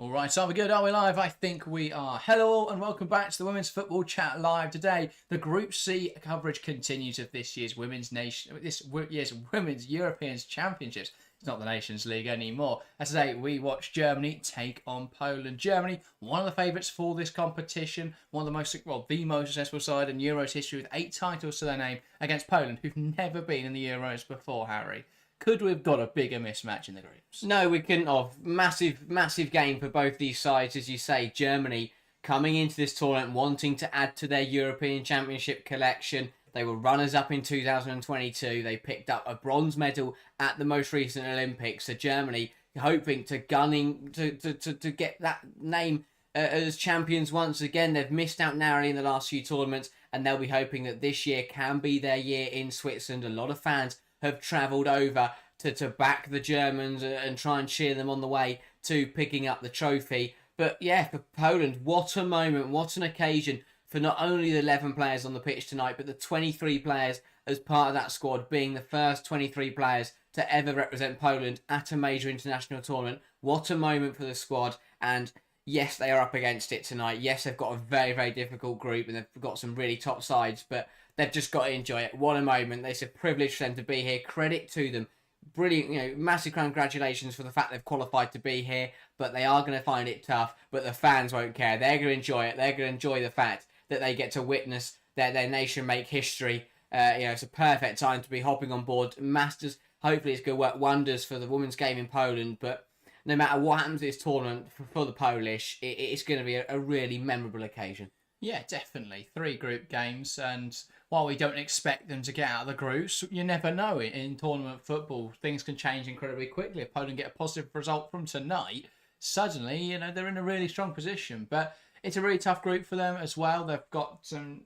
All right, so are we good? Are we live? I think we are. Hello all and welcome back to the Women's Football Chat Live. Today, the Group C coverage continues of this year's Women's European Championships. It's not the Nations League anymore. And today, we watch Germany take on Poland. Germany, one of the favourites for this competition, one of the most successful side in Euros history with 8 titles to their name against Poland, who've never been in the Euros before, Harry. Could we have got a bigger mismatch in the groups? No, we couldn't have. Massive game for both these sides, as you say. Germany coming into this tournament wanting to add to their European Championship collection. They were runners-up in 2022. They picked up a bronze medal at the most recent Olympics. So Germany hoping to get that name as champions once again. They've missed out narrowly in the last few tournaments, and they'll be hoping that this year can be their year in Switzerland. A lot of fans have travelled over to back the Germans and try and cheer them on the way to picking up the trophy. But yeah, for Poland, what a moment, what an occasion for not only the 11 players on the pitch tonight, but the 23 players as part of that squad, being the first 23 players to ever represent Poland at a major international tournament. What a moment for the squad. And yes, they are up against it tonight. Yes, they've got a very, very difficult group and they've got some really top sides, but they've just got to enjoy it. What a moment. It's a privilege for them to be here. Credit to them. Brilliant, massive congratulations for the fact they've qualified to be here, but they are going to find it tough, but the fans won't care. They're going to enjoy it. They're going to enjoy the fact that they get to witness their nation make history. It's a perfect time to be hopping on board. Masters, hopefully it's going to work wonders for the women's game in Poland, but no matter what happens in this tournament for the Polish, it's going to be a really memorable occasion. Yeah, definitely. 3 group games, and while we don't expect them to get out of the groups, you never know. In tournament football, things can change incredibly quickly. If Poland get a positive result from tonight, suddenly, they're in a really strong position. But it's a really tough group for them as well. They've got some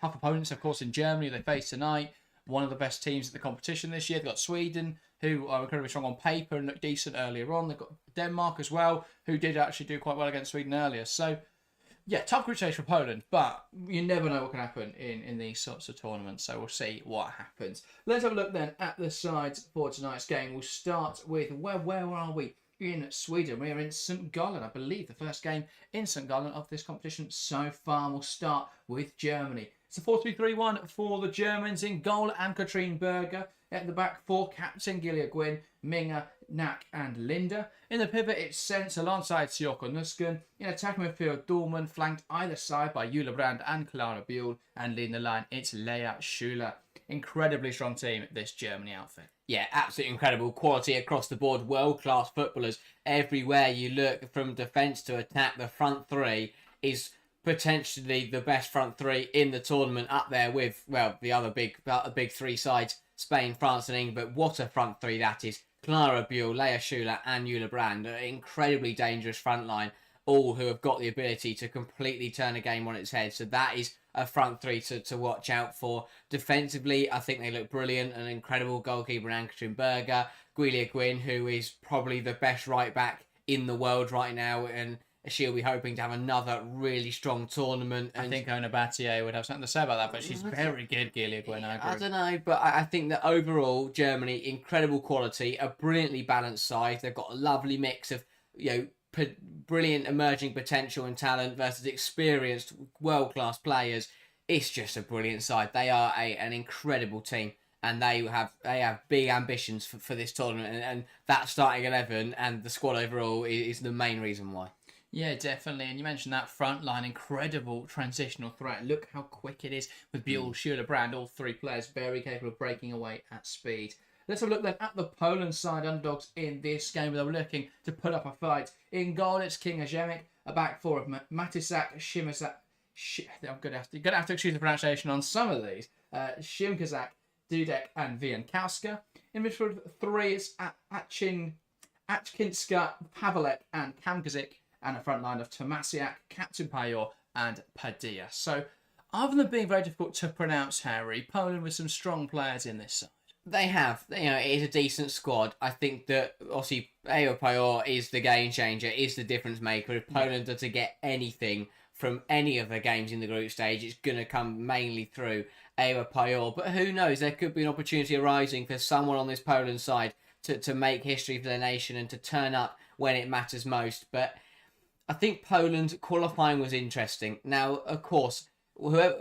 tough opponents, of course, in Germany they face tonight. One of the best teams at the competition this year. They've got Sweden, who are incredibly strong on paper and look decent earlier on. They've got Denmark as well, who did actually do quite well against Sweden earlier. So yeah, tough group stage for Poland, but you never know what can happen in these sorts of tournaments, so we'll see what happens. Let's have a look then at the sides for tonight's game. We'll start with, where are we? In Sweden. We're in St. Gallen, I believe, the first game in St. Gallen of this competition so far. We'll start with Germany. It's a 4-2-3-1 for the Germans. In goal, Ann-Katrine Berger. At the back four, captain Gillia Gwyn, Minga, Knack and Linda. In the pivot, it's Sens alongside Sjoko Nusken. In attacking midfield, Dorman, flanked either side by Jule Brand and Clara Buell. And leading the line, it's Lea Schuler. Incredibly strong team, this Germany outfit. Yeah, absolutely incredible. Quality across the board. World-class footballers everywhere you look, from defence to attack. The front three is potentially the best front three in the tournament, up there with, the other big 3 sides, Spain, France and England. But what a front three that is. Clara Buell, Lea Schuler and Jule Brand. An incredibly dangerous front line, all who have got the ability to completely turn a game on its head. So that is a front three to watch out for. Defensively, I think they look brilliant. An incredible goalkeeper in Ann-Katrine Berger. Gillia Gwyn, who is probably the best right back in the world right now, and she'll be hoping to have another really strong tournament. And I think Ona Battier would have something to say about that, but she's very good, Gillia Gwyn. I don't know, but I think that overall, Germany, incredible quality, a brilliantly balanced side. They've got a lovely mix of, brilliant emerging potential and talent versus experienced world-class players. It's just a brilliant side. They are an incredible team, and they have big ambitions for this tournament, and that starting 11 and the squad overall is the main reason why. Yeah, definitely. And you mentioned that front line, incredible transitional threat. Look how quick it is with Buell, Schuler, Brand, all 3 players very capable of breaking away at speed. Let's have a look then at the Poland side, underdogs in this game. They're looking to put up a fight. In goal, it's Kinga Ziemiec, a back four of Matisak, Shimazak. I'm going to have to excuse the pronunciation on some of these. Shimkazak, Dudek, and Wiankowska. In midfield 3, it's Atkinska, Pavelek, and Kamkazik. And a front line of Tomasiak, Captain Payor, and Padilla. So, other than being very difficult to pronounce, Harry, Poland with some strong players in this side. They have. It is a decent squad. I think that, obviously, Payor Payor is the game changer, is the difference maker. If Poland are to get anything from any of the games in the group stage, it's going to come mainly through Payor Payor. But who knows, there could be an opportunity arising for someone on this Poland side to make history for their nation and to turn up when it matters most. But I think Poland qualifying was interesting. Now, of course,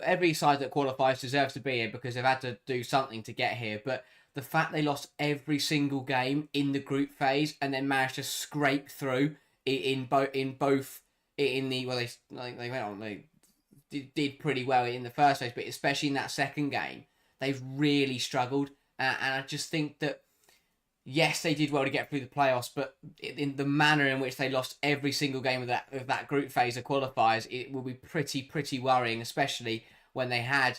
every side that qualifies deserves to be here because they've had to do something to get here. But the fact they lost every single game in the group phase and then managed to scrape through in both they went on they did pretty well in the first phase, but especially in that second game, they've really struggled. And I just think that, yes, they did well to get through the playoffs, but in the manner in which they lost every single game of that group phase of qualifiers, it will be pretty worrying, especially when they had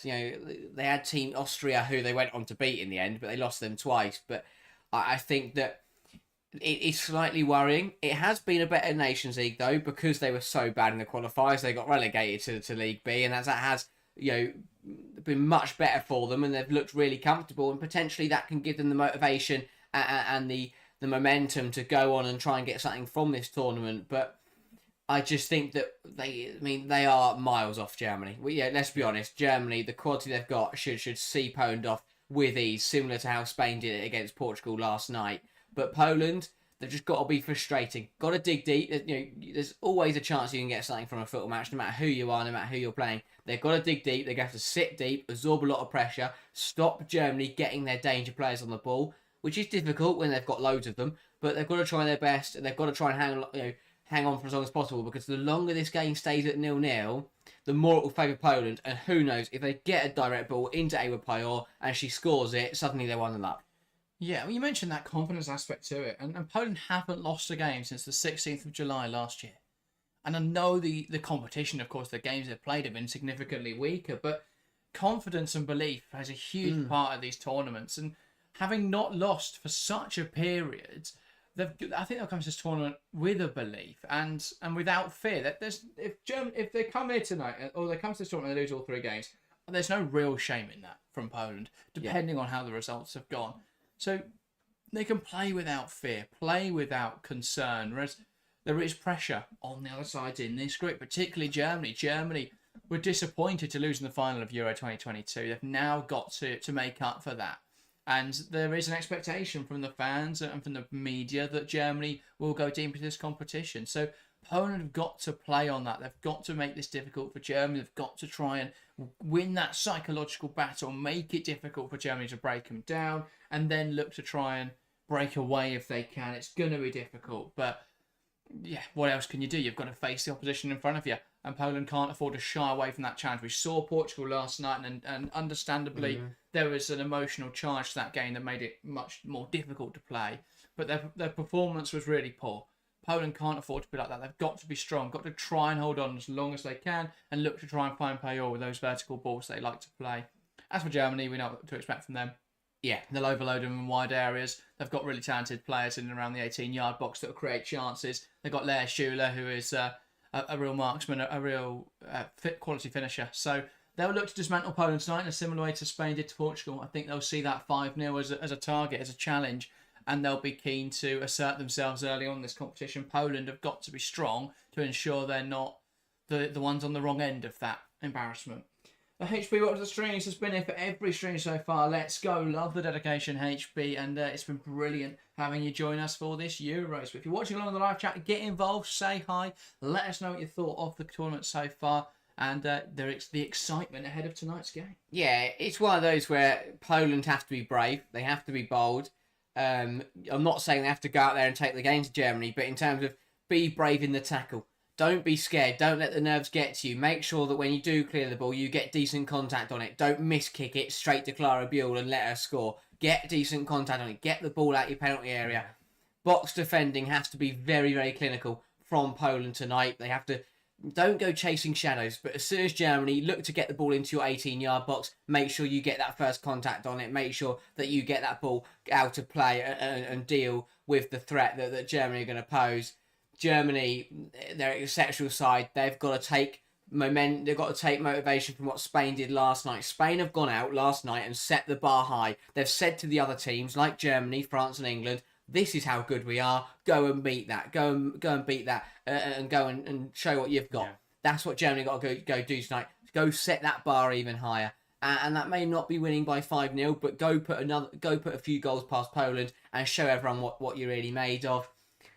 Team Austria, who they went on to beat in the end, but they lost them twice. But I think that it's slightly worrying. It has been a better Nations League though, because they were so bad in the qualifiers. They got relegated to League B, and that has been much better for them, and they've looked really comfortable, and potentially that can give them the motivation and the momentum to go on and try and get something from this tournament. But I just think that they are miles off Germany. Let's be honest. Germany, the quality they've got should see Poland off with ease, similar to how Spain did it against Portugal last night. But Poland, they've just got to be frustrating. Got to dig deep. There's always a chance you can get something from a football match, no matter who you are, no matter who you're playing. They've got to dig deep. They're going to have to sit deep, absorb a lot of pressure, stop Germany getting their danger players on the ball, which is difficult when they've got loads of them. But they've got to try their best, and they've got to try and hang on for as long as possible, because the longer this game stays at 0-0, the more it will favour Poland. And who knows, if they get a direct ball into Ewa Pajor and she scores it, suddenly they're 1-0 up. Yeah, well, you mentioned that confidence aspect to it, and Poland haven't lost a game since the 16th of July last year. And I know the competition, of course, the games they've played have been significantly weaker, but confidence and belief has a huge part of these tournaments. And having not lost for such a period, I think they'll come to this tournament with a belief and without fear. That if they come here tonight, or they come to this tournament and they lose all 3 games, there's no real shame in that from Poland, depending on how the results have gone. So they can play without fear, play without concern, whereas there is pressure on the other side in this group, particularly Germany. Germany were disappointed to lose in the final of Euro 2022. They've now got to make up for that. And there is an expectation from the fans and from the media that Germany will go deep into this competition. So Poland have got to play on that. They've got to make this difficult for Germany. They've got to try and win that psychological battle, make it difficult for Germany to break them down, and then look to try and break away if they can. It's going to be difficult, but yeah, what else can you do? You've got to face the opposition in front of you, and Poland can't afford to shy away from that challenge. We saw Portugal last night, and understandably, there was an emotional charge to that game that made it much more difficult to play, but their performance was really poor. Poland can't afford to be like that. They've got to be strong, got to try and hold on as long as they can, and look to try and find Pajor with those vertical balls they like to play. As for Germany, we know what to expect from them. Yeah, they'll overload them in wide areas. They've got really talented players in and around the 18-yard box that will create chances. They've got Lea Schuler, who is a real marksman, a real fit quality finisher. So they'll look to dismantle Poland tonight in a similar way to Spain did to Portugal. I think they'll see that 5-0 as a target, as a challenge, and they'll be keen to assert themselves early on in this competition. Poland have got to be strong to ensure they're not the ones on the wrong end of that embarrassment. The HB What Was the Strings has been here for every string so far. Let's go. Love the dedication, HB, and it's been brilliant having you join us for this Euros. But if you're watching along the live chat, get involved, say hi, let us know what you thought of the tournament so far, and the excitement ahead of tonight's game. Yeah, it's one of those where Poland have to be brave. They have to be bold. I'm not saying they have to go out there and take the game to Germany, but in terms of be brave in the tackle. Don't be scared. Don't let the nerves get to you. Make sure that when you do clear the ball, you get decent contact on it. Don't miss kick it straight to Clara Buell and let her score. Get decent contact on it. Get the ball out your penalty area. Box defending has to be very, very clinical from Poland tonight. They have to... Don't go chasing shadows, but as soon as Germany look to get the ball into your 18-yard box, make sure you get that first contact on it. Make sure that you get that ball out of play and deal with the threat that Germany are going to pose. Germany, their exceptional side, they've got to take motivation from what Spain did last night. Spain have gone out last night and set the bar high. They've said to the other teams like Germany, France and England, this is how good we are. Go and beat that. Go and beat that and go and show what you've got. Yeah. That's what Germany got to go do tonight. Go set that bar even higher. And that may not be winning by 5-0, but go put a few goals past Poland and show everyone what you're really made of.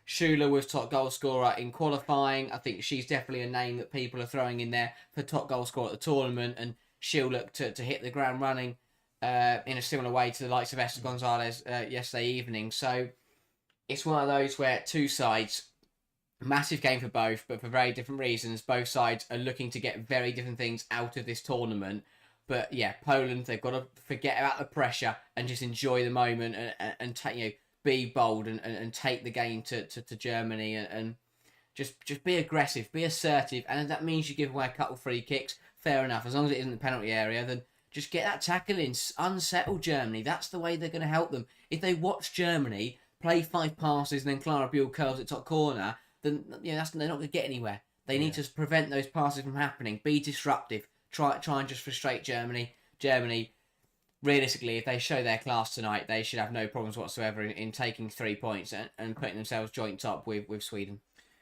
Schüler was top goal scorer in qualifying. I think she's definitely a name that people are throwing in there for top goal scorer at the tournament, and she'll look to hit the ground running in a similar way to the likes of Esther Gonzalez yesterday evening. So it's one of those where two sides, massive game for both, but for very different reasons. Both sides are looking to get very different things out of this tournament. But yeah, Poland, they've got to forget about the pressure and just enjoy the moment and take, be bold and take the game to Germany and just be aggressive, be assertive. And if that means you give away a couple free kicks, fair enough. As long as it isn't the penalty area, then just get that tackle in, unsettle Germany. That's the way they're going to help them. If they watch Germany play 5 passes and then Clara Buell curls at top corner, then they're not going to get anywhere. They need to prevent those passes from happening. Be disruptive. Try and just frustrate Germany. Germany, realistically, if they show their class tonight, they should have no problems whatsoever in taking 3 points and putting themselves joint top with Sweden.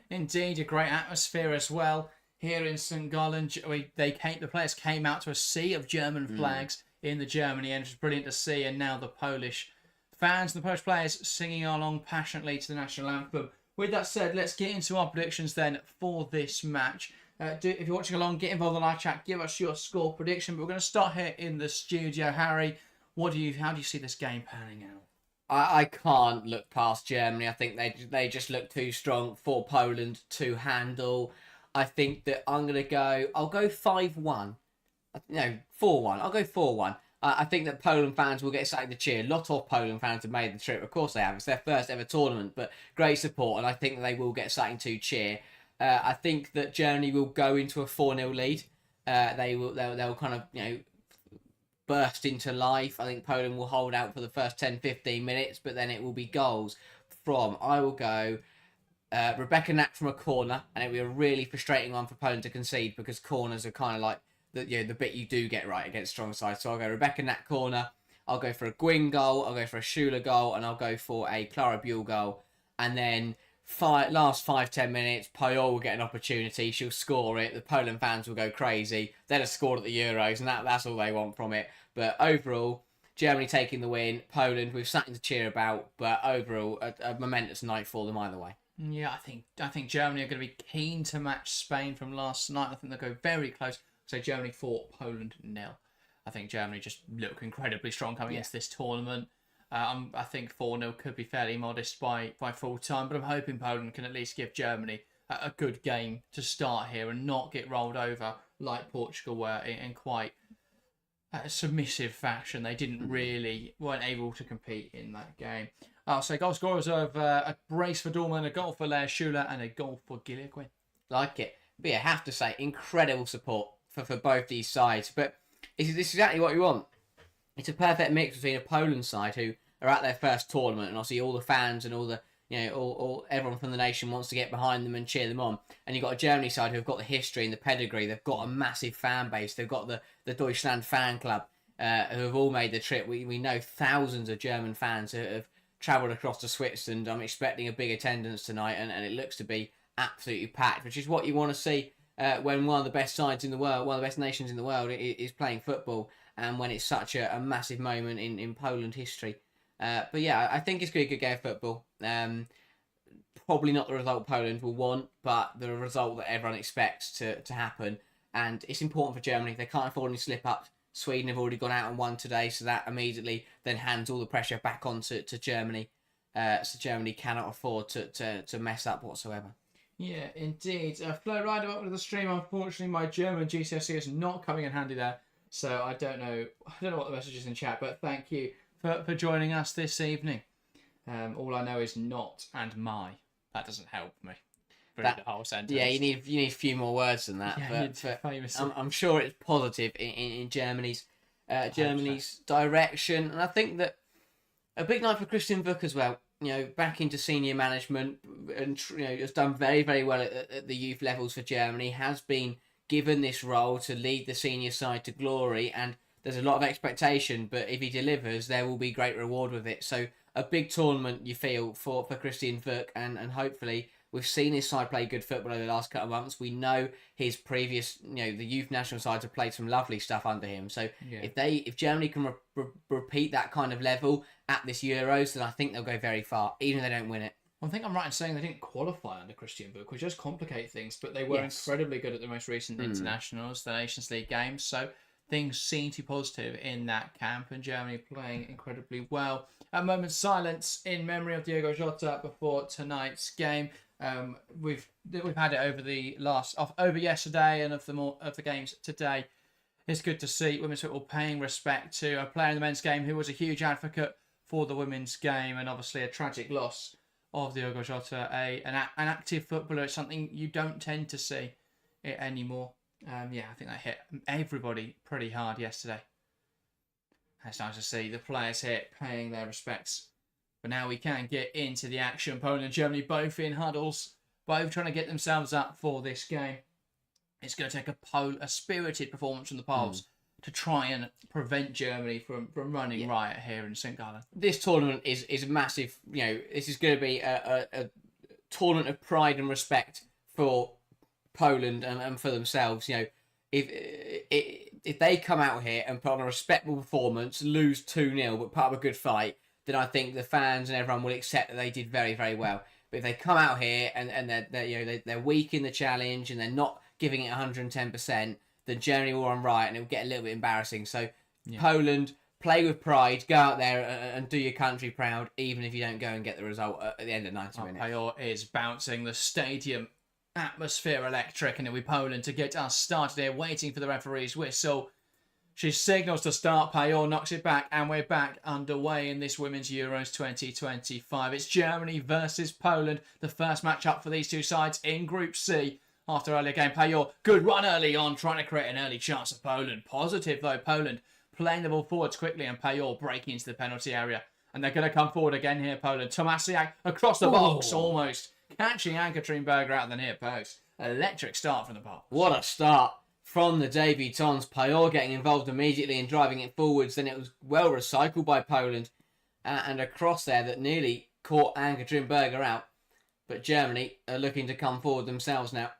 Indeed, a great atmosphere as well here in St. Gallen. The players came out to a sea of German flags in the Germany end, which was brilliant to see. And now the Polish fans, the Polish players singing along passionately to the national anthem. With that said, let's get into our predictions then for this match. If you're watching along, get involved in the live chat. Give us your score prediction. But we're going to start here in the studio. Harry, how do you see this game panning out? I can't look past Germany. I think they just look too strong for Poland to handle. I think that I'll go 5-1. No, 4-1. I'll go 4-1. I think that Poland fans will get something to cheer. A lot of Poland fans have made the trip. Of course they have. It's their first ever tournament, but great support, and I think they will get something to cheer. I think that Germany will go into a 4-0 lead. They'll kind of burst into life. I think Poland will hold out for the first 10-15 minutes, but then it will be goals from, I will go Rebecca Knack from a corner, and it will be a really frustrating one for Poland to concede because corners are kind of like the bit you do get right against strong sides. So I'll go Rebecca Knack corner, I'll go for a Gwyn goal, I'll go for a Schüler goal, and I'll go for a Clara Buell goal. And then last 5-10 minutes, Puyol will get an opportunity, she'll score it, the Poland fans will go crazy. They'll have scored at the Euros, and that's all they want from it. But overall, Germany taking the win, Poland with something to cheer about, but overall, a momentous night for them either way. Yeah, I think Germany are going to be keen to match Spain from last night. I think they'll go very close. So Germany 4, Poland 0. I think Germany just look incredibly strong coming into this tournament. I think 4-0 could be fairly modest by full time, but I'm hoping Poland can at least give Germany a good game to start here and not get rolled over like Portugal were in quite a submissive fashion. They weren't able to compete in that game. I'll say goal scorers of a brace for Dorman, a goal for Lea Schüler, and a goal for Gillia Gwyn. Like it. But yeah, I have to say, incredible support for both these sides. But this is exactly what you want. It's a perfect mix between a Poland side who are at their first tournament, and obviously all the fans and all the everyone from the nation wants to get behind them and cheer them on. And you've got a Germany side who've got the history and the pedigree. They've got a massive fan base. They've got the Deutschland fan club who have all made the trip. We know thousands of German fans who have travelled across to Switzerland. I'm expecting a big attendance tonight, and it looks to be absolutely packed, which is what you want to see when one of the best sides in the world, one of the best nations in the world is playing football, and when it's such a massive moment in Poland history. But yeah, I think it's going to be a good game of football. Probably not the result Poland will want, but the result that everyone expects to happen. And it's important for Germany. They can't afford any slip-ups. Sweden have already gone out and won today, so that immediately then hands all the pressure back on to Germany. So Germany cannot afford to mess up whatsoever. Yeah, indeed. Flo Ryder, welcome to the stream. Unfortunately, my German GCSE is not coming in handy there, so I don't know what the message is in chat, but thank you for joining us this evening. All I know is not and my. That doesn't help me. The whole sentence. Yeah, you need a few more words than that. Yeah, but I'm sure it's positive in Germany's direction, and I think that a big night for Christian Vuk as well. Back into senior management, and has done very, very well at the youth levels for Germany. Has been given this role to lead the senior side to glory, and there's a lot of expectation. But if he delivers, there will be great reward with it. So a big tournament, you feel, for Christian Vuk, and hopefully we've seen his side play good football over the last couple of months. We know his previous, the youth national sides have played some lovely stuff under him. So if Germany can repeat that kind of level at this Euros, then I think they'll go very far, even if they don't win it. I think I'm right in saying they didn't qualify under Christian Book, which just complicate things, but they were Yes. incredibly good at the most recent internationals, the Nations League games. So things seem to be positive in that camp, and Germany playing incredibly well. A moment's silence in memory of Diogo Jota before tonight's game. We've had it over yesterday and of the games today. It's good to see women's football paying respect to a player in the men's game who was a huge advocate for the women's game, and obviously a tragic loss of Diogo Jota, an active footballer. It's something you don't tend to see it anymore. I think that hit everybody pretty hard yesterday. It's nice to see the players here paying their respects. But now we can get into the action. Poland and Germany both in huddles, both trying to get themselves up for this game. It's going to take a spirited performance from the Poles to try and prevent Germany from running riot here in St. Gallen. This tournament is massive. This is going to be a tournament of pride and respect for Poland and for themselves. If they come out here and put on a respectable performance, lose 2-0, but put up a good fight, then I think the fans and everyone will accept that they did very, very well. But if they come out here and they're weak in the challenge and they're not giving it 110%, then Germany will run riot and it will get a little bit embarrassing. So Poland, play with pride, go out there and do your country proud, even if you don't go and get the result at the end of 90 minutes. Pajor is bouncing the stadium atmosphere electric, and it'll be Poland to get us started here, waiting for the referee's whistle. She signals to start, Pajor knocks it back, and we're back underway in this Women's Euros 2025. It's Germany versus Poland, the first match-up for these two sides in Group C. After earlier game, Pajor, good run early on, trying to create an early chance of Poland. Positive though, Poland playing the ball forwards quickly, and Pajor breaking into the penalty area. And they're going to come forward again here, Poland. Tomasiak across the box, almost catching Ann-Katrine Berger out of the near post. Electric start from the box. What a start from the debutants. Pajor getting involved immediately and driving it forwards. Then it was well recycled by Poland. And a cross there that nearly caught Ann-Katrine Berger out. But Germany are looking to come forward themselves now.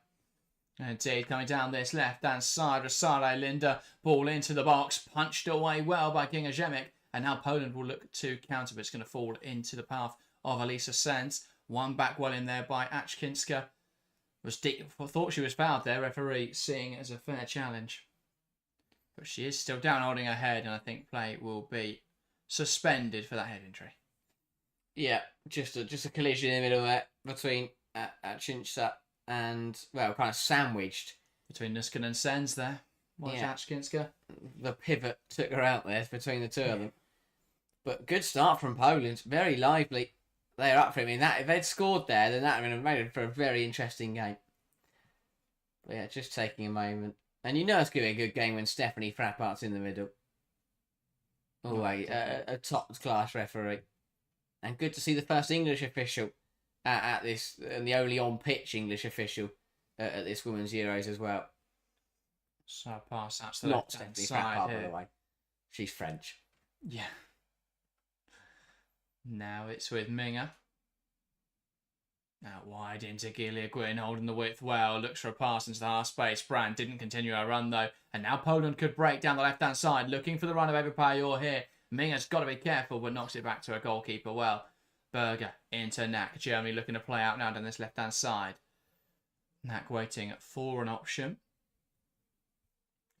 Indeed, coming down this left-hand side, Rosale Linda, ball into the box, punched away well by Ginga Zemic, and now Poland will look to counter, but it's going to fall into the path of Elisa Sands. One back well in there by Achkinska. Thought she was fouled there, referee seeing it as a fair challenge. But she is still down holding her head, and I think play will be suspended for that head injury. Yeah, just a collision in the middle there between Achkinska and, well, kind of sandwiched. Between Nuskin and Sens there. Achkinska. The pivot took her out there between the two of them. But good start from Poland. Very lively. They're up for it. I mean, if they'd scored there, then that would have made it for a very interesting game. But yeah, just taking a moment. And you know it's going to be a good game when Stephanie Frappart's in the middle. A top-class referee. And good to see the first English official at this, and the only on-pitch English official at this Women's Euros as well. So pass out to the Not Stephanie Frappart, by the way. She's French. Yeah. Now it's with Minga. Out wide into Gilia Gwyn, holding the width well. Looks for a pass into the half space. Brand didn't continue her run though. And now Poland could break down the left-hand side, looking for the run of Eva Pajor here. Minga's got to be careful, but knocks it back to her goalkeeper well. Berger into Knack. Germany looking to play out now down this left-hand side. Knack waiting for an option.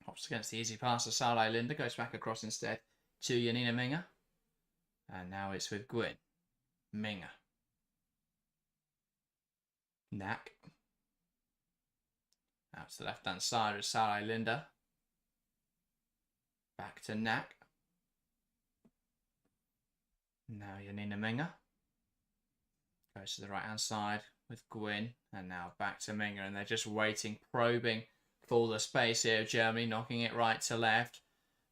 Hops against the easy pass of Salai Linda. Goes back across instead to Janina Minga. And now it's with Gwyn. Minga. Knack. Out to the left-hand side with Salai Linda. Back to Knack. Now Janina Minga. Goes to the right-hand side with Gwyn. And now back to Minga. And they're just waiting, probing for the space here of Germany. Knocking it right to left.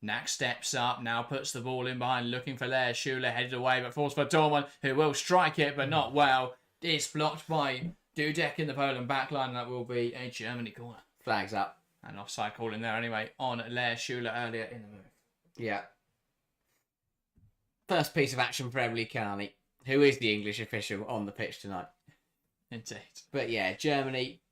Knack steps up, now puts the ball in behind, looking for Lea Schuler, headed away, but falls for Dorman, who will strike it, but not well. It's blocked by Dudek in the Poland backline, and that will be a Germany corner. Flags up. An offside call in there anyway, on Lea Schuler earlier in the move. Yeah. First piece of action for Emily Carney, who is the English official on the pitch tonight. Indeed. But yeah, Germany,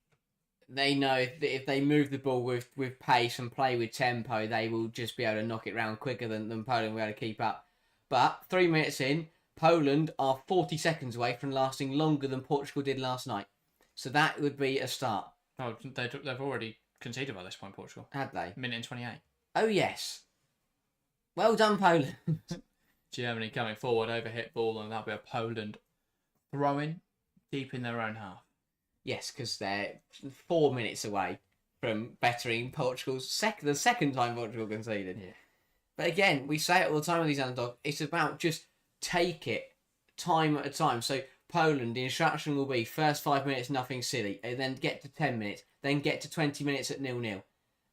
they know that if they move the ball with pace and play with tempo, they will just be able to knock it round quicker than Poland will be able to keep up. But 3 minutes in, Poland are 40 seconds away from lasting longer than Portugal did last night. So that would be a start. Oh, they've already conceded by this point, Portugal. Had they? Minute and 28. Oh, yes. Well done, Poland. Germany coming forward, overhit ball, and that'll be a Poland throwing deep in their own half. Yes, because they're 4 minutes away from bettering Portugal's the second time Portugal conceded. Yeah. But again, we say it all the time with these underdogs. It's about just take it time at a time. So Poland, the instruction will be first 5 minutes, nothing silly, and then get to 10 minutes, then get to 20 minutes at 0-0,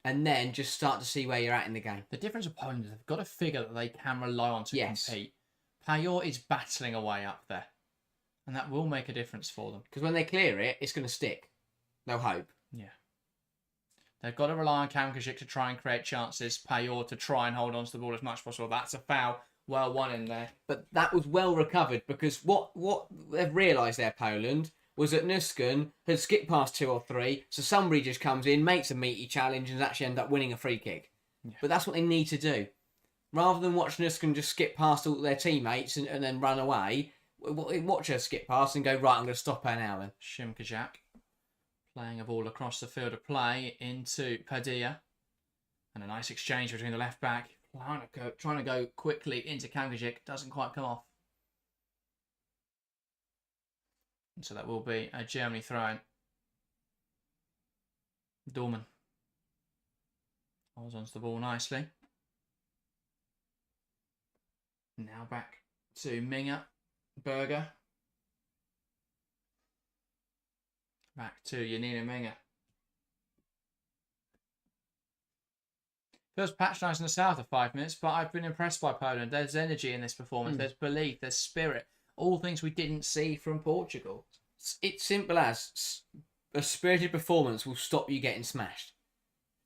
and then just start to see where you're at in the game. The difference with Poland is they've got a figure that they can rely on to compete. Payot is battling away up there, and that will make a difference for them. Because when they clear it, it's going to stick. No hope. Yeah. They've got to rely on Kamkajic to try and create chances, Payot to try and hold on to the ball as much as possible. That's a foul. Well won in there. But that was well recovered because what they've realised there, Poland, was that Nusken had skipped past 2 or 3, so somebody just comes in, makes a meaty challenge, and actually end up winning a free kick. Yeah. But that's what they need to do. Rather than watch Nusken just skip past all their teammates and then run away, watch her skip past and go, right, I'm going to stop her now then. Shimkajak playing a ball across the field of play into Padilla. And a nice exchange between the left back. Trying to go quickly into Kamkajic. Doesn't quite come off. And so that will be a Germany throw-in. Dorman holds onto the ball nicely. Now back to Minger. Berger. Back to Janina Minger. Feels patronised in the south of 5 minutes, but I've been impressed by Poland. There's energy in this performance. There's belief. There's spirit. All things we didn't see from Portugal. It's simple as a spirited performance will stop you getting smashed.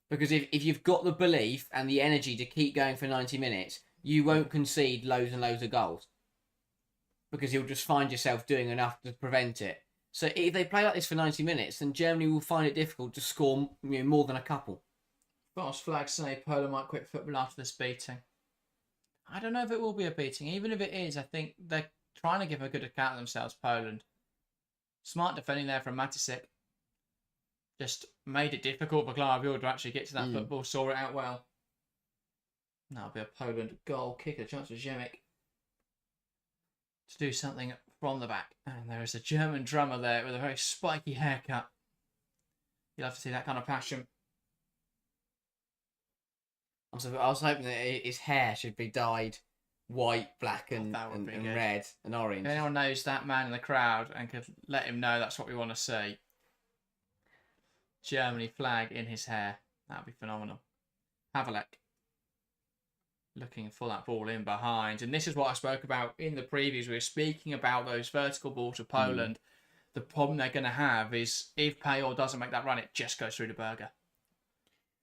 Because if you've got the belief and the energy to keep going for 90 minutes, you won't concede loads and loads of goals. Because you'll just find yourself doing enough to prevent it. So if they play like this for 90 minutes, then Germany will find it difficult to score more than a couple. False flags say Poland might quit football after this beating. I don't know if it will be a beating. Even if it is, I think they're trying to give a good account of themselves, Poland. Smart defending there from Matisic. Just made it difficult for Klarabul to actually get to that football. Saw it out well. That'll be a Poland goal kick. A chance for Ziemic to do something from the back. And there is a German drummer there with a very spiky haircut. You'll have to see that kind of passion. I was hoping that his hair should be dyed white, black, and red and orange. If anyone knows that man in the crowd and could let him know that's what we want to see. Germany flag in his hair. That would be phenomenal. Havelek looking for that ball in behind. And this is what I spoke about in the previews. We were speaking about those vertical balls to Poland. The problem they're going to have is if Payot doesn't make that run, it just goes through to Berger.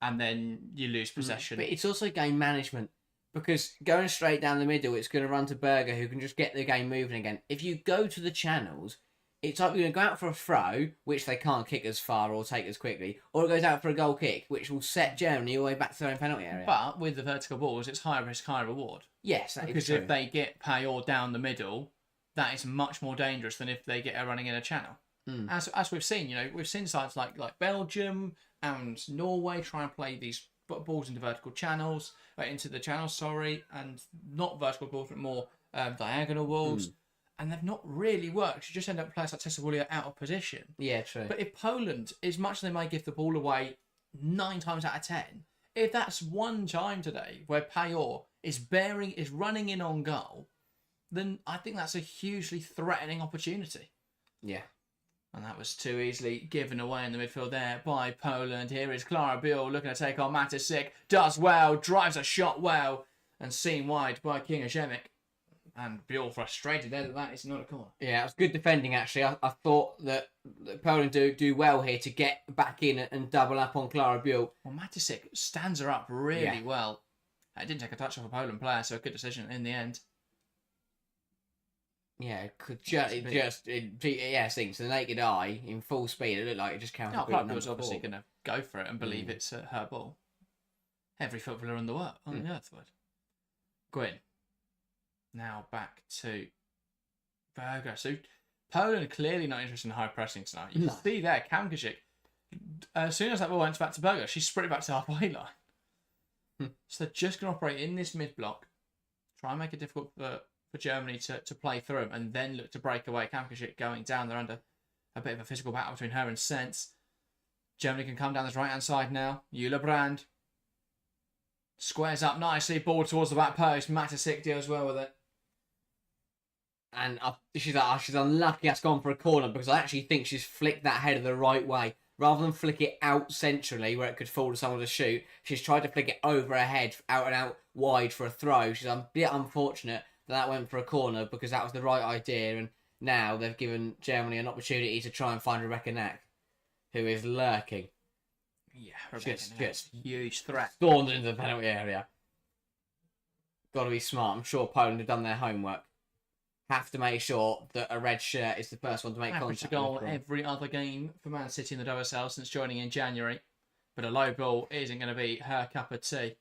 And then you lose possession. But it's also game management. Because going straight down the middle, it's going to run to Berger, who can just get the game moving again. If you go to the channels, it's like you're going to go out for a throw, which they can't kick as far or take as quickly, or it goes out for a goal kick, which will set Germany all the way back to their own penalty area. But with the vertical balls, it's high risk, high reward. Yes, that because is true. If they get Payot down the middle, that is much more dangerous than if they get her running in a channel. As we've seen, we've seen sides like Belgium and Norway try and play these balls into vertical channels, into the channels, and not vertical balls, but more diagonal balls. And they've not really worked. You just end up with players like Tessawulia out of position. Yeah, true. But if Poland, as much as they may give the ball away 9 times out of 10, if that's one time today where Payot is running in on goal, then I think that's a hugely threatening opportunity. Yeah. And that was too easily given away in the midfield there by Poland. Here is Klarabul looking to take on Matisic. Does well, drives a shot well, and seen wide by King Ziemic. And Buell frustrated there that is not a corner. Yeah, it was good defending actually. I thought that Poland do well here to get back in and double up on Klarabul. Well, Matisic stands her up really well. It didn't take a touch off a Poland player, so a good decision in the end. Yeah, seeing to the naked eye in full speed, it looked like it just counted. Klarabul was obviously going to go for it and believe it's her ball. Every footballer on the earth would. Gwyn. Now back to Berger. So Poland clearly not interested in high pressing tonight. You No. can see there, Kamkashik, as soon as that ball went back to Berger, she spread it back to the halfway line. So they're just going to operate in this mid block, try and make it difficult for Germany to play through them, and then look to break away. Kamkashik going down. They're under a bit of a physical battle between her and Sense. Germany can come down this right-hand side now. Brand squares up nicely, ball towards the back post. Matasik deals well with it. And she's like, she's unlucky that's gone for a corner, because I actually think she's flicked that header the right way. Rather than flick it out centrally where it could fall to someone to shoot, she's tried to flick it over her head, out and out wide for a throw. She's a bit unfortunate that went for a corner, because that was the right idea, and now they've given Germany an opportunity to try and find Rebecca Knack, who is lurking. Yeah, Rebecca Knack's huge threat. Stormed into the penalty area. Got to be smart. I'm sure Poland have done their homework. Have to make sure that a red shirt is the first one to make Average contact. a goal every other game for Man City in the WSL since joining in January. But a low ball isn't going to be her cup of tea.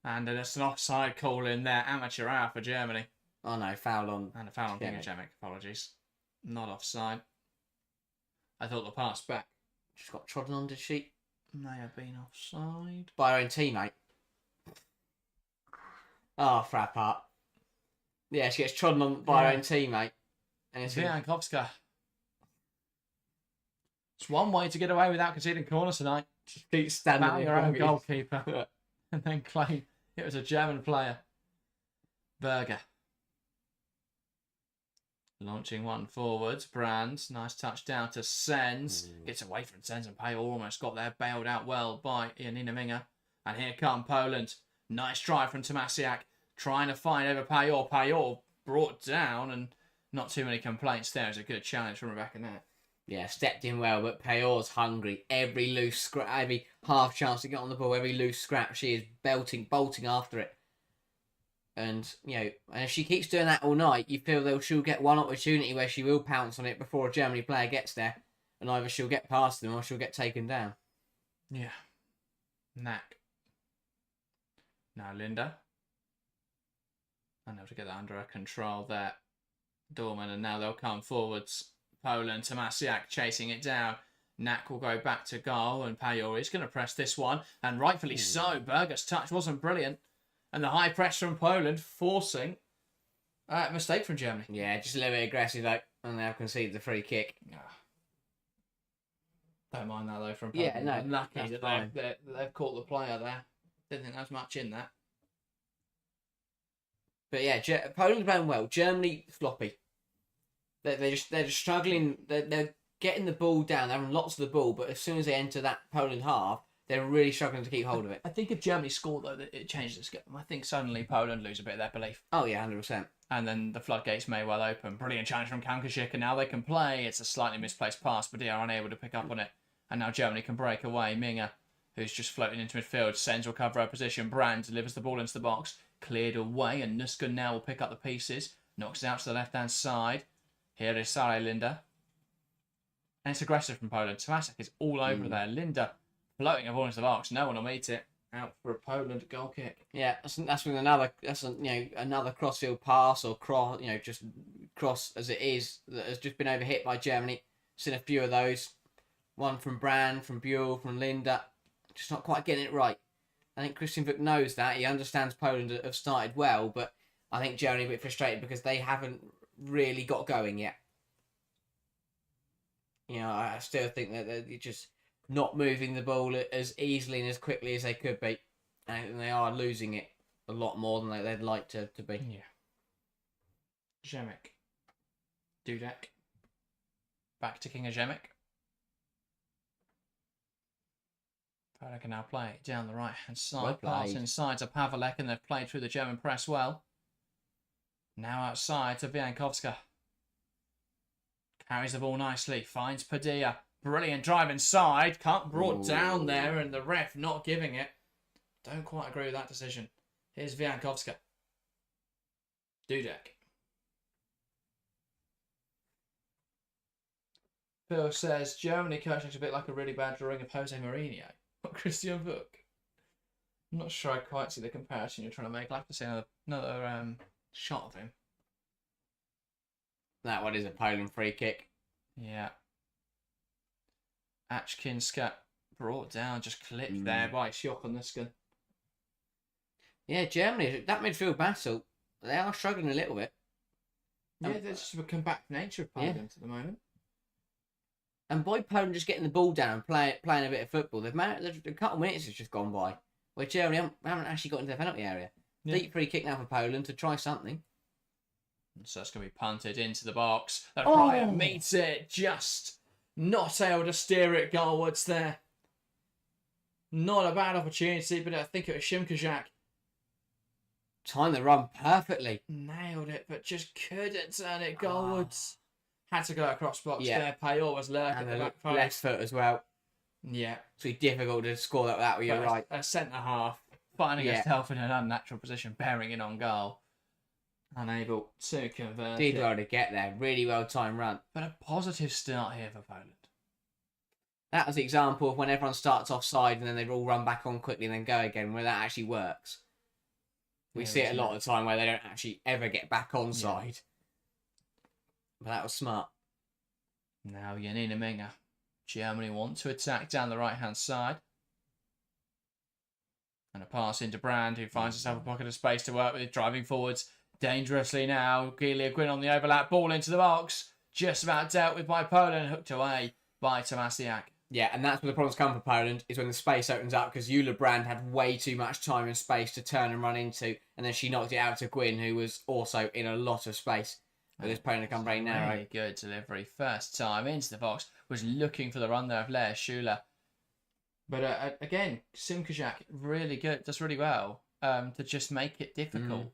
And there's an offside call in there. Amateur hour for Germany. Oh no, foul on. And a foul on Kinga. Apologies. Not offside. I thought the pass back. She's got trodden on, did she? May have been offside. By her own teammate. Oh, Frappart. Yeah, she gets trodden on by her own teammate. And it's Viankovska. It's one way to get away without conceding corners tonight. Just keep standing Foul your own goalkeeper. And then claim it was a German player. Berger. Launching one forwards. Brands. Nice touch down to Sens. Gets away from Sens, and Payor almost got there. Bailed out well by Janina Minga. And here come Poland. Nice try from Tomasiak. Trying to find over Payor. Payor brought down, and not too many complaints there. It was a good challenge from Rebecca Knack. Yeah, stepped in well, but Payor's hungry. Every loose scrap, every half chance to get on the ball, every loose scrap, she is bolting after it. And, and if she keeps doing that all night, you feel she'll get one opportunity where she will pounce on it before a Germany player gets there, and either she'll get past them or she'll get taken down. Yeah. Knack. Now Linda. Unable to get that under her control there. Dorman, and now they'll come forwards. Poland, Tomasiak chasing it down. Knack will go back to goal, and Payor is going to press this one, and rightfully so. Berger's touch wasn't brilliant, and the high press from Poland forcing a mistake from Germany. Yeah, just a little bit aggressive, and they have conceded the free kick. Don't mind that though from Poland. Yeah, no, lucky that they've caught the player there. Didn't think there was much in that. But yeah, Poland playing well. Germany sloppy. They're just struggling. They're getting the ball down. They're having lots of the ball, but as soon as they enter that Poland half, they're really struggling to keep hold of it. I think if Germany score though, it changes the game. I think suddenly Poland lose a bit of their belief. Oh yeah, 100%. And then the floodgates may well open. Brilliant challenge from Kamkashik, and now they can play. It's a slightly misplaced pass, but they are unable to pick up on it. And now Germany can break away. Minga, who's just floating into midfield, Sens will cover her position. Brand delivers the ball into the box. Cleared away, and Nuska now will pick up the pieces. Knocks it out to the left-hand side. Here is Sare Linda. And it's aggressive from Poland. Tomasiak is all over there. Linda floating a ball into the box. No one will meet it. Out for a Poland goal kick. Yeah, that's with another crossfield pass or just cross as it is that has just been overhit by Germany. Seen a few of those. One from Brand, from Buell, from Linda. Just not quite getting it right. I think Christian Vuk knows that. He understands Poland have started well, but I think Germany are a bit frustrated because they haven't really got going yet. I still think that they're just not moving the ball as easily and as quickly as they could be. And they are losing it a lot more than they'd like to be. Yeah. Zemek. Dudek. Back to Kinga Zemek. Poland can now play it down the right-hand side. Pass inside to Pavelek, and they've played through the German press well. Now outside to Viankovska. Carries the ball nicely. Finds Padilla. Brilliant drive inside. Brought down there, and the ref not giving it. Don't quite agree with that decision. Here's Viankovska. Dudek. Phil says Germany coaching is a bit like a really bad drawing of Jose Mourinho. Not Christian Vuk. I'm not sure I quite see the comparison you're trying to make. I'll have to see another shot of him. That one is a Poland free kick. Yeah. Achkinska brought down, just clipped there by Sjokonusken. Yeah, Germany, that midfield battle, they are struggling a little bit. Yeah, there's just a comeback nature of Poland at the moment. And by Poland just getting the ball down and playing a bit of football, a couple of minutes has just gone by where Germany haven't actually got into the penalty area. Yeah. Deep free kick now for Poland to try something. So it's going to be punted into the box. The Ryan meets it, just not able to steer it goalwards there. Not a bad opportunity, but I think it was Shimkazak. Timed the run perfectly. Nailed it, but just couldn't turn it goalwards. Had to go across box there. Payor was lurking at the back post. Left foot as well. Yeah. It's really difficult to score that way, you're right. A centre half finding himself in an unnatural position, bearing it on goal. Unable to convert Did well to get there. Really well timed run. But a positive start here for Poland. That was the example of when everyone starts offside and then they all run back on quickly and then go again, where that actually works. We see it a lot of the time where they don't actually ever get back onside. Yeah. But that was smart. Now Janina Minga. Germany want to attack down the right-hand side. And a pass into Brand, who finds himself a pocket of space to work with, driving forwards dangerously now. Gilia Gwyn on the overlap, ball into the box. Just about dealt with by Poland, hooked away by Tomasiak. Yeah, and that's where the problems come for Poland, is when the space opens up, because Eula Brand had way too much time and space to turn and run into, and then she knocked it out to Gwyn, who was also in a lot of space. With this Poland come very narrow. Really good delivery. First time into the box. Was looking for the run there of Lea Schuler. But again, Simkazak really good. Does really well to just make it difficult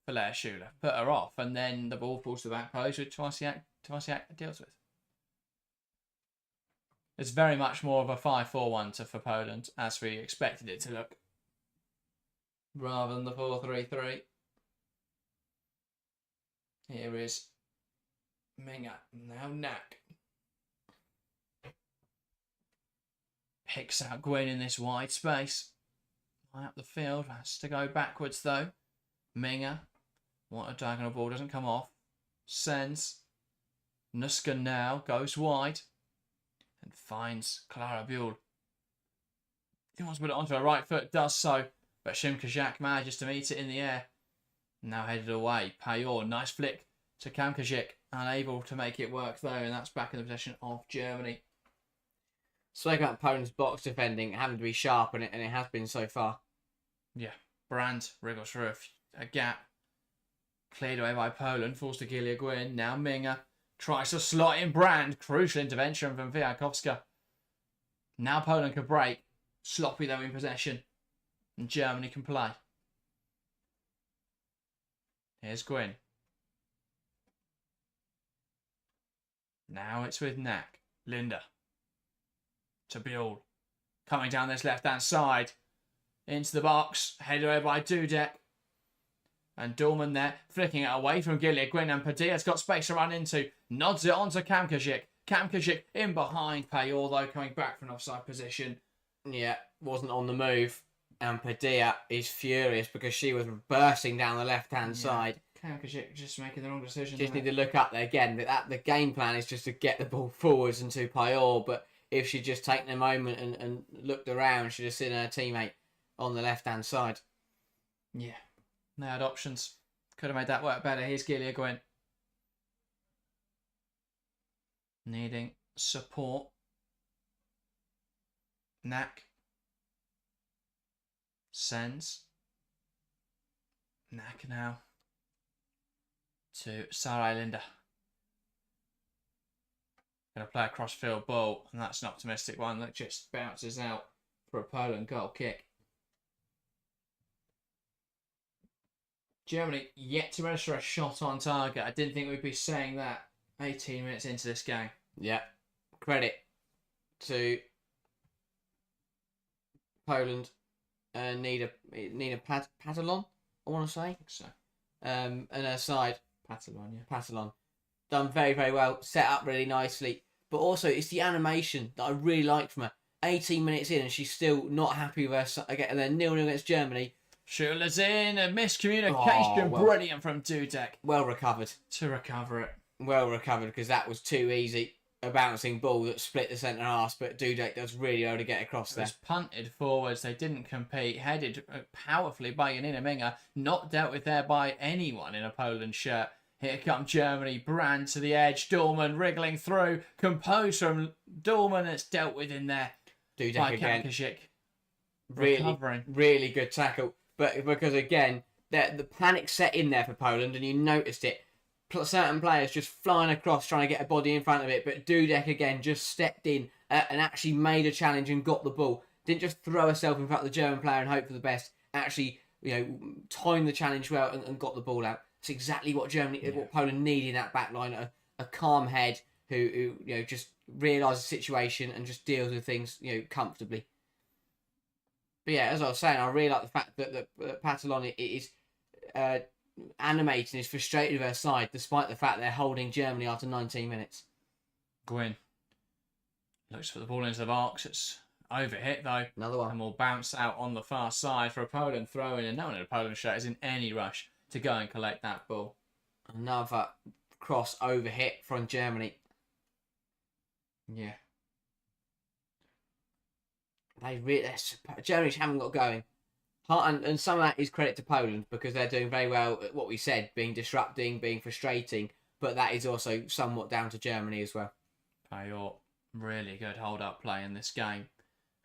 for Lea Schuler. Put her off. And then the ball falls to the back post, which Tomasiak deals with. It's very much more of a 5-4-1 for Poland, as we expected it to look. Rather than the 4-3-3. Here is Minga. Now Knack. Picks out Gwyn in this wide space. High up the field. Has to go backwards though. Minga. What a diagonal ball. Doesn't come off. Sends. Nuska now. Goes wide. And finds Clara Buell. He wants to put it onto her right foot. Does so. But Shimkazak manages to meet it in the air. Now headed away. Payor, nice flick to Kamkajik. Unable to make it work though, and that's back in the possession of Germany. Spoke about Poland's box defending having to be sharp, and it has been so far. Yeah. Brandt wriggles through a gap. Cleared away by Poland. Falls to Gilia Gwyn. Now Minga tries to slot in Brandt. Crucial intervention from Wiakowska. Now Poland can break. Sloppy though in possession. And Germany can play. Here's Gwyn. Now it's with Knack. Linda. To Buell. Coming down this left-hand side. Into the box. Headed away by Dudek. And Dorman there. Flicking it away from Gilia Gwyn. And Padilla's got space to run into. Nods it onto Kamkajik. Kamkajik in behind Payor, though, coming back from an offside position. Yeah, wasn't on the move. And Padilla is furious because she was bursting down the left-hand side. Kamkajik just making the wrong decision. Just need to look up there again. The game plan is just to get the ball forwards and to Payor, but if she'd just taken a moment and looked around, she'd have seen her teammate on the left-hand side. Yeah. They had options. Could have made that work better. Here's Gilia Gwyn. Needing support. Knack. Sends. Knack now. To Sarai Linda. Going to play a cross-field ball, and that's an optimistic one that just bounces out for a Poland goal kick. Germany yet to register a shot on target. I didn't think we'd be saying that 18 minutes into this game. Yeah. Credit to Poland. Nina Patalon, I want to say. I think so. And her side. Patalon, yeah. Patalon. Done very, very well. Set up really nicely. But also, it's the animation that I really liked from her. 18 minutes in, and she's still not happy with her. And then 0-0 against Germany. Schuler's in. A miscommunication. Brilliant from Dudek. Well recovered. To recover it. Well recovered, because that was too easy. A bouncing ball that split the centre half, but Dudek does really well to get across It there. was punted forwards. They didn't compete. Headed powerfully by Janina Minga. Not dealt with there by anyone in a Poland shirt. Here come Germany. Brand to the edge. Dorman wriggling through. Composed from Dorman. It's dealt with in there Dudek by again. Kankashik. Really good tackle. But because, again, the panic set in there for Poland, and you noticed it. Certain players just flying across trying to get a body in front of it, but Dudek again just stepped in and actually made a challenge and got the ball. Didn't just throw herself in front of the German player and hope for the best. Actually, timed the challenge well and got the ball out. It's exactly what what Poland need in that back line. A calm head who just realises the situation and just deals with things comfortably. But yeah, as I was saying, I really like the fact that Patalon is animating, is frustrated with her side, despite the fact they're holding Germany after 19 minutes. Gwyn looks for the ball into the box. It's overhit though. Another one. And will bounce out on the far side for a Poland throw in. And no one in a Poland shirt is in any rush to go and collect that ball. Another cross overhit from Germany. Yeah. Germany haven't got going. And some of that is credit to Poland, because they're doing very well at what we said, being disrupting, being frustrating. But that is also somewhat down to Germany as well. Payor, really good hold-up play in this game.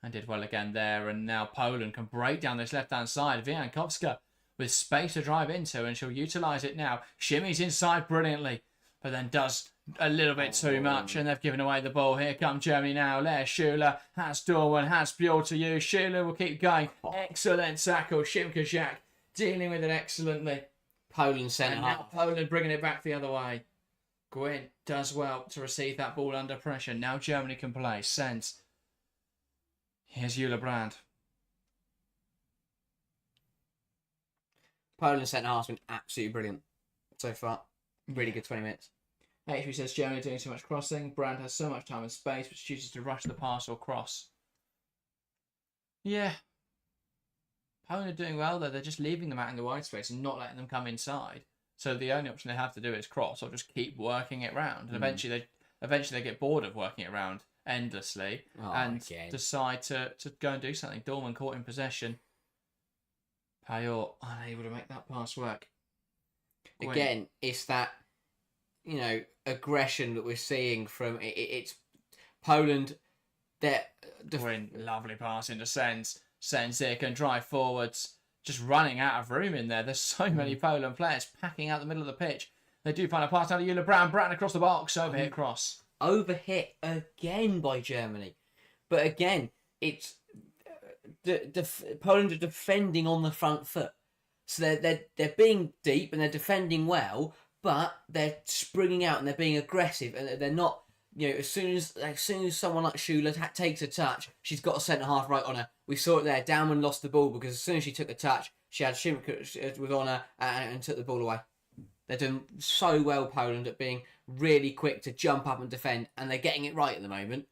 And did well again there. And now Poland can break down this left-hand side. Wiankowska with space to drive into, and she'll utilise it now. Shimmies inside brilliantly, but then does a little bit too much, and they've given away the ball. Here comes Germany now. Lea Schuler has Dorman, has Bjorn to use. Schuler will keep going. Excellent tackle. Szymkowiak dealing with it excellently. Poland centre half. Now Poland bringing it back the other way. Gwyn does well to receive that ball under pressure. Now Germany can play. Sends. Here's Eula Brand. Poland centre half's been absolutely brilliant so far. Really good 20 minutes. HB says Germany doing too much crossing. Brand has so much time and space, but chooses to rush the pass or cross. Yeah. Poland are doing well, though. They're just leaving them out in the wide space and not letting them come inside. So the only option they have to do is cross or just keep working it round. And eventually they get bored of working it round endlessly and decide to go and do something. Dorman caught in possession. Payor unable to make that pass work. Again, it's that aggression that we're seeing from it's Poland. Lovely pass into Sens. Sens here can drive forwards, just running out of room in there. There's so many Poland players packing out the middle of the pitch. They do find a pass out to Eula Brand. Brand across the box, overhit cross. Overhit again by Germany, but again it's Poland are defending on the front foot, so they're being deep and they're defending well. But they're springing out and they're being aggressive, and they're not. As soon as someone like Schuler takes a touch, she's got a centre half right on her. We saw it there. Downman lost the ball because as soon as she took the touch, she had Szymkowiak was on her and took the ball away. They're doing so well, Poland, at being really quick to jump up and defend, and they're getting it right at the moment,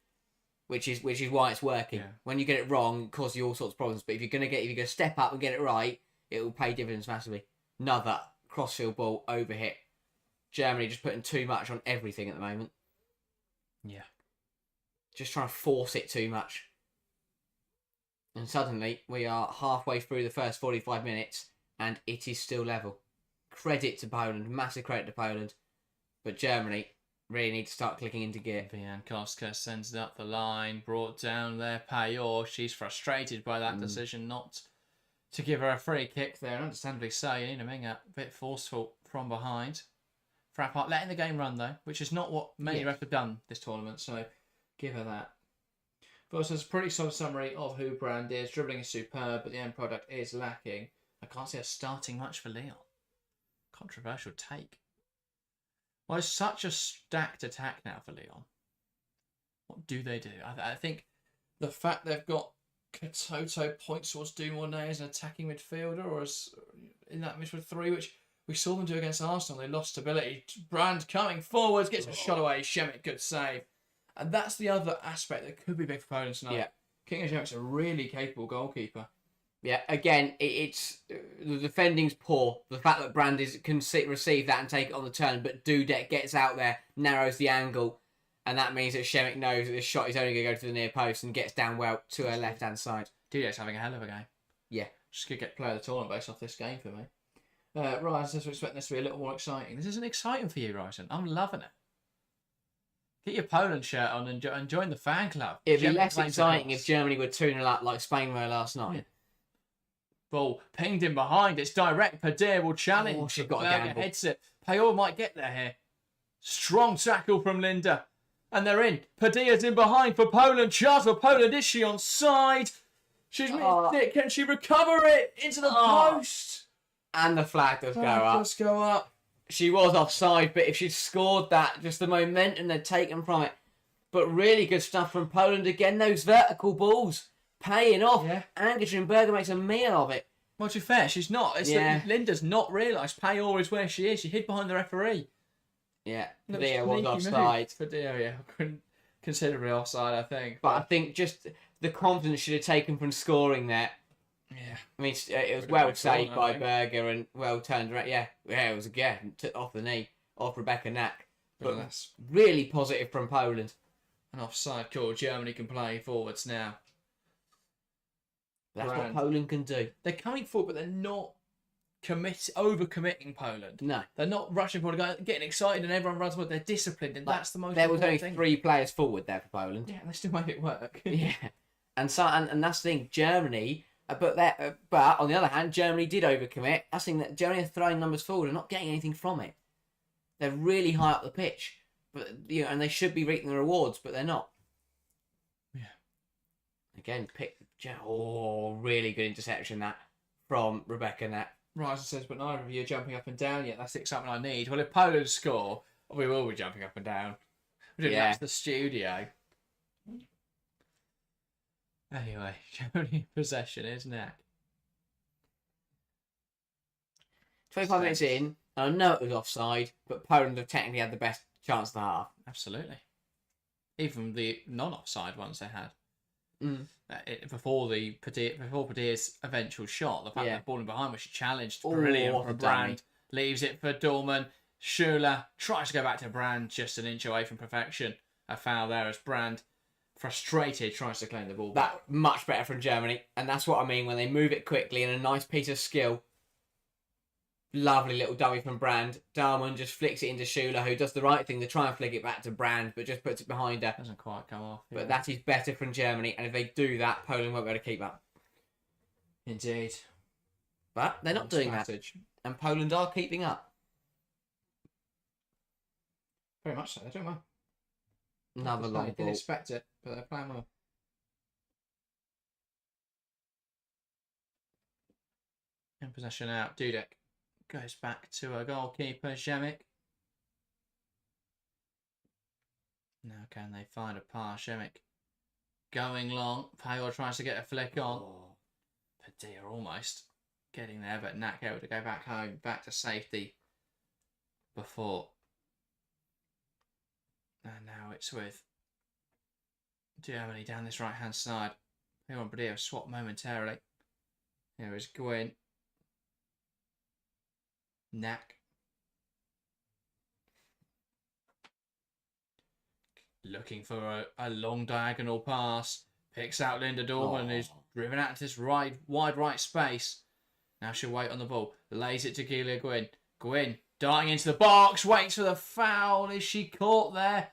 which is why it's working. Yeah. When you get it wrong, it causes you all sorts of problems. But if you're gonna step up and get it right, it will pay dividends massively. Another crossfield ball overhit. Germany just putting too much on everything at the moment. Yeah. Just trying to force it too much. And suddenly, we are halfway through the first 45 minutes, and it is still level. Credit to Poland, massive credit to Poland. But Germany really need to start clicking into gear. Wiankowska sends it up the line, brought down there. Payor, she's frustrated by that decision not to give her a free kick there. And understandably so, Janina Minga, a bit forceful from behind. Frappart letting the game run though, which is not what many refs have done this tournament, so give her that. But also, it's a pretty solid summary of who Brand is. Dribbling is superb, but the end product is lacking. I can't see her starting much for Leon. Controversial take. Well, it's such a stacked attack now for Leon. What do they do? I think the fact they've got Katoto points towards Dumornay as an attacking midfielder, or as in that midfield three, which we saw them do against Arsenal. They lost stability. Brand coming forwards, gets a shot away. Shemek, good save. And that's the other aspect that could be big for Poland tonight. Yeah. Kingajak's a really capable goalkeeper. Yeah, again, it's the defending's poor. The fact that Brand can receive that and take it on the turn, but Dudek gets out there, narrows the angle, and that means that Shemek knows that this shot is only going to go to the near post and gets down well to her left-hand side. Dudek's having a hell of a game. Yeah. Just going to get player of the tournament based off this game for me. Ryzen says we're expecting this to be a little more exciting. This isn't exciting for you, Ryzen. I'm loving it. Get your Poland shirt on and join the fan club. It'd be less exciting if Germany were 2-0 up like Spain were last night. Yeah. Ball pinged in behind. It's direct. Padilla will challenge. Oh, she's got a gamble. Heads it. Payor might get there here. Strong tackle from Linda. And they're in. Padilla's in behind for Poland. Chance for Poland. Is she on side? She's missed it. Can she recover it into the post? And the flag does go up. Does go up. She was offside, but if she'd scored that, just the momentum they'd taken from it. But really good stuff from Poland again. Those vertical balls paying off. Yeah. Angertrenberger makes a meal of it. Well, to be fair, she's not. It's Yeah. Linda's not realised Payor is where she is. She hid behind the referee. Yeah, Looks Padilla was sneaky offside. move. Padilla, yeah. Considerably offside, I think. But I think just the confidence should have taken from scoring there. Yeah. I mean, it was well saved by Berger and well turned around. Yeah, it was again off the knee, off Rebecca Knack. But that's really positive from Poland. an offside call. Germany can play forwards now. That's what Poland can do. They're coming forward, but they're not over-committing Poland. No. They're not rushing forward, getting excited and everyone runs forward. They're disciplined, and that's the most There was only important thing. 3 players forward there for Poland. Yeah, they still made it work. Yeah. And that's the thing, Germany... But on the other hand, Germany did overcommit. That's the thing that Germany are throwing numbers forward and not getting anything from it. They're really high up the pitch, but and they should be reaping the rewards, but they're not. Yeah. Again, really good interception that from Rebecca Knack. Ryzen says, but neither of you are jumping up and down yet. That's the excitement I need. Well, if Poland score, we will be jumping up and down. We're doing that to the studio. Anyway, Germany possession is Knack. 25 minutes in, and I know it was offside, but Poland have technically had the best chance of the half. Absolutely. Even the non-offside ones they had. Mm. Before Padilla's eventual shot, the fact that balling behind, which she challenged, Oh, brilliant what for a Brand. Leaves it for Dorman. Schuler tries to go back to Brand, just an inch away from perfection. A foul there as Brand, frustrated, tries to claim the ball back. That much better from Germany, and that's what I mean when they move it quickly and a nice piece of skill. Lovely little dummy from Brand. Darman just flicks it into Schuler, who does the right thing to try and flick it back to Brand, but just puts it behind her. Doesn't quite come off. But that is better from Germany, and if they do that, Poland won't be able to keep up. Indeed. But they're not doing that, and Poland are keeping up. Very much so. They're doing well. Another long Didn't ball. expect it, but they're playing well. In possession out. Dudek goes back to a goalkeeper, Shemek. Now can they find a pass? Shemek going long. Payor tries to get a flick on. Padilla almost getting there, but Knack able to go back home, back to safety before. And now it's with Germany down this right-hand side. Payor and Padilla swap momentarily. Here is Gwyn. Knack. Looking for a long diagonal pass. Picks out Linda Dorman, who's driven out into this wide right space. Now she'll wait on the ball. Lays it to Gilia Gwyn. Gwyn darting into the box. Waits for the foul. Is she caught there?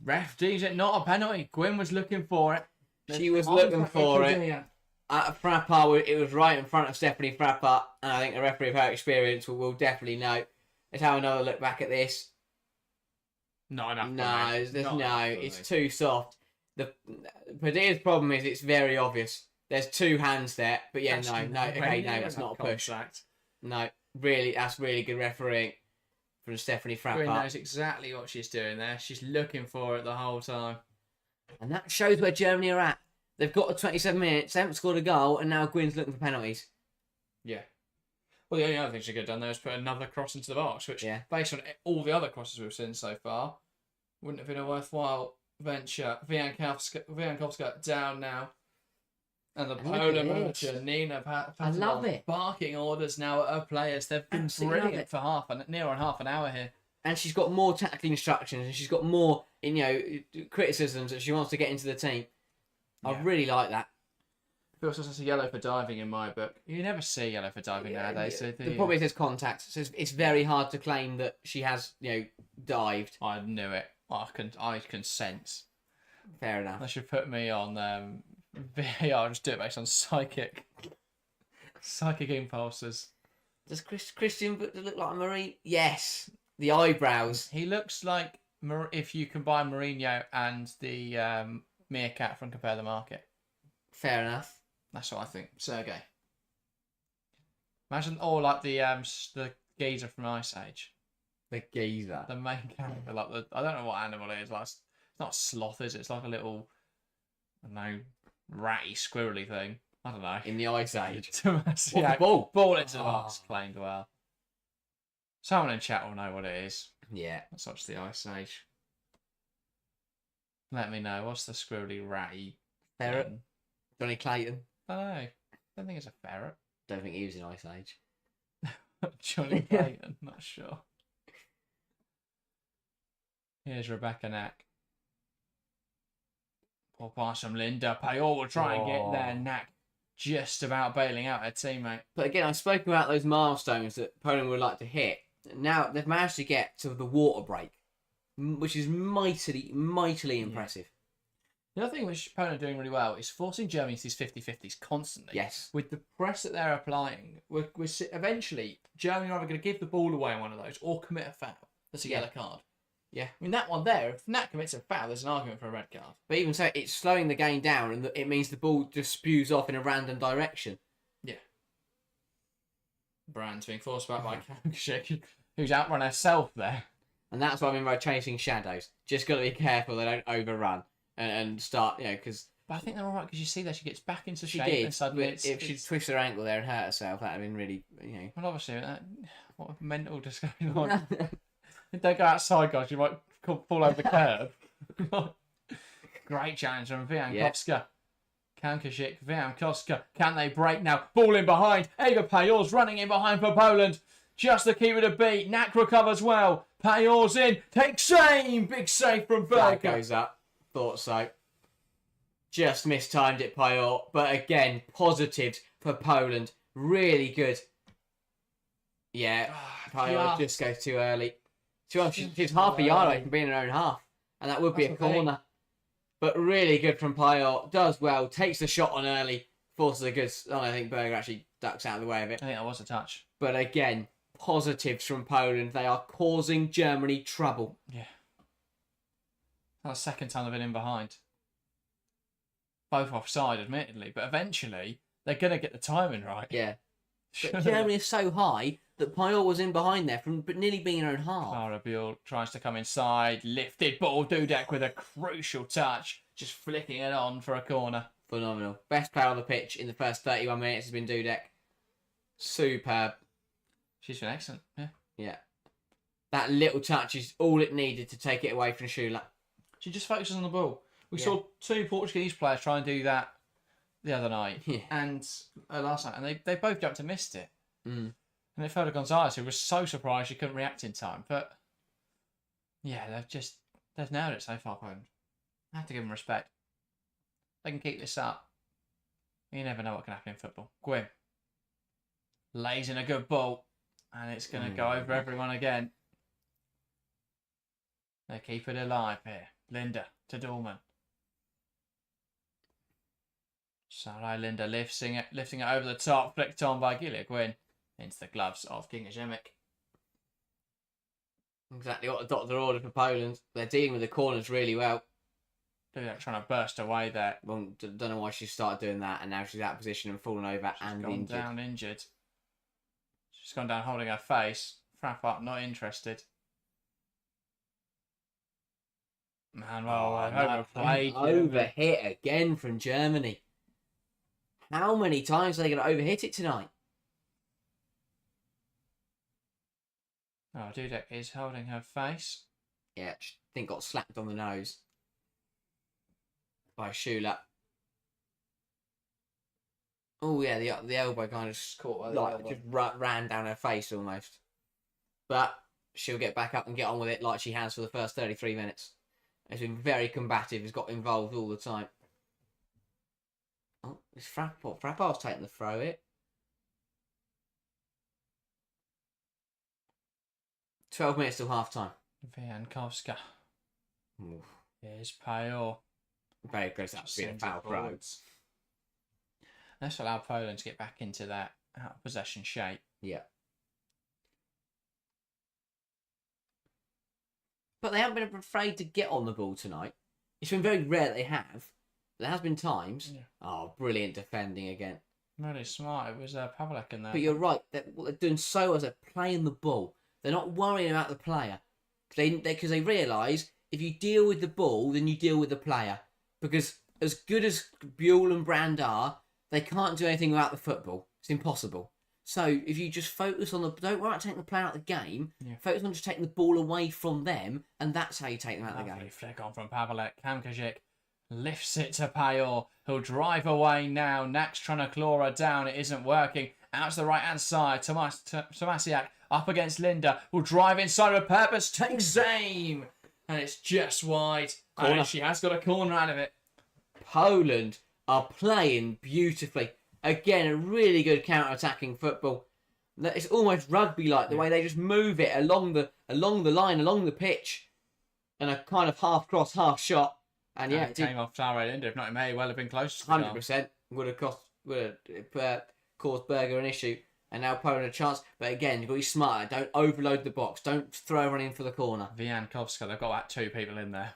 Ref deems it not a penalty. Gwyn was looking for it. She was looking for it. At Frappart, it was right in front of Stephanie Frappart, and I think the referee of her experience will definitely know. Let's have another look back at this. Not enough. It's too soft. The Padilla's problem is it's very obvious. There's 2 hands there, but that's not a push. No, really, that's really good refereeing from Stephanie Frappart. Gwyn knows exactly what she's doing there. She's looking for it the whole time. And that shows where Germany are at. They've got to 27 minutes, they haven't scored a goal, and now Gwyn's looking for penalties. Yeah. Well, the only other thing she could have done there is put another cross into the box, which, based on all the other crosses we've seen so far, wouldn't have been a worthwhile venture. Wiankowska down now. And the And look Polar at merchant, this. Nina I love it. barking orders now at her players. They've been Absolutely love brilliant it. for near on half an hour here. And she's got more tactical instructions, and she's got more, criticisms that she wants to get into the team. I Yeah. really like that. Feels like it's a yellow for diving in my book. You never see yellow for diving nowadays. So The problem is there's contact, so it's very hard to claim that she has, dived. I knew it. I can sense. Fair enough. They should put me on VAR. Just do it based on psychic impulses. Does Christian look like a Marine? Yes. The eyebrows. He looks like if you combine Mourinho and the meerkat from Compare the Market. Fair enough. That's what I think. Sergey. Imagine, like the geezer from Ice Age. The geezer. The main character, I don't know what animal it is. Like, it's not a sloth, is it? It's like a little, I don't know, ratty, squirrely thing. I don't know. In the Ice Age. Yeah, Ball. Ball into the box. Claimed well. Someone in chat will know what it is. Yeah. Let's watch the Ice Age. Let me know. What's the squirrely, ratty Ferret. thing? Johnny Clayton. I don't know. I don't think it's a ferret. Don't think he was in Ice Age. Johnny Clayton, not sure. Here's Rebecca Knack. Pull past from Linda. Payor will try and get there. Knack just about bailing out her teammate. But again, I've spoken about those milestones that Poland would like to hit. Now they've managed to get to the water break, which is mightily impressive. The other thing which Poland are doing really well is forcing Germany to these 50-50s constantly. Yes. With the press that they're applying, eventually Germany are either going to give the ball away on one of those or commit a foul. That's a yellow card. Yeah. I mean, that one there, if Nat commits a foul, there's an argument for a red card. But even so, it's slowing the game down, and it means the ball just spews off in a random direction. Yeah. Brand's being forced back by Kamkashik, who's outrun herself there. And that's what I mean by chasing shadows. Just got to be careful they don't overrun and start, because... But I think they're all right because you see that she gets back into she shape did, and suddenly if she twists her ankle there and hurt herself, that would have been really, Well, obviously, what mental just going on. If they go outside, guys, you might fall over the curb. Great challenge from Wiankowska. Yeah. Kamkashik, Wiankowska. Can they break now? Ball in behind. Ega Payor's running in behind for Poland. Just the keeper to beat. Knack recovers well. Payor's in. Takes aim. Big save from That Berger. goes up. Thought so. Just mistimed it, Payor. But again, positives for Poland. Really good. Yeah, Payor just goes too early. She's half a yard away from being her own half. And that would be a corner. But really good from Payor. Does well. Takes the shot on early. Forces a good... I think Berger actually ducks out of the way of it. I think that was a touch. But again, positives from Poland. They are causing Germany trouble. Yeah. That's the second time they've been in behind. Both offside, admittedly. But eventually, they're going to get the timing right. Yeah. But Germany is so high that Payor was in behind there from nearly being her own half. Clara Buell tries to come inside. Lifted ball. Dudek with a crucial touch. Just flicking it on for a corner. Phenomenal. Best player on the pitch in the first 31 minutes has been Dudek. Superb. She's been excellent. Yeah. Yeah. That little touch is all it needed to take it away from Schüller. She just focuses on the ball. We saw two Portuguese players try and do that the other night. Yeah. And last night. And they both jumped and missed it. Mm. And it fell to Gonzalez, who was so surprised she couldn't react in time. But yeah, they've nailed it so far, Poland. I have to give them respect. They can keep this up. You never know what can happen in football. Gwyn lays in a good ball, and it's going to go over everyone again. They keep it alive here. Linda to Dorman. Sarai Linda lifting it over the top, flicked on by Gilia Gwyn into the gloves of King Ajemic. Exactly what the doctor ordered for Poland. They're dealing with the corners really well. Dudek trying to burst away there. Well, don't know why she started doing that, and now she's out of position and fallen over and Gone injured. down injured. She's gone down holding her face. Frap up, not interested. Man, overplayed. Overhit again from Germany. How many times are they going to overhit it tonight? Oh, Dudek is holding her face. Yeah, I think got slapped on the nose by Schüller. Oh yeah, the elbow kind of Caught by the elbow. just ran down her face almost. But she'll get back up and get on with it like she has for the first 33 minutes. Has been very combative. Has got involved all the time. Oh, it's Frapport. Frapport's taking the throw it. 12 minutes till half time. Viankowska. Here's Payol. Very close up to being a foul throw. Let's allow Poland to get back into that out of possession shape. Yeah. But they haven't been afraid to get on the ball tonight. It's been very rare that they have. There has been times. Yeah. Oh, brilliant defending again. Really smart. It was Pavlik in there. But you're right. What they're doing so well is they're playing the ball. They're not worrying about the player. Because they realise if you deal with the ball, then you deal with the player. Because as good as Buell and Brand are, they can't do anything without the football. It's impossible. So if you just focus on don't worry about taking the player out of the game. Yeah. Focus on just taking the ball away from them, and that's how you take them out of the Lovely game. flick on from Pavlik. Kamkajic lifts it to Payol. He'll drive away now. Nak's trying to claw her down. It isn't working. Out to the right-hand side. Tomasiak up against Linda. Will drive inside with purpose. Takes aim. And it's just wide. Corner. And she has got a corner out of it. Poland are playing beautifully. Again, a really good counter-attacking football. It's almost rugby-like, the way they just move it along the line, along the pitch. And a kind of half-cross, half-shot. And yeah, it came off Tara Linda. If not, it may well have been close to the 100% would have caused Berger an issue. And now Poland a chance. But again, you've got to be smarter. Don't overload the box. Don't throw everyone in for the corner. Viankowska, they've got like 2 people in there.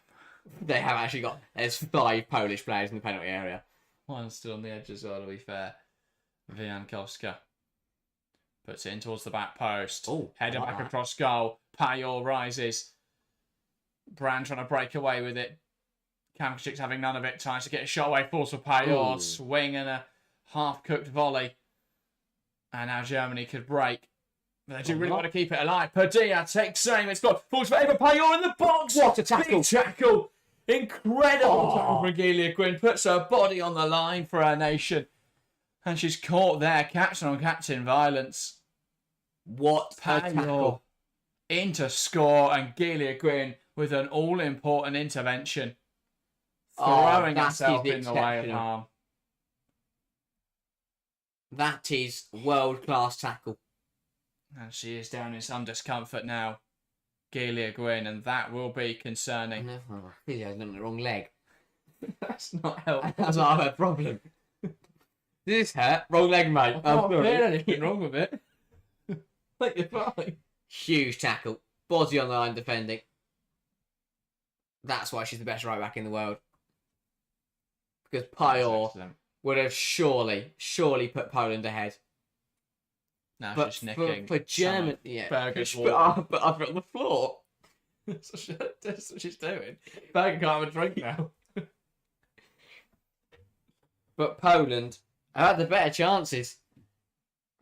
They have actually got... There's 5 Polish players in the penalty area. One still on the edge as well, to be fair. Viankowska puts it in towards the back post. Oh, Heading back across goal. Payol rises. Brand trying to break away with it. Kamkachik's having none of it. Tries to get a shot away. Force for Payol. Ooh. Swing and a half-cooked volley. And now Germany could break. But they do really want to keep it alive. Padilla takes aim. It's got falls for Eva Payol in the box. What a tackle. Big tackle. Incredible tackle from Gilia Quinn. Puts her body on the line for her nation. And she's caught there. Captain on captain violence. What a tackle. Payol into score. And Gilia Quinn with an all-important intervention. Throwing that herself is in the way of exceptional. harm. That is world-class tackle. And she is down in some discomfort now. Gilia Gwyn, and that will be concerning. No, Gilia has done the wrong leg. That's not helpful. That's not her problem. This hurt. Wrong leg, mate. I can't feel anything wrong with it. Think you're fine. Huge tackle. Body on the line defending. That's why she's the best right back in the world. Because Payol would have surely put Poland ahead. Now But she's nicking. for Germany, yeah. Berger's But I've on the floor. That's what she's doing. Berger can't have a drink now. But Poland have had the better chances.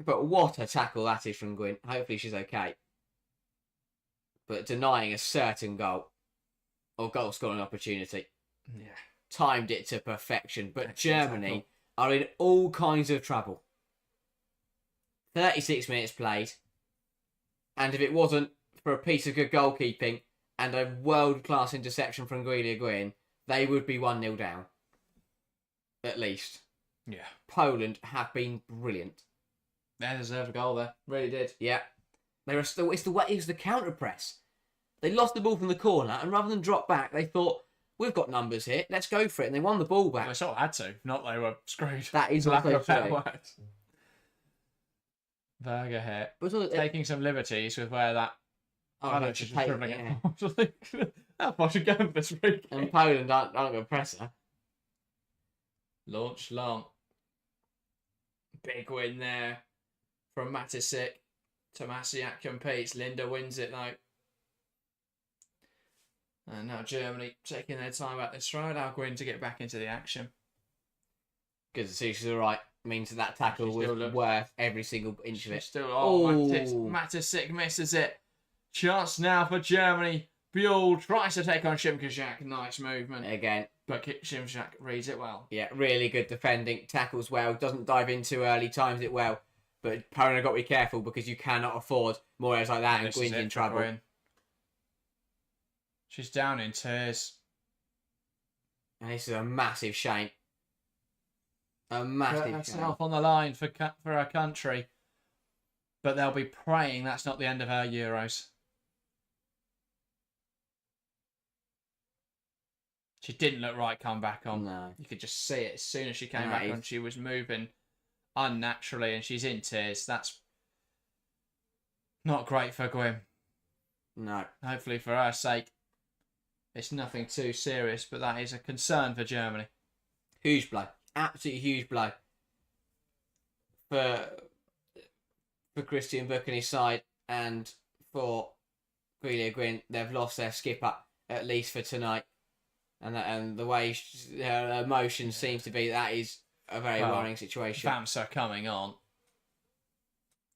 But what a tackle that is from Gwyn. Hopefully she's okay. But denying a certain goal. Or goal scoring opportunity. Yeah. Timed it to perfection. But Excellent Germany tackle. are in all kinds of trouble. 36 minutes played. And if it wasn't for a piece of good goalkeeping and a world-class interception from Gilia Gwyn, they would be 1-0 down. At least. Yeah. Poland have been brilliant. They deserved a goal there. Really did. Yeah. They were still, it's the counter press. They lost the ball from the corner, and rather than drop back, they thought, we've got numbers here, let's go for it. And they won the ball back. They sort of had to. If not, they were screwed. That is lack also of better true. words. Berger here. But also, Taking some liberties with where that... I know she's to take- dribbling yeah. it. How far should go with this free And kick? Poland aren't going to press her. Launch long. Big win there from Matisik. Tomasiak competes. Linda wins it though. And now Germany taking their time out this road. Alguin to get back into the action. Good to see she's all right. Means that tackle She was still looks- worth every single inch of She's it. still, Oh. Matisik misses it. Chance now for Germany. Buell tries to take on Shimkazak. Nice movement. Again. But Shimkazak reads it well. Yeah, really good defending. Tackles well. Doesn't dive in too early. Times it well. But Poland have got to be careful because you cannot afford more errors like that and Gwyn's in trouble. Gwyn. She's down in tears. And this is a massive shame. A massive shame. Herself on the line for her country. But they'll be praying that's not the end of her Euros. She didn't look right come back on. No. You could just see it as soon as she came back on. She was moving unnaturally and she's in tears. That's not great for Gwyn. No. Hopefully for her sake, it's nothing too serious, but that is a concern for Germany. Huge blow. Absolutely huge blow. For Christian Book and his side and for Grelia Gwyn, they've lost their skipper, at least for tonight. And the way her emotion seems to be, that is a very worrying situation. Vamsa coming on.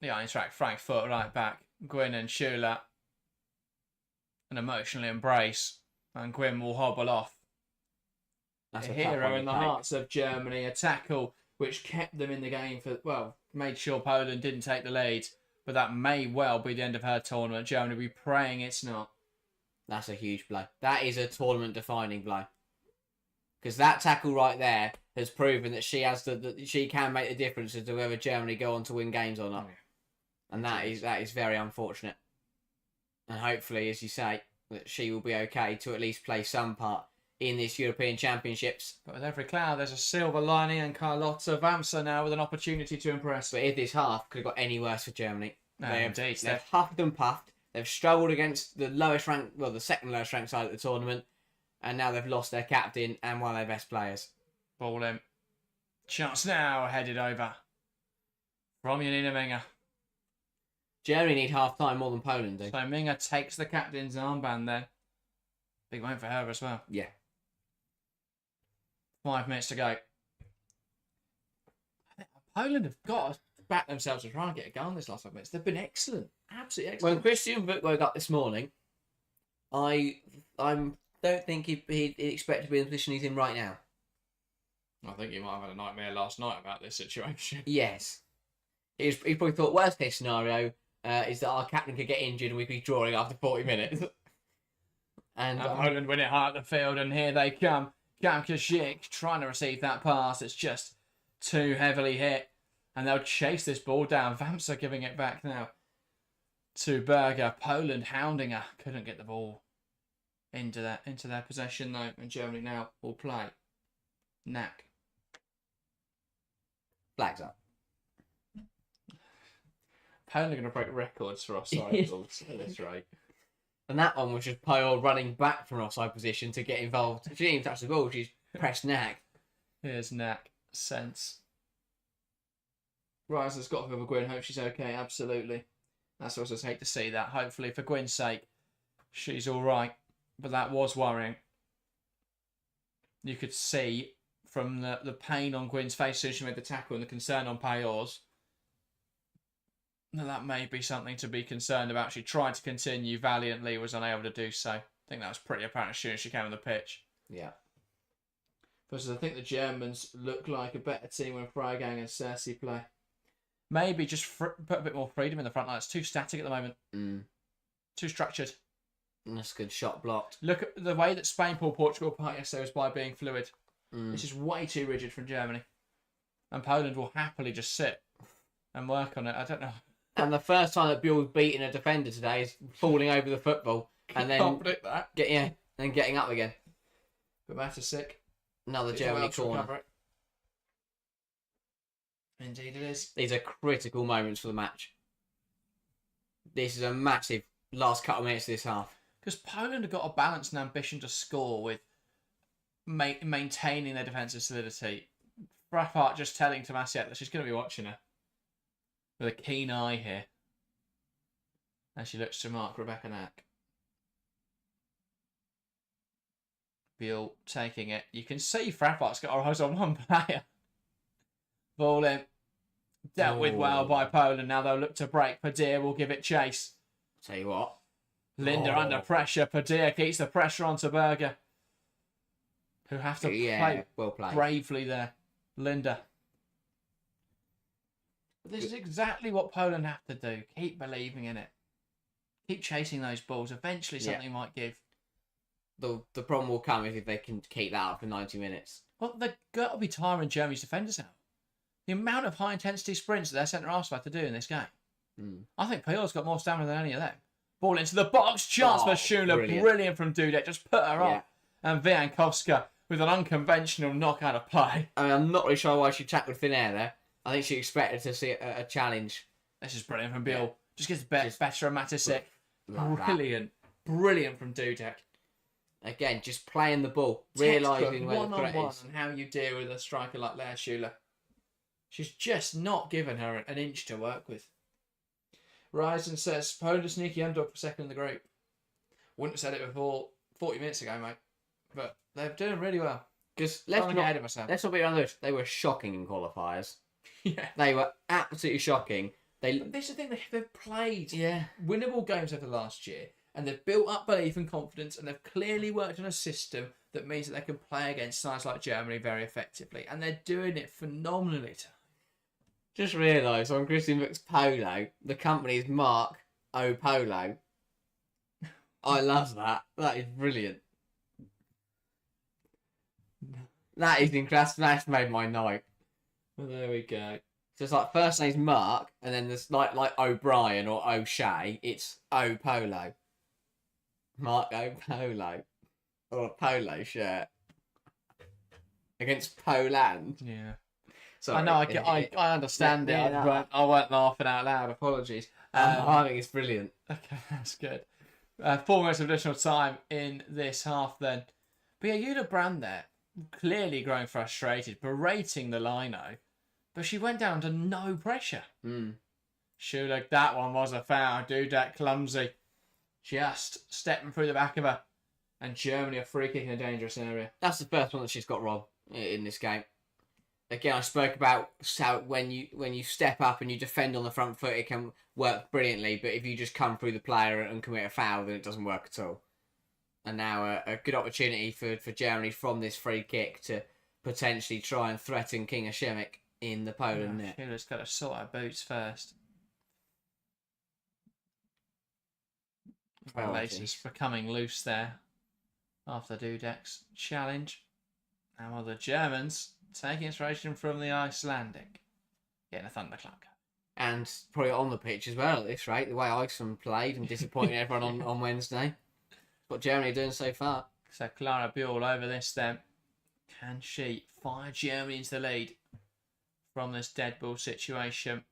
The Eintracht Frankfurt right back. Gwyn and Schüller an emotional embrace. And Gwyn will hobble off. That's a hero in the hearts of Germany. A tackle which kept them in the game for, well, made sure Poland didn't take the lead. But that may well be the end of her tournament. Germany will be praying it's not. That's a huge blow. That is a tournament-defining blow. Because that tackle right there has proven that she has she can make the difference as to whether Germany go on to win games or not. And that is very unfortunate. And hopefully, as you say, that she will be okay to at least play some part in this European Championships. But with every cloud, there's a silver lining, and Carlotta Vamsa now with an opportunity to impress. But if this half could have got any worse for Germany. Indeed. They've huffed and puffed. They've struggled against the lowest ranked, well, the second lowest ranked side at the tournament, and now they've lost their captain and one of their best players. Ball in. Chance now headed over from Janina Minga. Germany need half time more than Poland do. So Minga takes the captain's armband there. Big win for her as well. Yeah. 5 minutes to go. Poland have got to back themselves to try and get a goal in this last 5 minutes. They've been excellent. Absolutely excellent. When Christian Book woke up this morning, I don't think he'd expect to be in the position he's in right now. I think he might have had a nightmare last night about this situation. Yes. He probably thought worst case scenario is that our captain could get injured and we'd be drawing after 40 minutes. and Poland win it hard at the field, and here they come. Kamkashik trying to receive that pass. It's just too heavily hit. And they'll chase this ball down. Vamsa giving it back now to Berger. Poland hounding her. Couldn't get the ball into their possession though. And Germany now will play. Knack. Flags up. Poland are going to break records for offside balls at this rate. And that one was just Pyle running back from offside position to get involved. She didn't even touch the ball. She's pressed Knack. Here's Knack. Sense. Riser's got for Gwyn. Hope she's okay. Absolutely. That's what I just hate to see that. Hopefully, for Gwyn's sake, she's all right. But that was worrying. You could see from the pain on Gwyn's face as soon as she made the tackle and the concern on Payor's that may be something to be concerned about. She tried to continue valiantly, was unable to do so. I think that was pretty apparent as soon as she came on the pitch. Yeah. Versus I think the Germans look like a better team when Freigang and Cersei play. Maybe just put a bit more freedom in the front line. It's too static at the moment. Too structured. And that's a good shot blocked. Look at the way that Spain pulled Portugal apart yesterday was by being fluid. This is way too rigid from Germany. And Poland will happily just sit and work on it. I don't know. And the first time that Buell's beating a defender today is falling over the football. And then can't predict that. And getting up again. But Matasik. Another Germany corner. Indeed it is. These are critical moments for the match. This is a massive last couple of minutes of this half. Because Poland have got a balance and ambition to score with maintaining their defensive solidity. Frappart just telling Tomasiak that she's going to be watching her with a keen eye here. As she looks to mark Rebecca Knack. Buell taking it. You can see Frappart's got her eyes on one player. Ball in. Dealt with well by Poland. Now they'll look to break. Padir will give it chase. Tell you what. Linda under pressure. Padilla keeps the pressure onto Berger, who have to play well played. bravely there. Linda. But this is exactly what Poland have to do. Keep believing in it. Keep chasing those balls. Eventually something might give. The problem will come if they can keep that up for 90 minutes. Well, they've got to be tiring Germany's defenders out. The amount of high-intensity sprints that their centre-halves have had to do in this game. I think Payol's got more stamina than any of them. Ball into the box. Chance for Schüller. Brilliant from Dudek. Just put her on. And Wiankowska with an unconventional knockout of play. I mean, I'm not really sure why she tackled thin air there. I think she expected to see a challenge. This is brilliant from Biel. Just gets better and Matisek. Brilliant. Brilliant from Dudek. Again, just playing the ball. Realising where the threat is. And how you deal with a striker like Lea Schüller. She's just not given her an inch to work with. Ryzen says, Poland a sneaky underdog for second in the group. Wouldn't have said it before 40 minutes ago, mate. But they're doing really well. Because let's not be honest, they were shocking in qualifiers. Yeah. They were absolutely shocking. This is the thing, they've played winnable games over the last year, and they've built up belief and confidence, and they've clearly worked on a system that means that they can play against sides like Germany very effectively, and they're doing it phenomenally. Just realised on Christian Book's polo, the company is Mark O Polo. I love that. That is brilliant. That is incredible. That's made my night. Well, there we go. So it's like first name's Mark, and then there's like O'Brien or O'Shea. It's O Polo. Mark O Polo. Or a polo shirt. Against Poland. Yeah. Sorry. I know, I understand it. I weren't laughing out loud. Apologies. I think it's brilliant. Okay, that's good. 4 minutes of additional time in this half then. But yeah, Yuda Brand there, clearly growing frustrated, berating the lino. But she went down to no pressure. Schüller, that one was a foul. Dudek clumsy. Just stepping through the back of her. And Germany a free kick in a dangerous area. That's the first one that she's got wrong in this game. Again, I spoke about how when you step up and you defend on the front foot, it can work brilliantly. But if you just come through the player and commit a foul, then it doesn't work at all. And now a good opportunity for Germany from this free kick to potentially try and threaten Kinga Šimik in the Poland net. Schüller's got to sort her boots first. Laces becoming loose there after Dudek's challenge. And while the Germans taking inspiration from the Icelandic, getting a thunderclap. And probably on the pitch as well at this rate, the way Iceland played and disappointing everyone on Wednesday. What Germany are doing so far. So Clara Buell over this then. Can she fire Germany into the lead from this dead ball situation?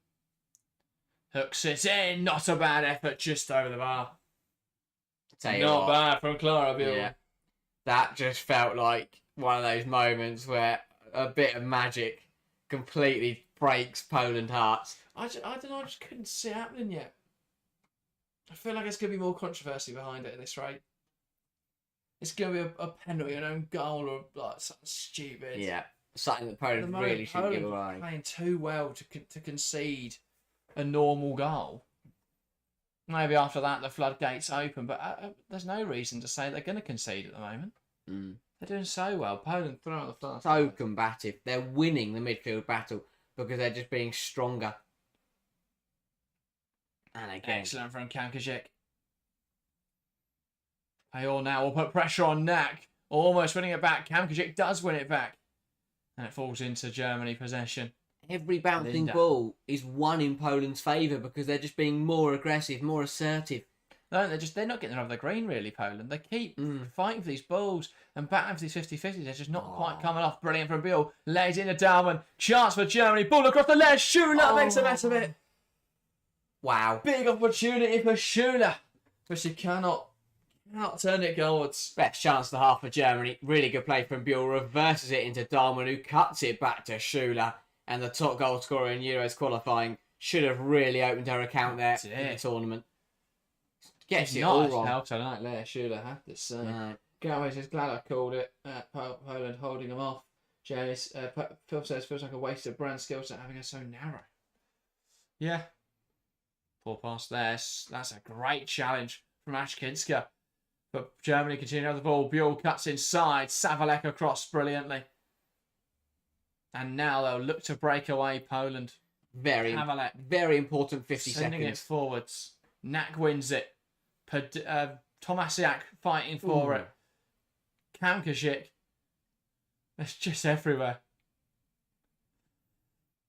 Hooks it in. Not a bad effort, just over the bar. Not bad from Clara Buell. Yeah. That just felt like one of those moments where a bit of magic completely breaks Poland hearts. I don't know, I just couldn't see it happening yet. I feel like there's going to be more controversy behind it at this rate. It's going to be a penalty, an own goal, or like something stupid. Yeah, something that Poland really shouldn't give away. Playing too well to concede a normal goal. Maybe after that the floodgates open, but there's no reason to say they're going to concede at the moment. They're doing so well. Poland throwing the flag. So combative. They're winning the midfield battle because they're just being stronger. And again, excellent from Kamkajic. Payol now will put pressure on Nak. Almost winning it back. Kamkajic does win it back. And it falls into Germany possession. Every bouncing ball is won in Poland's favour because they're just being more aggressive, more assertive. No, they're not getting over the green, really, Poland. They keep fighting for these balls and battling for these 50-50s. They're just not quite coming off. Brilliant from Biel. Lays in a Dalman. Chance for Germany. Ball across the ledge. Schüller makes a mess of it. Wow. Big opportunity for Schüller. But she cannot turn it goalwards. Best chance of the half for Germany. Really good play from Biel. Reverses it into Dalman, who cuts it back to Schüller. And the top goal scorer in Euros qualifying should have really opened her account there in the tournament. Gets it all wrong. Helped tonight, Lea Schüller, I have to say. No. Galway says, glad I called it. Poland holding them off. Phil says, feels like a waste of brand skill set having her so narrow. Yeah. Poor pass there. That's a great challenge from Ashkinska. But Germany continue to have the ball. Buell cuts inside. Savalek across brilliantly. And now they'll look to break away Poland. Very important 50 Sending seconds. it forwards. Nak wins it. Tomasiak fighting for it. Kamkashik. It's just everywhere.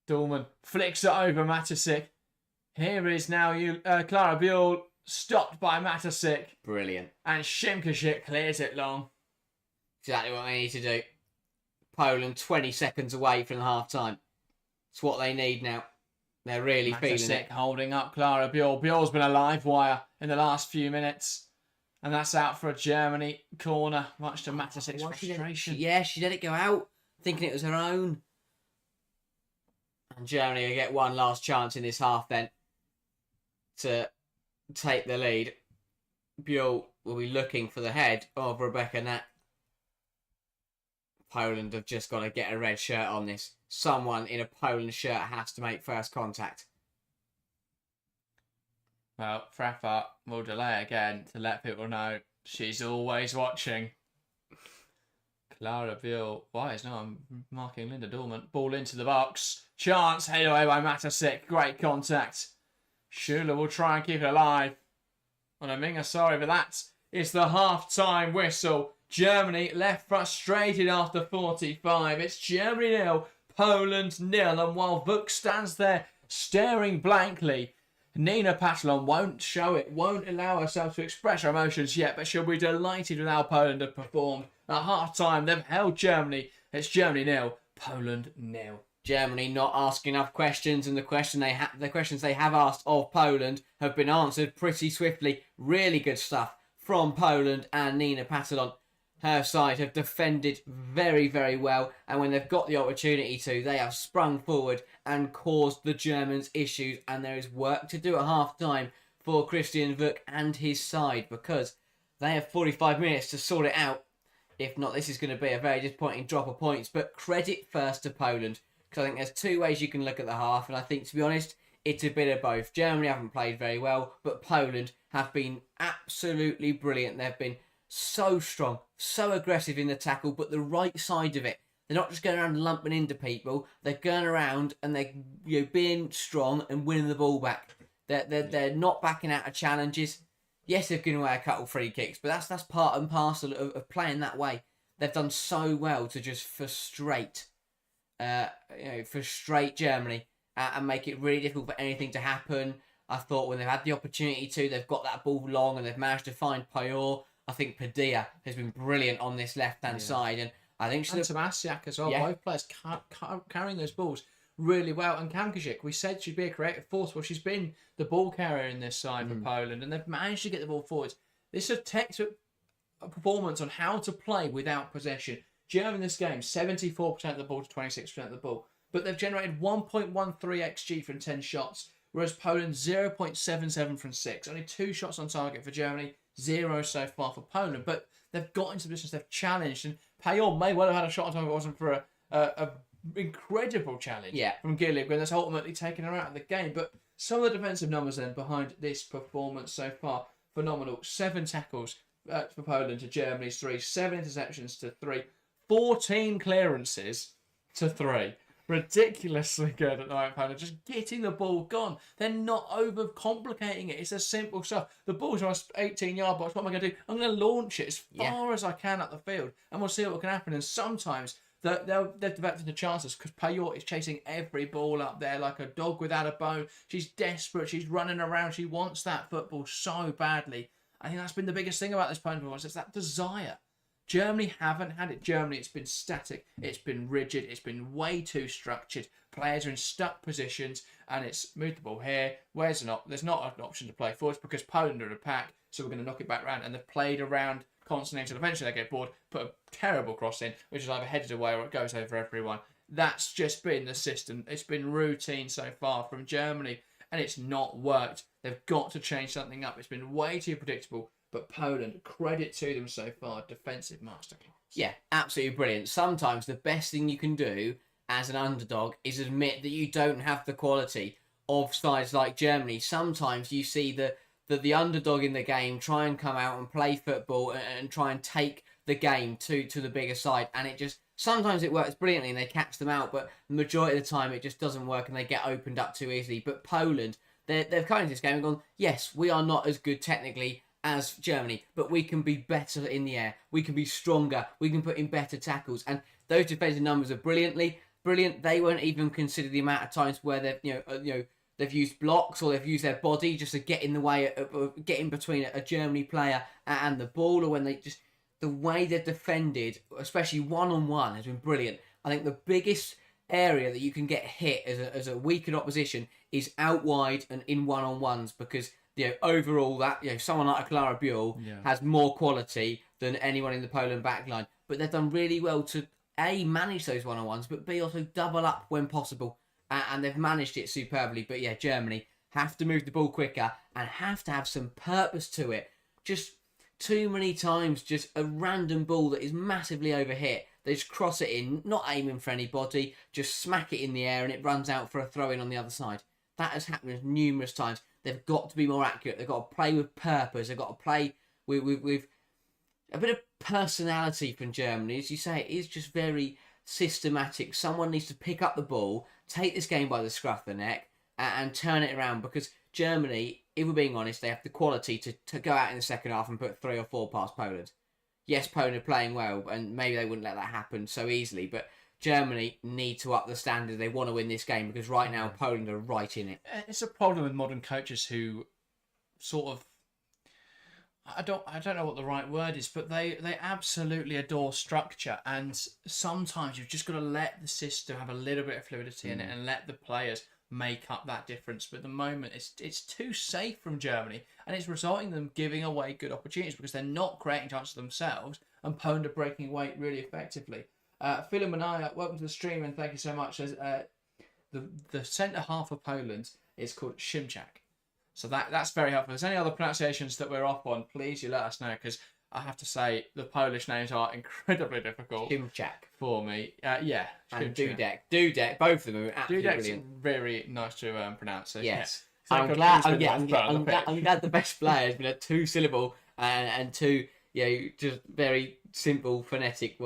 Dulman flicks it over Matasik. Here is now Clara Buell, stopped by Matasik. Brilliant. And Shimkashik clears it long. Exactly what they need to do. Poland 20 seconds away from the half-time. It's what they need now. They're really feeling it. Holding up Clara Buell. Buell's been a live wire in the last few minutes. And that's out for a Germany corner, much to Matasik's frustration. She let it go out, thinking it was her own. And Germany will get one last chance in this half then to take the lead. Buell will be looking for the head of Rebecca Nat. Poland have just got to get a red shirt on this. Someone in a Poland shirt has to make first contact. Well, Frappa will delay again to let people know she's always watching. Clara Buell. Why is no one marking Linda Dorman? Ball into the box. Chance. Headed away by Matasik. Great contact. Schuler will try and keep it alive. And Aminga, sorry, but that is the half-time whistle. Germany left frustrated after 45. It's Germany 0, Poland 0. And while Vuk stands there staring blankly, Nina Patalon won't show it, won't allow herself to express her emotions yet, but she'll be delighted with how Poland have performed. At half-time, they've held Germany. It's Germany 0, Poland 0. Germany not asking enough questions, and the questions they have asked of Poland have been answered pretty swiftly. Really good stuff from Poland and Nina Patalon. Her side have defended very, very well, and when they've got the opportunity to, they have sprung forward and caused the Germans issues, and there is work to do at half-time for Christian Vuk and his side, because they have 45 minutes to sort it out. If not, this is going to be a very disappointing drop of points, but credit first to Poland, because I think there's two ways you can look at the half, and I think, to be honest, it's a bit of both. Germany haven't played very well, but Poland have been absolutely brilliant. They've been so strong, so aggressive in the tackle, but the right side of it. They're not just going around lumping into people. They're going around and they're being strong and winning the ball back. They're not backing out of challenges. Yes, they've given away a couple free kicks, but that's part and parcel of playing that way. They've done so well to just frustrate Germany and make it really difficult for anything to happen. I thought when they've had the opportunity to, they've got that ball long and they've managed to find Payor. I think Padilla has been brilliant on this left-hand side. And I think Tomasiak as well. Yeah. Both players carrying those balls really well. And Kamkashik, we said she'd be a creative force. Well, she's been the ball carrier in this side for Poland. And they've managed to get the ball forwards. This is a textbook performance on how to play without possession. Germany in this game, 74% of the ball to 26% of the ball. But they've generated 1.13 XG from 10 shots. Whereas Poland, 0.77 from 6. Only 2 shots on target for Germany. 0 so far for Poland, but they've got into positions, they've challenged, and Payon may well have had a shot on time if it wasn't for a incredible challenge from Gillig, when that's ultimately taken her out of the game. But some of the defensive numbers then behind this performance so far, phenomenal. 7 tackles for Poland to Germany's 3, 7 interceptions to 3, 14 clearances to 3. Ridiculously good at the moment, Poland. Just getting the ball gone. They're not overcomplicating it. It's a simple stuff. The ball's on my 18-yard box. What am I going to do? I'm going to launch it as far as I can up the field, and we'll see what can happen. And sometimes they've developed into chances because Payor is chasing every ball up there like a dog without a bone. She's desperate. She's running around. She wants that football so badly. I think that's been the biggest thing about this Poland performance. It's that desire. Germany haven't had it. Germany, it's been static, it's been rigid, it's been way too structured. Players are in stuck positions, and it's moved the ball here. There's not an option to play forwards because Poland are in a pack, so we're going to knock it back around. And they've played around constantly until eventually they get bored, put a terrible cross in, which is either headed away or it goes over everyone. That's just been the system. It's been routine so far from Germany, and it's not worked. They've got to change something up. It's been way too predictable. But Poland, credit to them so far, defensive masterclass. Yeah, absolutely brilliant. Sometimes the best thing you can do as an underdog is admit that you don't have the quality of sides like Germany. Sometimes you see the the underdog in the game try and come out and play football and try and take the game to the bigger side, and it just sometimes it works brilliantly and they catch them out, but the majority of the time it just doesn't work and they get opened up too easily. But Poland, they've come into this game and gone, yes, we are not as good technically as Germany, but we can be better in the air, we can be stronger, we can put in better tackles, and those defensive numbers are brilliant. They won't even consider the amount of times where they've they've used blocks or they've used their body just to get in the way of get in between a Germany player and the ball, or when they just the way they've defended, especially one-on-one, has been brilliant. I think the biggest area that you can get hit as a weakened opposition is out wide and in one-on-ones, because overall that someone like a Clara Buell has more quality than anyone in the Poland backline, but they've done really well to A, manage those one-on-ones, but B, also double up when possible, and they've managed it superbly. But yeah, Germany have to move the ball quicker and have to have some purpose to it. Just too many times, just a random ball that is massively overhit. They just cross it in, not aiming for anybody, just smack it in the air and it runs out for a throw-in on the other side. That has happened numerous times. They've got to be more accurate. They've got to play with purpose. They've got to play with a bit of personality from Germany. As you say, it is just very systematic. Someone needs to pick up the ball, take this game by the scruff of the neck, and turn it around, because Germany, if we're being honest, they have the quality to go out in the second half and put 3 or 4 past Poland. Yes, Poland are playing well, and maybe they wouldn't let that happen so easily, but Germany need to up the standard. They want to win this game, because right now Poland are right in it. It's a problem with modern coaches who sort of, I don't know what the right word is, but they absolutely adore structure, and sometimes you've just got to let the system have a little bit of fluidity in it and let the players make up that difference. But at the moment it's too safe from Germany, and it's resulting in them giving away good opportunities because they're not creating chances themselves, and Poland are breaking away really effectively. Phil and Manaya, welcome to the stream, and thank you so much. The centre half of Poland is called Szymczak. So that's very helpful. If there's any other pronunciations that we're off on, please you let us know, because I have to say the Polish names are incredibly difficult. Szymczak for me. Yeah. And Dudek, both of them are absolutely Dudek's brilliant. very nice to pronounce. So, yes. Yeah. I'm glad the best player has been a 2-syllable and 2 just very simple phonetic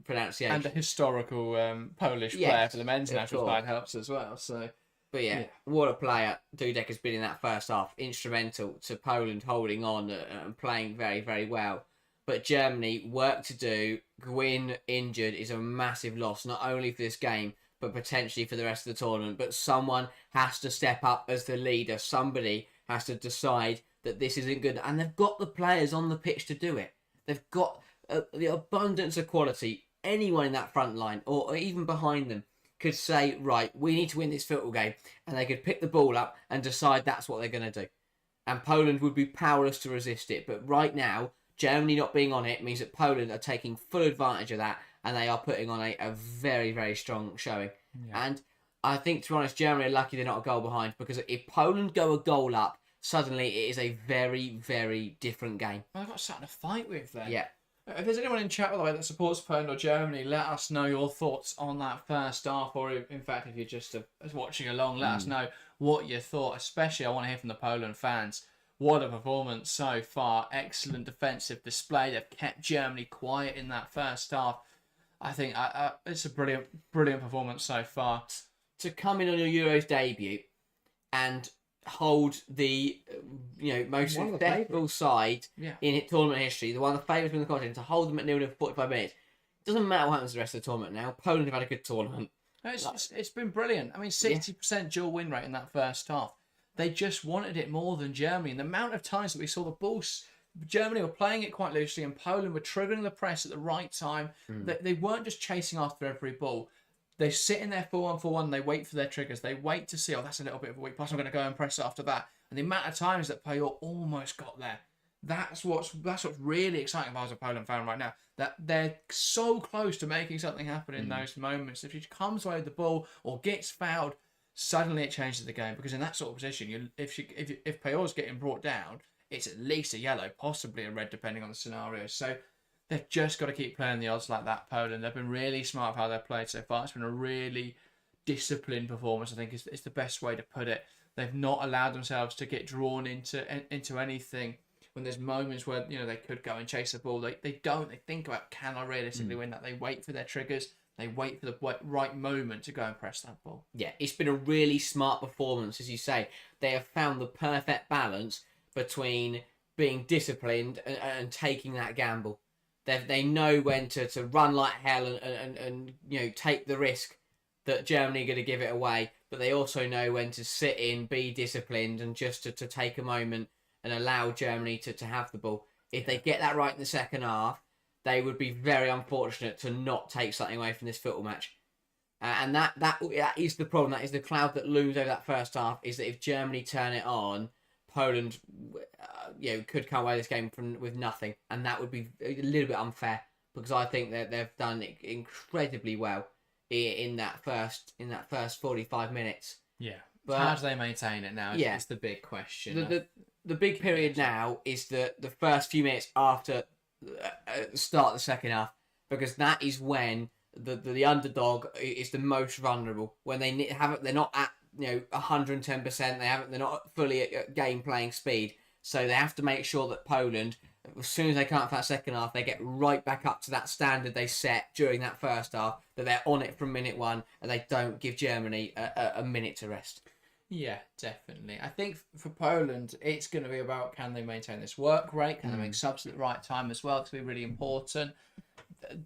pronunciation. And a historical Polish player for the men's national side helps as well. So. But yeah, what a player Dudek has been in that first half. Instrumental to Poland holding on and playing very, very well. But Germany, work to do. Gwyn injured is a massive loss, not only for this game, but potentially for the rest of the tournament. But someone has to step up as the leader. Somebody has to decide that this isn't good. And they've got the players on the pitch to do it. They've got the abundance of quality. Anyone in that front line, or even behind them, could say, right, we need to win this football game, and they could pick the ball up and decide that's what they're going to do. And Poland would be powerless to resist it. But right now, Germany not being on it means that Poland are taking full advantage of that, and they are putting on a very, very strong showing. Yeah. And I think, to be honest, Germany are lucky they're not a goal behind, because if Poland go a goal up, suddenly it is a very, very different game. Well, they've got something to fight with then. Yeah. If there's anyone in chat, by the way, that supports Poland or Germany, let us know your thoughts on that first half, or in fact, if you're just watching along, let us know what you thought. Especially, I want to hear from the Poland fans. What a performance so far. Excellent defensive display. They've kept Germany quiet in that first half. I think it's a brilliant performance so far. To come in on your Euros debut and hold the most successful side in tournament history, the one of the favourites in the continent, to hold them at 0 for 45 minutes. It doesn't matter what happens the rest of the tournament now. Poland have had a good tournament. It's been brilliant. I mean, 60% dual win rate in that first half. They just wanted it more than Germany. And the amount of times that we saw the ball, Germany were playing it quite loosely, and Poland were triggering the press at the right time. They weren't just chasing after every ball. They sit in their 4-1-4-1, they wait for their triggers. They wait to see, that's a little bit of a weak pass, I'm going to go and press after that. And the amount of times that Payot almost got there, that's what's really exciting about as a Poland fan right now. That they're so close to making something happen in those moments. If she comes away with the ball or gets fouled, suddenly it changes the game. Because in that sort of position, if Payot's getting brought down, it's at least a yellow, possibly a red, depending on the scenario. So they've just got to keep playing the odds like that, Poland. They've been really smart with how they've played so far. It's been a really disciplined performance, I think is the best way to put it. They've not allowed themselves to get drawn into anything. When there's moments where they could go and chase the ball, they don't. They think about, can I realistically win that? They wait for their triggers. They wait for the right moment to go and press that ball. Yeah, it's been a really smart performance, as you say. They have found the perfect balance between being disciplined and taking that gamble. They know when to run like hell and take the risk that Germany are going to give it away, but they also know when to sit in, be disciplined, and just to take a moment and allow Germany to have the ball. If they get that right in the second half, they would be very unfortunate to not take something away from this football match. And that is the problem. That is the cloud that looms over that first half, is that if Germany turn it on, Poland could come away this game with nothing. And that would be a little bit unfair, because I think that they've done it incredibly well in that first 45 minutes. Yeah. But how do they maintain it now? It's the big question. The big period now is the first few minutes after the start of the second half, because that is when the underdog is the most vulnerable. When they're not at 110%. They're not fully at game playing speed, so they have to make sure that Poland, as soon as they come out for that second half, they get right back up to that standard they set during that first half. That they're on it from minute one, and they don't give Germany a minute to rest. Yeah, definitely. I think for Poland, it's going to be about, can they maintain this work rate? Can they make subs at the right time as well? It's going to be really important.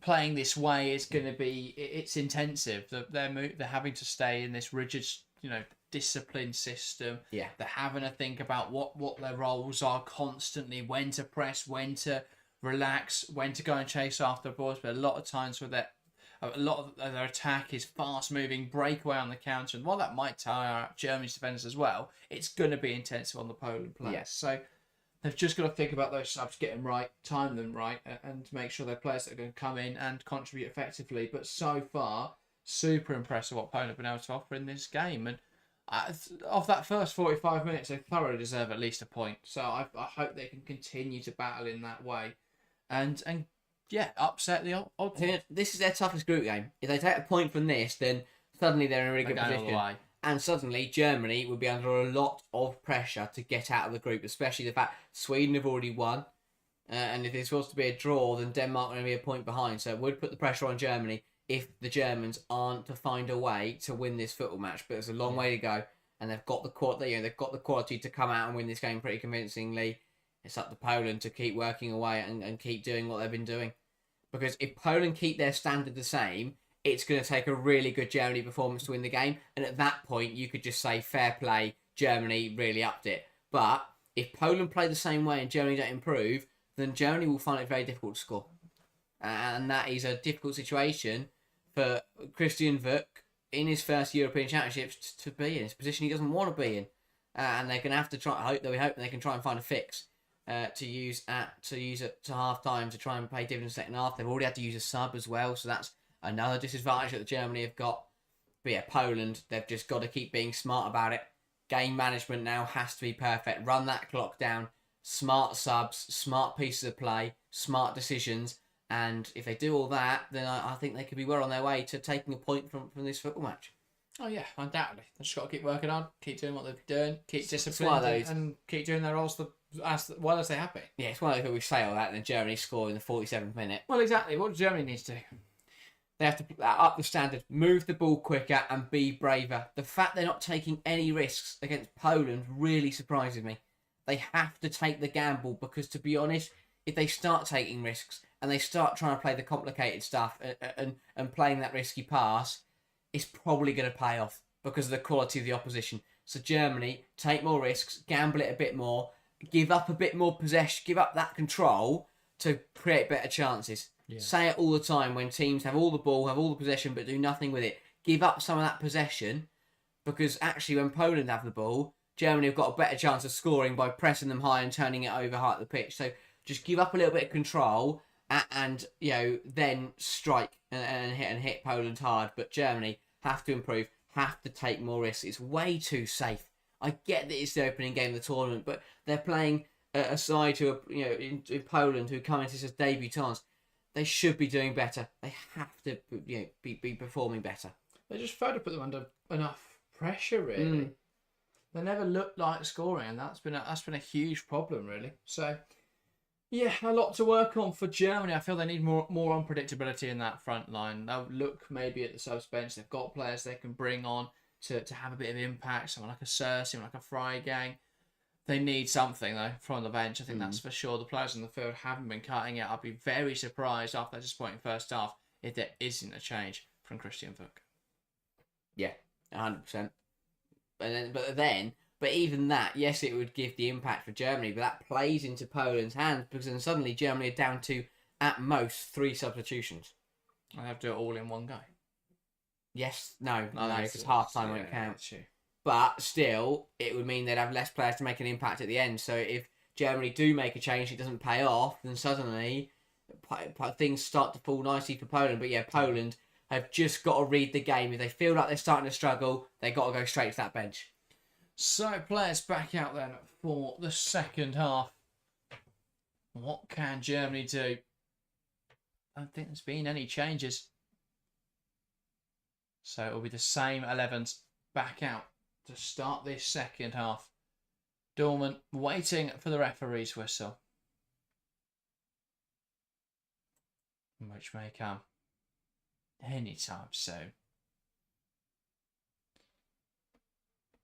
Playing this way is going to be, it's intensive. They're having to stay in this rigid, disciplined system. Yeah. They're having to think about what their roles are constantly, when to press, when to relax, when to go and chase after balls. But a lot of times a lot of their attack is fast-moving, breakaway on the counter, and while that might tire out Germany's defenders as well, it's going to be intensive on the Poland players. Yeah. So they've just got to think about those subs, get them right, time them right, and make sure they're players that are going to come in and contribute effectively. But so far, super impressive what Poland have been able to offer in this game. And of that first 45 minutes, they thoroughly deserve at least a point. So I hope they can continue to battle in that way. And upset the odds. This is their toughest group game. If they take a point from this, then suddenly they're in a really good position. And suddenly Germany would be under a lot of pressure to get out of the group, especially the fact Sweden have already won. And if it's supposed to be a draw, then Denmark are going to be a point behind. So it would put the pressure on Germany if the Germans aren't to find a way to win this football match. But there's a long way to go, and they've got the quality to come out and win this game pretty convincingly. It's up to Poland to keep working away and keep doing what they've been doing. Because if Poland keep their standard the same, it's going to take a really good Germany performance to win the game. And at that point, you could just say, fair play, Germany really upped it. But if Poland play the same way and Germany don't improve, then Germany will find it very difficult to score. And that is a difficult situation for Christian Wörth in his first European Championships to be in. It's a position he doesn't want to be in. And they're going to have to try, we hope they can try and find a fix. To use at half time to try and pay dividends second half. They've already had to use a sub as well, so that's another disadvantage that Germany have got. But yeah, Poland, they've just got to keep being smart about it. Game management now has to be perfect. Run that clock down. Smart subs, smart pieces of play, smart decisions, and if they do all that, then I think they could be well on their way to taking a point from this football match. Oh yeah, undoubtedly. They've just got to keep working on, keep doing what they're doing, keep disciplined, and keep doing their roles as well as they have been. Yeah, it's one of those that we say all that, and then Germany score in the 47th minute. Well, exactly. What does Germany need to do? They have to up the standard, move the ball quicker, and be braver. The fact they're not taking any risks against Poland really surprises me. They have to take the gamble, because to be honest, if they start taking risks and they start trying to play the complicated stuff and playing that risky pass, it's probably going to pay off because of the quality of the opposition. So Germany, take more risks, gamble it a bit more, give up a bit more possession, give up that control to create better chances. Yeah. Say it all the time when teams have all the ball, have all the possession, but do nothing with it. Give up some of that possession, because actually when Poland have the ball, Germany have got a better chance of scoring by pressing them high and turning it over high at the pitch. So just give up a little bit of control and then strike and hit Poland hard. But Germany have to improve, have to take more risks. It's way too safe. I get that it's the opening game of the tournament, but they're playing a side who are, in Poland who come into as debutants. They should be doing better. They have to be performing better. They just failed to put them under enough pressure, really. They never looked like scoring, and that's been a huge problem, really. So, yeah, a lot to work on for Germany. I feel they need more unpredictability in that front line. They'll look maybe at the subs bench. They've got players they can bring on to have a bit of impact. Someone like a Cersei, someone like a Freigang. They need something, though, from the bench. I think that's for sure. The players on the field haven't been cutting it. I'd be very surprised after that disappointing first half if there isn't a change from Christian Vuk. Yeah, 100%. But even that, yes, it would give the impact for Germany, but that plays into Poland's hands because then suddenly Germany are down to, at most, 3 substitutions. I have to do it all in one go. Yes, no, because half-time won't count. True. But still, it would mean they'd have less players to make an impact at the end. So if Germany do make a change, it doesn't pay off, then suddenly things start to fall nicely for Poland. But yeah, Poland have just got to read the game. If they feel like they're starting to struggle, they've got to go straight to that bench. So players back out then for the second half. What can Germany do? I don't think there's been any changes. So it'll be the same 11s back out to start this second half. Dorman waiting for the referee's whistle, which may come anytime soon.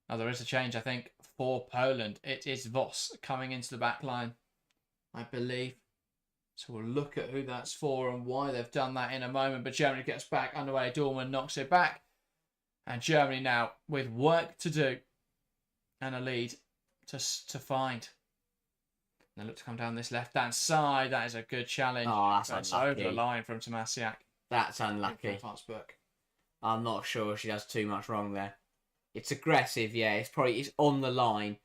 Now there is a change, I think, for Poland. It is Voss coming into the back line, I believe. So we'll look at who that's for and why they've done that in a moment. But Germany gets back underway. Dorman knocks it back. And Germany now with work to do and a lead to find. They look to come down this left-hand side. That is a good challenge. Oh, that's unlucky. Over the line from Tomasiak. That's unlucky. I'm not sure she does too much wrong there. It's aggressive, yeah. It's on the line.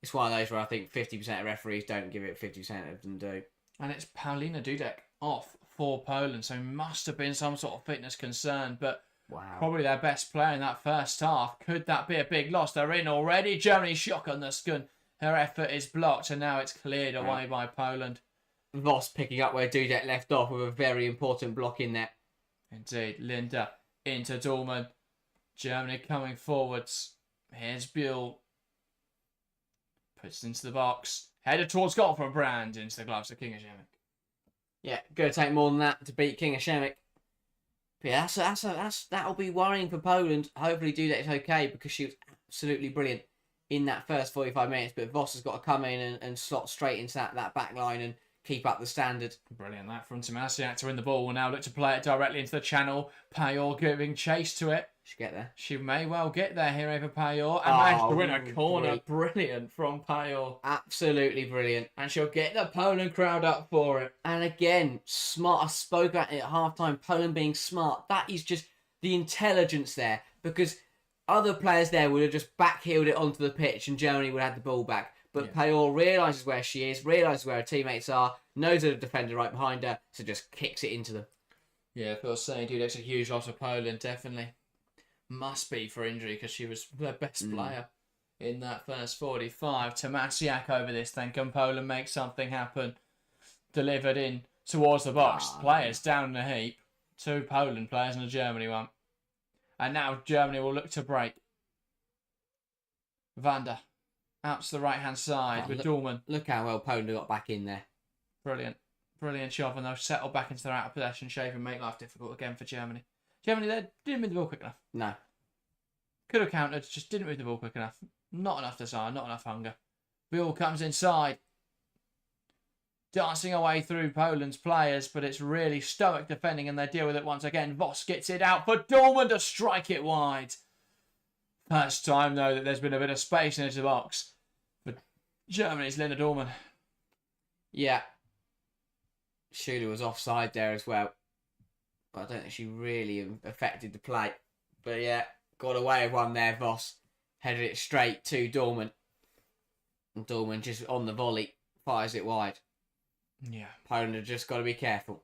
It's one of those where I think 50% of referees don't give it, 50% of them do. And it's Paulina Dudek off for Poland, so must have been some sort of fitness concern, but wow, probably their best player in that first half. Could that be a big loss? They're in already. Germany shock on the gun. Her effort is blocked, and now it's cleared away by Poland. Voss picking up where Dudek left off with a very important block in there. Indeed. Linda into Dorman. Germany coming forwards. Here's Buell. Puts it into the box. Headed towards goal from Brand into the gloves of King of Shemek. Yeah, going to take more than that to beat King of Shemek. But yeah, that'll be worrying for Poland. Hopefully Dudek is okay because she was absolutely brilliant in that first 45 minutes. But Voss has got to come in and slot straight into that back line and keep up the standard. Brilliant that from Tomasiak to win the ball. Will now look to play it directly into the channel. Payor giving chase to it. She'll get there. She may well get there here over Payor. And managed to win a corner. Brilliant from Payor. Absolutely brilliant. And she'll get the Poland crowd up for it. And again, smart. I spoke about it at half-time. Poland being smart. That is just the intelligence there. Because other players there would have just backheeled it onto the pitch and Germany would have had the ball back. But yeah. Payor realises where she is, realises where her teammates are, knows there's a defender right behind her, so just kicks it into them. Yeah, if I was saying, dude, that's a huge loss for Poland, definitely. Must be for injury because she was their best player in that first 45. Tomasiak over this, then can Poland make something happen? Delivered in towards the box. Players down in a heap. 2 Poland players and a Germany one. And now Germany will look to break. Vanda out to the right-hand side with Dorman. Look how well Poland got back in there. Brilliant. Brilliant shot, and they'll settle back into their out-of-possession shape and make life difficult again for Germany. Germany there didn't move the ball quick enough. No. Could have countered, just didn't move the ball quick enough. Not enough desire, not enough hunger. Bill comes inside. Dancing away through Poland's players, but it's really stoic defending and they deal with it once again. Voss gets it out for Dorman to strike it wide. First time, though, that there's been a bit of space in the box. But Germany's Linda Dorman. Yeah. Schuler was offside there as well. But I don't think she really affected the play. But yeah, got away with one there, Voss. Headed it straight to Dorman. And Dorman just on the volley fires it wide. Yeah. Poland have just got to be careful.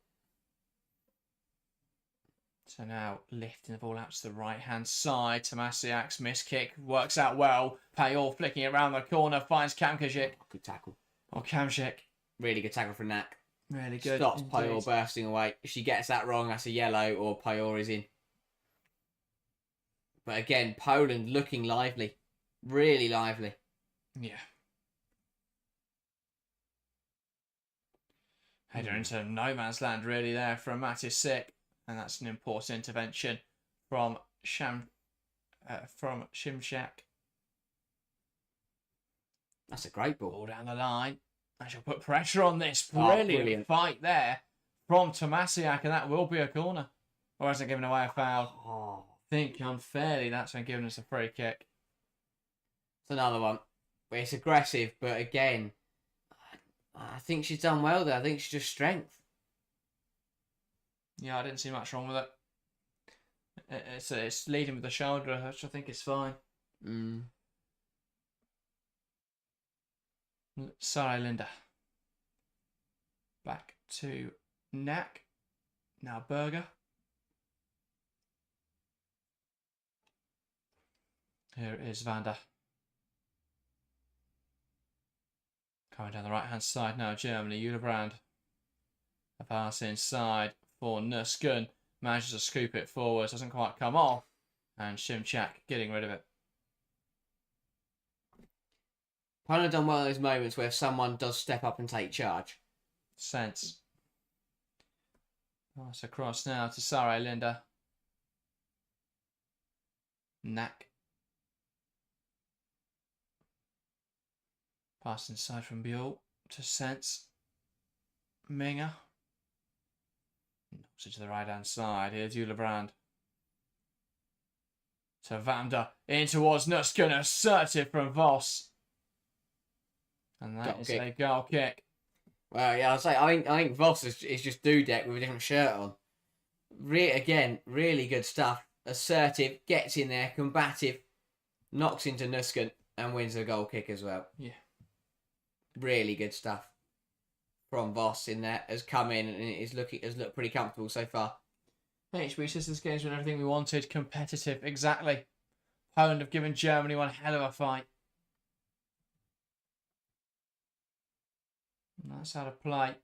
So now lifting the ball out to the right-hand side. Tomasiak's miss kick works out well. Payor flicking it around the corner. Finds Kamkajik. Good tackle. Or Kamshik. Really good tackle from Nak. Really good. Stops Payor bursting away. If she gets that wrong, that's a yellow or Payor is in. But again, Poland looking lively. Really lively. Yeah. Header into no man's land really there from Matisik, and that's an important intervention from Shimshak. That's a great ball. Ball down the line. I shall put pressure on this. Brilliant Brilliant fight there from Tomasiak, and that will be a corner. Or hasn't given away a foul. Oh. I think unfairly that's been given us a free kick. It's another one. It's aggressive, but again, I think she's done well there. I think she's just strength. Yeah, I didn't see much wrong with it. It's leading with the shoulder, which I think is fine. Sorry, Linda. Back to Knack. Now Berger. Here is Vander. Coming down the right-hand side now, Germany. Ulebrand. A pass inside for Nusken. Manages to scoop it forward. Doesn't quite come off. And Shimchak getting rid of it. Poland have done one of those moments where someone does step up and take charge. Sense. Pass across now to Sare Linda. Knack. Pass inside from Buell to Sense. Minger. Knocks it to the right hand side. Here's Ulebrand. To Vander. In towards Nusken. Assertive from Voss. And that is a goal kick. Well, yeah, I'll say, I think Voss is just Dudek with a different shirt on. Again, really good stuff. Assertive, gets in there, combative, knocks into Nusken, and wins the goal kick as well. Yeah. Really good stuff from Voss in there. Has come in and has looked pretty comfortable so far. HB Sisters games been everything we wanted. Competitive, exactly. Poland have given Germany one hell of a fight. And that's how to play.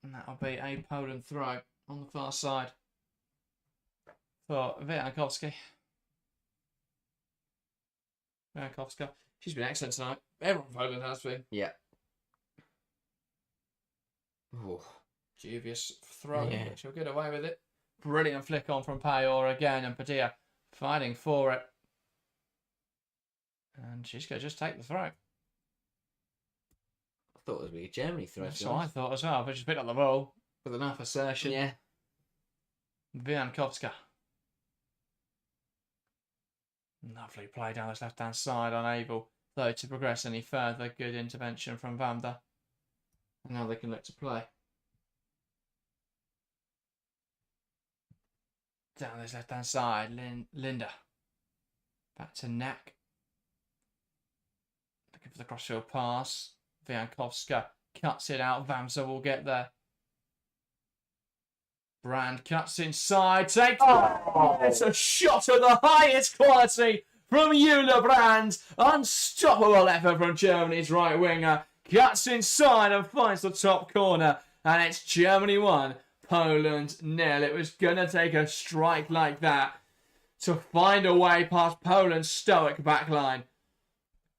And that'll be a Poland throw on the far side for Wiankowski. Wiankowska. She's been excellent tonight. Everyone from Poland has been. Yeah. Ooh. Dubious throw, Yeah. but she'll get away with it. Brilliant flick on from Payor again, and Padilla fighting for it. And she's going to just take the throw. I thought it would be a Germany throw. That's what I thought as well, but she's picked up the ball with enough assertion. Yeah. Wiankowska. Lovely play down this left-hand side, unable, though, to progress any further. Good intervention from Vander. And now they can look to play. Down this left-hand side, Linda. Back to Knack. Looking for the crossfield pass. Wiankowska cuts it out. Vamsa will get there. Brand cuts inside. It's a shot of the highest quality from Ulebrand. Unstoppable effort from Germany's right winger. Cuts inside and finds the top corner. And it's Germany 1, Poland 0. It was going to take a strike like that to find a way past Poland's stoic backline.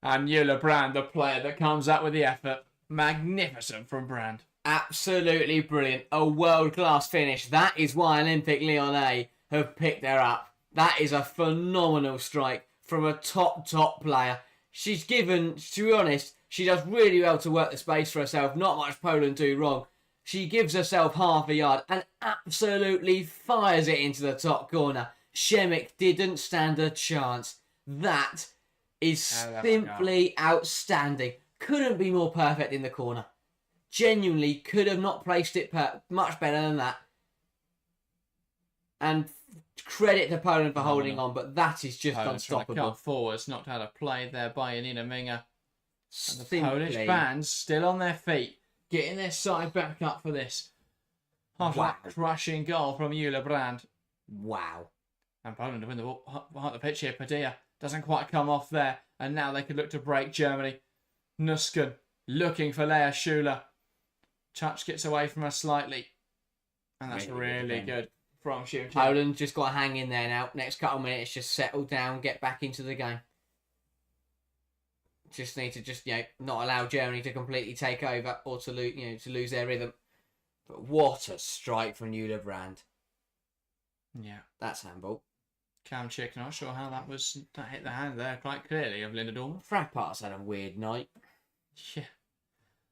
And Ulebrand, the player that comes up with the effort. Magnificent from Brand. Absolutely brilliant. A world-class finish. That is why Olympic Lyonnais have picked her up. That is a phenomenal strike from a top player. She's given, to be honest, she does really well to work the space for herself. Not much Poland do wrong. She gives herself half a yard and absolutely fires it into the top corner. Shemek didn't stand a chance. That is simply outstanding. Couldn't be more perfect in the corner. Genuinely could have not placed it much better than that. And credit to Poland for holding on, but that is just Poland unstoppable. Cut forwards, knocked out of play there by Anina Minger. And the Polish fans still on their feet, getting their side back up for this. Half crushing goal from Ulebrand. Wow. And Poland win the ball behind the pitch here. Padilla doesn't quite come off there. And now they could look to break Germany. Nusken looking for Lea Schuler. Touch gets away from her slightly. And that's really good from Schuler. Poland just got to hang in there now. Next couple of minutes, just settle down, get back into the game. Just need to not allow Germany to completely take over or to lose their rhythm. But what a strike from Brand. Yeah. That's handball. Cam Chick, not sure how that hit the hand there quite clearly of Linda Dormer. Frappart's had a weird night. Yeah.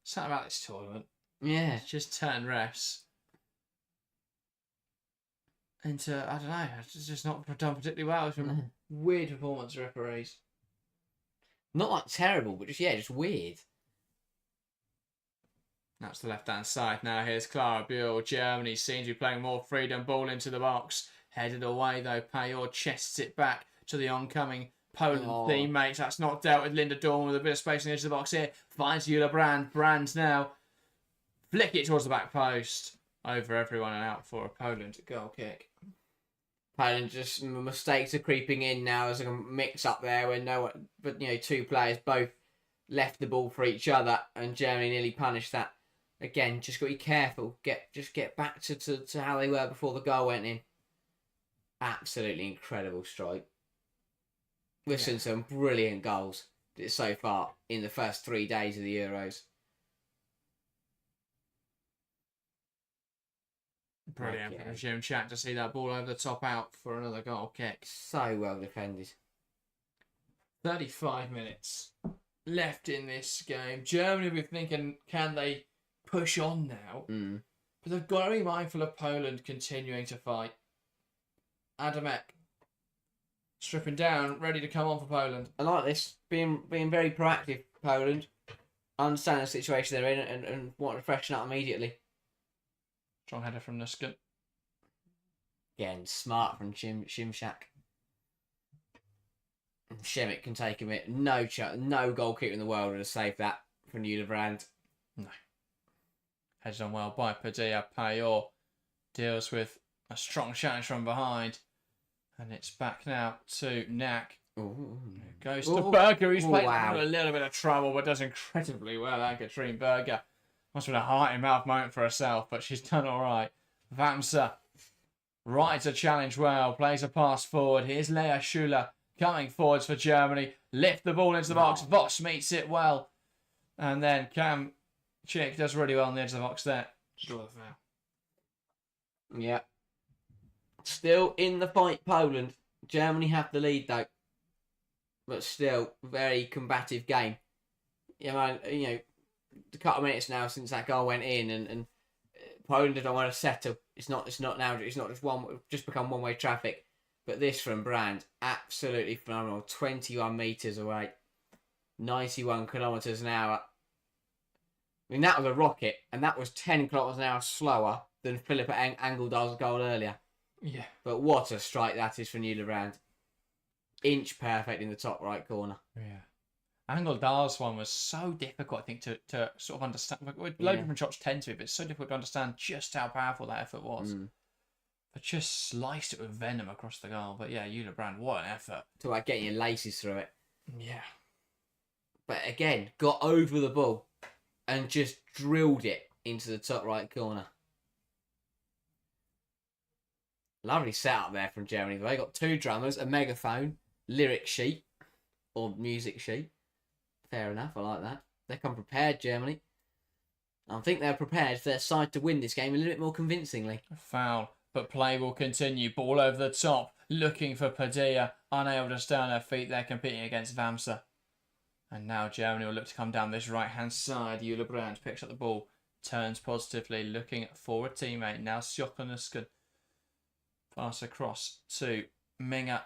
Something about this tournament. Yeah. It's just turn refs into, I don't know, it's just not done particularly well. It's been weird performance referees. Not like terrible, but just weird. That's the left-hand side now. Here's Clara Buell. Germany seems to be playing more freedom. Ball into the box. Headed away, though. Payor chests it back to the oncoming Poland teammates. That's not dealt with. Linda Dorn with a bit of space on the edge of the box here. Finds Eula Brand. Brand now. Flick it towards the back post. Over everyone and out for a Poland goal kick. Poland just mistakes are creeping in now as a mix up there where two players both left the ball for each other and Germany nearly punished that. Again, just got to be careful. Get back to how they were before the goal went in. Absolutely incredible strike. We've seen some brilliant goals so far in the first 3 days of the Euros. Brilliant from Jim Chat to see that ball over the top out for another goal kick. So well defended. 35 minutes left in this game. Germany will be thinking, can they push on now? But they've got to be mindful of Poland continuing to fight. Adamek stripping down, ready to come on for Poland. I like this, being very proactive, Poland. Understand the situation they're in and want to freshen up immediately. Strong header from Nuskin. Again, smart from Shimshak. Shemik can take him it. No goalkeeper in the world would have saved that from Brand. No. Headed on well by Padilla. Payor deals with a strong challenge from behind. And it's back now to Knack. Goes to Berger, who's playing a little bit of trouble, but does incredibly well. That Katrine Berger. Must have been a heart-in-mouth moment for herself, but she's done all right. Vamsa rides a challenge well, plays a pass forward. Here's Lea Schuler coming forwards for Germany. Lift the ball into the box. Voss meets it well. And then Cam Chick does really well on the edge of the box there. Still a foul. Yeah. Still in the fight, Poland. Germany have the lead, though. But still, very combative game. A couple of minutes now since that goal went in, and Poland don't want to settle. It's not just become one-way traffic. But this from Brand, absolutely phenomenal. 21 metres away, 91 kilometres an hour. I mean, that was a rocket, and that was 10 kilometres an hour slower than Philippa Angeldal's goal earlier. Yeah. But what a strike that is from Brand. Inch perfect in the top right corner. Yeah. Angeldal's one was so difficult, I think, to sort of understand. Loads of different shots tend to be, but it's so difficult to understand just how powerful that effort was. But just sliced it with venom across the goal. But yeah, Brand, what an effort. Talk about getting your laces through it. Yeah. But again, got over the ball and just drilled it into the top right corner. Lovely setup there from Germany. They got 2 drummers, a megaphone, lyric sheet, or music sheet. Fair enough, I like that. They come prepared, Germany. I think they're prepared for their side to win this game a little bit more convincingly. A foul, but play will continue. Ball over the top, looking for Padilla. Unable to stay on their feet, they're competing against Vamsa. And now Germany will look to come down this right-hand side. Eula Brand picks up the ball, turns positively, looking for a teammate. Now Sjokonusken. Pass across to Minga.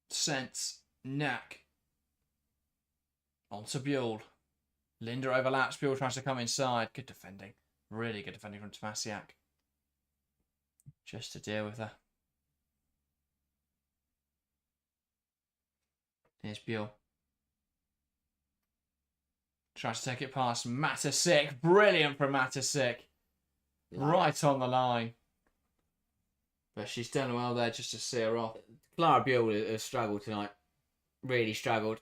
Sent. Knack. On to Buell. Linda overlaps. Buell tries to come inside. Good defending. Really good defending from Tomasiak. Just to deal with her. Here's Buell. Tries to take it past Matasik. Brilliant from Matasik. Right on the line. But she's done well there just to see her off. Clara Buell has struggled tonight. Really struggled.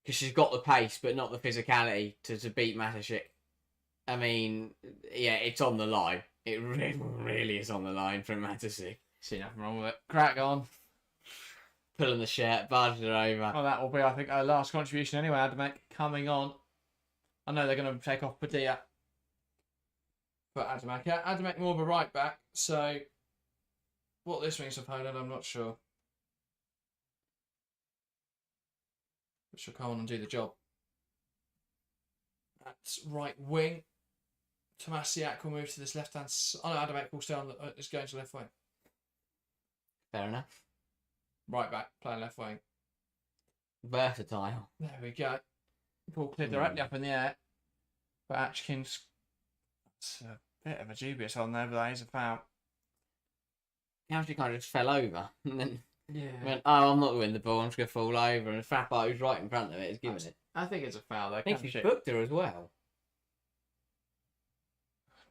Because she's got the pace, but not the physicality to beat Matasik. I mean, yeah, it's on the line. It really is on the line from Matasik. See nothing wrong with it. Crack on. pulling the shirt, barging her over. Well, that will be, I think, our last contribution anyway. Adamek coming on. I know they're going to take off Padilla. But Adamek more of a right back. So, what this means for Poland, I'm not sure. But she'll come on and do the job. That's right wing. Tomasiak will move to this left hand side. Oh no, Adamek will stay on. Is going to left wing. Fair enough. Right back, playing left wing. Versatile. There we go. Ball cleared directly up in the air. But Atkins, it's a bit of a dubious on there, but that is a foul. She kind of just fell over. And then went, Yeah. I'm not going to win the ball, I'm just going to fall over. And Frappo, who's right in front of it, is giving it. I think it's a foul though. I think he's booked her as well.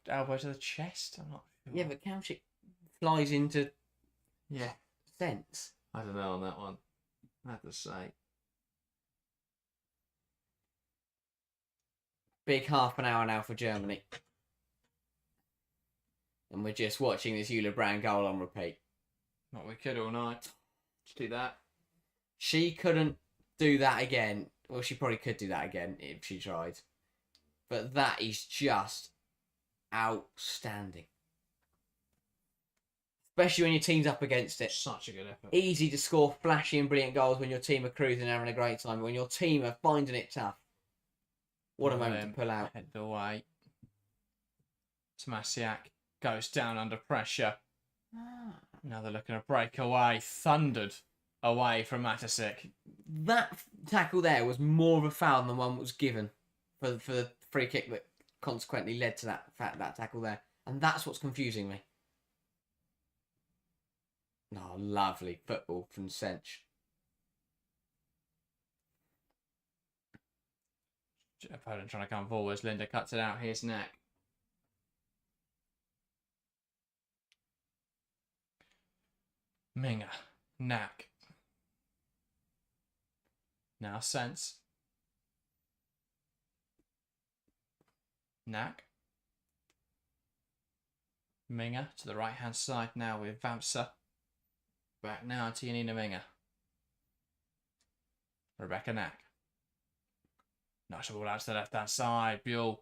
Elbow to the chest? I'm not sure. Yeah, but Kamchik flies into Yeah. sense. I don't know on that one. I have to say. Big half an hour now for Germany. And we're just watching this Eula Brand goal on repeat. Not we could all night. Just do that. She couldn't do that again. Well, she probably could do that again if she tried. But that is just outstanding. Especially when your team's up against it. Such a good effort. Easy to score flashy and brilliant goals when your team are cruising and having a great time. But when your team are finding it tough. What a moment to pull out. Head away. Tomasiak goes down under pressure. Now they're looking to break away. Thundered away from Matasik. That tackle there was more of a foul than the one that was given for the free kick that consequently led to that tackle there. And that's what's confusing me. Oh, lovely football from Sench. Poland trying to come forwards. Linda cuts it out. Here's Neck. Minga. Knack. Now Sense. Knack. Minga to the right hand side now with Vamsa. Back now to Yanina Minga. Rebecca Knack. Nice ball out to the left hand side. Buell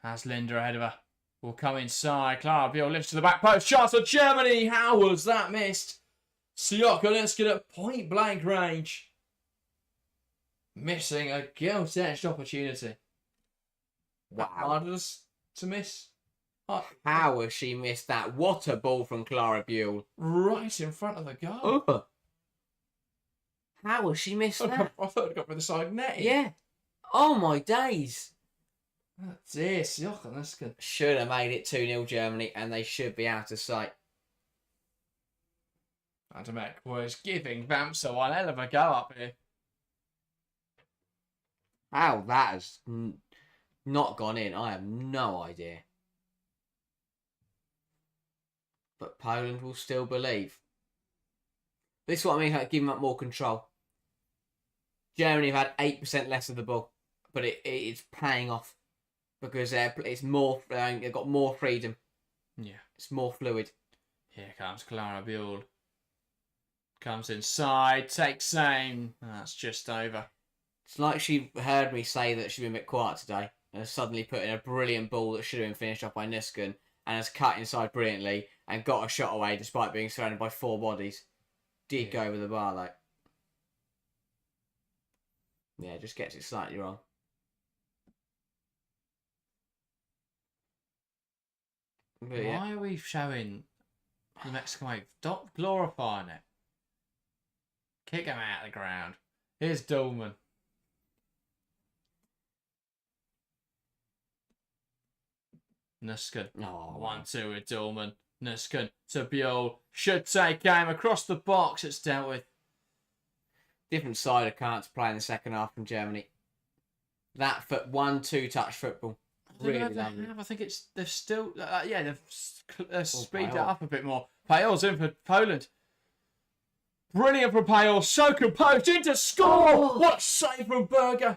has Linda ahead of her. Will come inside. Clara Buell lifts to the back post. Chance for Germany. How was that missed? Siokolinski at point blank range. Missing a gilt-edged opportunity. Wow. Hardest to miss. How has she missed that? What a ball from Clara Buell. Right in front of the goal. Oh. How has she missed that? I thought it got by the side net. Yeah. Oh my days. That's it. Siokolinski. Should have made it 2-0 Germany and they should be out of sight. Adamek was giving Vamsa one hell of a go up here. How that has not gone in, I have no idea. But Poland will still believe. This is what I mean, like giving up more control. Germany have had 8% less of the ball, but it's paying off because it's more. They've got more freedom. Yeah, it's more fluid. Here comes Clara Buell. Comes inside, takes aim. That's just over. It's like she heard me say that she'd been a bit quiet today and has suddenly put in a brilliant ball that should have been finished off by Nuskin and has cut inside brilliantly and got a shot away despite being surrounded by 4 bodies. Did go over the bar though. Yeah, just gets it slightly wrong. But Why are we showing the Mexican wave? Stop glorifying it. Kick him out of the ground. Here's Dolman. Nuskin. Oh, 1-2 with Dolman. Nuskin to Buell. Should take aim across the box. It's dealt with. different side of cards play in the second half from Germany. That 1-2 touch football. Really lovely. I think they've still they've speeded it Payol. up a bit more. Payol's in for Poland. Brilliant from Payol. So composed into score. Oh. What a save from Berger.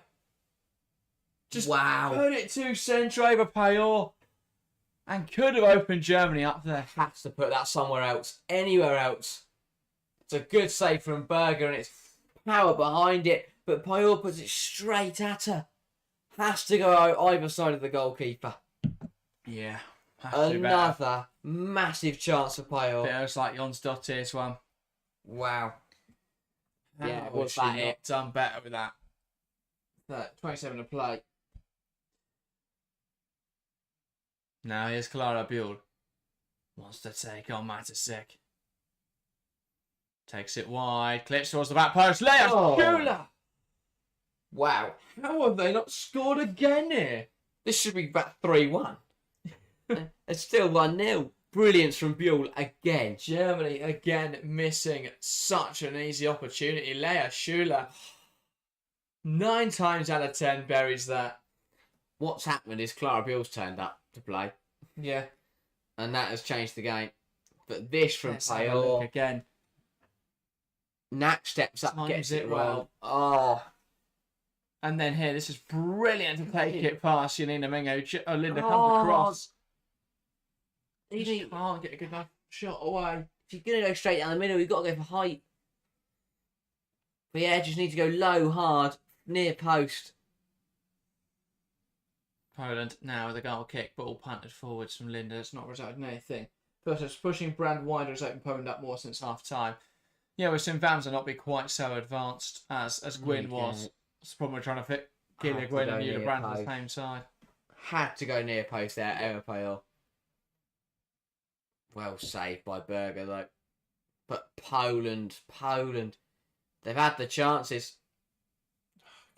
Just Wow. put it to centre over Payol. And could have opened Germany up there. Has to put that somewhere else. Anywhere else. It's a good save from Berger and it's power behind it, but Payol puts it straight at her. Has to go either side of the goalkeeper. Yeah. Another massive chance for Payol. Feels like Jons Dottir's one. Wow. Yeah, was was that that it? done better with that. 27 to play. Now here's Clara Buell. Wants to take on Matasek. Takes it wide. Clips towards the back post. Leah Shula! Wow. How have they not scored again here? This should be about 3-1. It's still 1-0. Brilliance from Buell again. Germany again missing such an easy opportunity. Leah Shula, 9 times out of 10, buries that. What's happened is Clara Buell's turned up to play. Yeah. And that has changed the game. But this from Let's have a look Payol. again. Knack steps up, Times gets it it well. well. Oh. And then here, this is brilliant to take it past Yanina Mingo. Linda comes across. Just can't get a good enough shot away. If you're going to go straight down the middle, you've got to go for height. But yeah, just need to go low, hard, near post. Poland now with a goal kick, ball punted forwards from Linda. It's not resulted in anything. But it's pushing Brand wider has opened Poland up more since half time. Yeah, we've seen Vamsa not be quite so advanced as Gwyn was. It's the problem we're trying to fit Gillia Gwyn and Eula Brand on the same side. Had to go near post there, Emma Payol. Well saved by Berger though. But Poland. They've had the chances.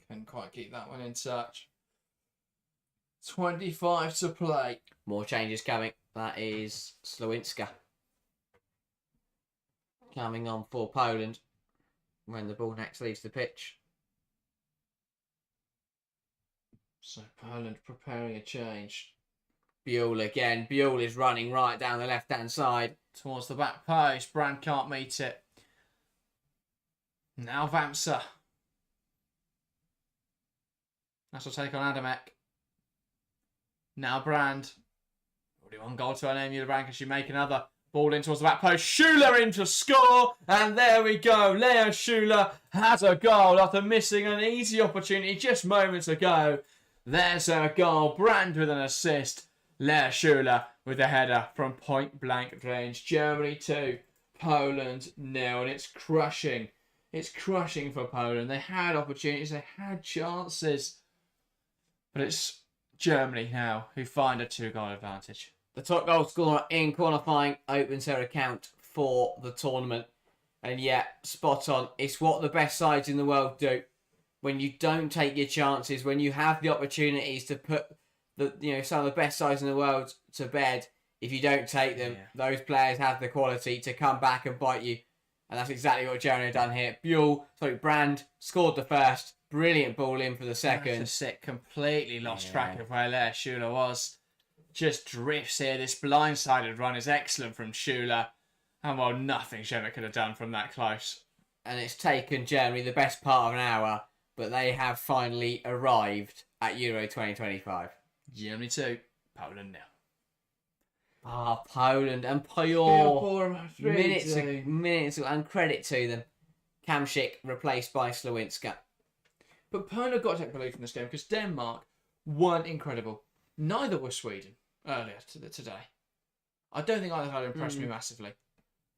Couldn't quite keep that one in touch. 25 to play. More changes coming. That is Slowinska coming on for Poland when the ball next leaves the pitch. So Poland preparing a change. Buell again. Buell is running right down the left-hand side. Towards the back post. Brand can't meet it. Now Vamsa. That's will take on Adamek. Now Brand. Already one goal to her name, Eula Brand. Can she make another? Ball in towards the back post. Shula in to score. And there we go. Leah Shula has a goal after missing an easy opportunity just moments ago. There's her goal. Brand with an assist. Leah Shula with a header from point blank range. Germany 2, Poland 0. And it's crushing. It's crushing for Poland. They had opportunities. They had chances. But it's Germany now who find a 2-goal advantage. The top goal scorer in qualifying opens her account for the tournament. And yeah, spot on. It's what the best sides in the world do. When you don't take your chances, when you have the opportunities to put some of the best sides in the world to bed, if you don't take them, those players have the quality to come back and bite you. And that's exactly what Germany have done here. Brand scored the first. Brilliant ball in for the second. Completely lost track of where Leah Shula was. Just drifts here. This blindsided run is excellent from Shula. And well, nothing Germany could have done from that close. And it's taken Germany the best part of an hour, but they have finally arrived at Euro 2025. Germany 2, Poland 0. Poland and Payol. Minutes and credit to them. Kamsik replaced by Slowinska. But Poland got to take belief in this game because Denmark weren't incredible. Neither was Sweden earlier today. I don't think either had impressed me massively.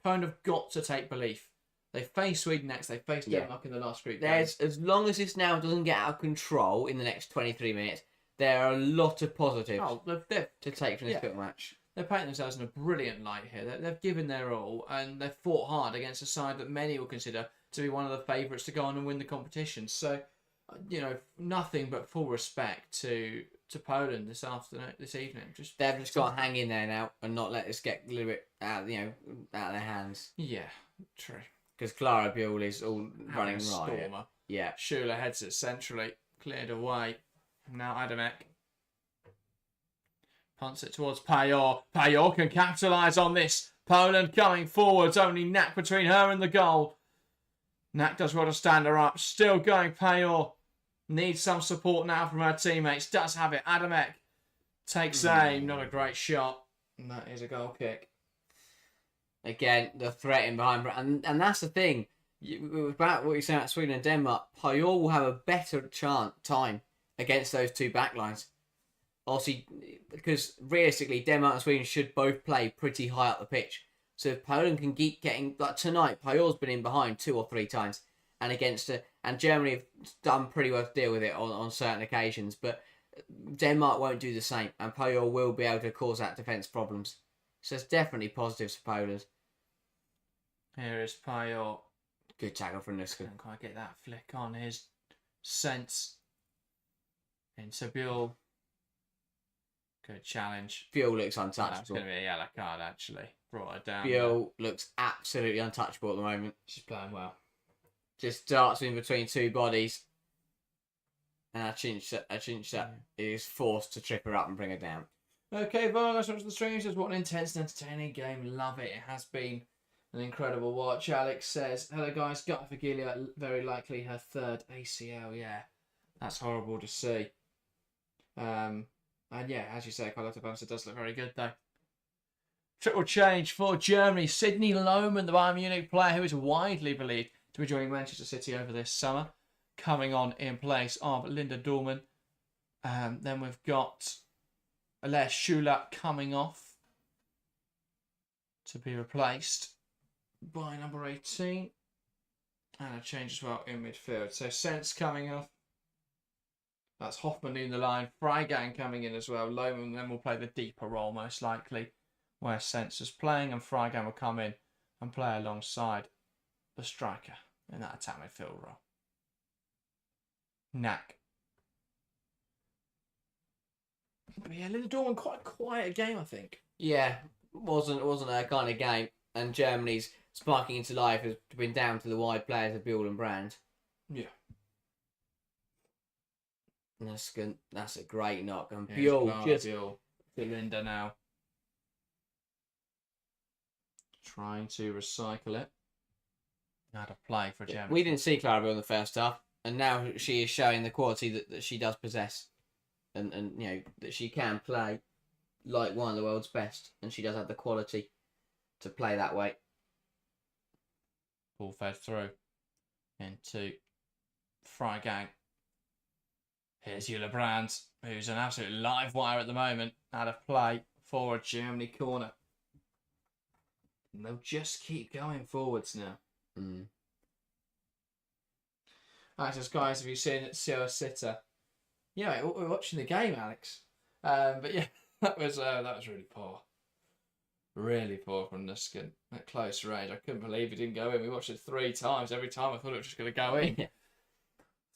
Poland have got to take belief. They face Sweden next. They face Denmark in the last group game. As long as this now doesn't get out of control in the next 23 minutes, there are a lot of positives to take from this little match. They're painting themselves in a brilliant light here. They've given their all and they've fought hard against a side that many will consider to be one of the favourites to go on and win the competition. So, nothing but full respect to Poland this evening. They've just got to hang in there now and not let this get a little bit out of their hands. Yeah, true. Because Clara Buell is all running right. Stormer. Yeah. Shula heads it centrally, cleared away. Now Adamek punts it towards Payol. Payol can capitalise on this. Poland coming forwards, only Knack between her and the goal. Knack does well to stand her up. Still going Payol. Needs some support now from her teammates. Does have it. Adamek takes aim. Not a great shot. And that is a goal kick. Again, the threat in behind, and that's the thing. About what you're saying about Sweden and Denmark, Pajor will have a better time against those two backlines. Obviously, because realistically, Denmark and Sweden should both play pretty high up the pitch. So if Poland can keep getting, like tonight, Pajor's been in behind 2 or 3 times, and and Germany have done pretty well to deal with it on certain occasions, but Denmark won't do the same, and Pajor will be able to cause that defence problems. So it's definitely positives for Poland. Here is Pajor. Good tackle from Nuskin. Couldn't quite get that flick on his sense. Into Buell. Good challenge. Buell looks That's untouchable. going to be a yellow card, actually. Brought her down. Buell looks absolutely untouchable at the moment. She's playing well. Just darts in between 2 bodies. And Achincha is forced to trip her up and bring her down. Okay, Vargas, watch the stream. Says, what an intense and entertaining game. Love it. It has been an incredible watch. Alex says, hello guys, gut for Gilia, very likely her 3rd ACL. Yeah, that's horrible to see. And yeah, as you say, Carlotta Bannister does look very good though. Triple change for Germany. Sidney Lohmann, the Bayern Munich player who is widely believed to be joining Manchester City over this summer, coming on in place of Linda Dorman. Then we've got Alea Schulap coming off to be replaced by number 18. And a change as well in midfield. So Sense coming off. That's Hoffman in the line. Freigang coming in as well. Lohmann then will play the deeper role most likely, where Sense is playing, and Freigang will come in and play alongside the striker in that attack midfield role. Knack. But yeah, Linda Dorman, quite a quiet game, I think. Yeah, wasn't her kind of game. And Germany's sparking into life has been down to the wide players of Buell and Brand. Yeah. That's a great knock. And Yeah, Buell just... Buell to Linda now. Trying to recycle it. How to play for Germany. We didn't see Clara Buell in the first half. And now she is showing the quality that she does possess. And you know, that she can play like one of the world's best. And she does have the quality to play that way. Ball fed through into Freigang. Here's Jule Brandt, who's an absolute live wire at the moment. Out of play for a Germany corner. And they'll just keep going forwards now. Alright, so guys, have you seen it, Sierra Sitter? Yeah, mate, we're watching the game, Alex. But yeah, that was really poor. Really poor from Nuskin at close range. I couldn't believe he didn't go in. We watched it 3 times. Every time I thought it was just going to go in. Yeah.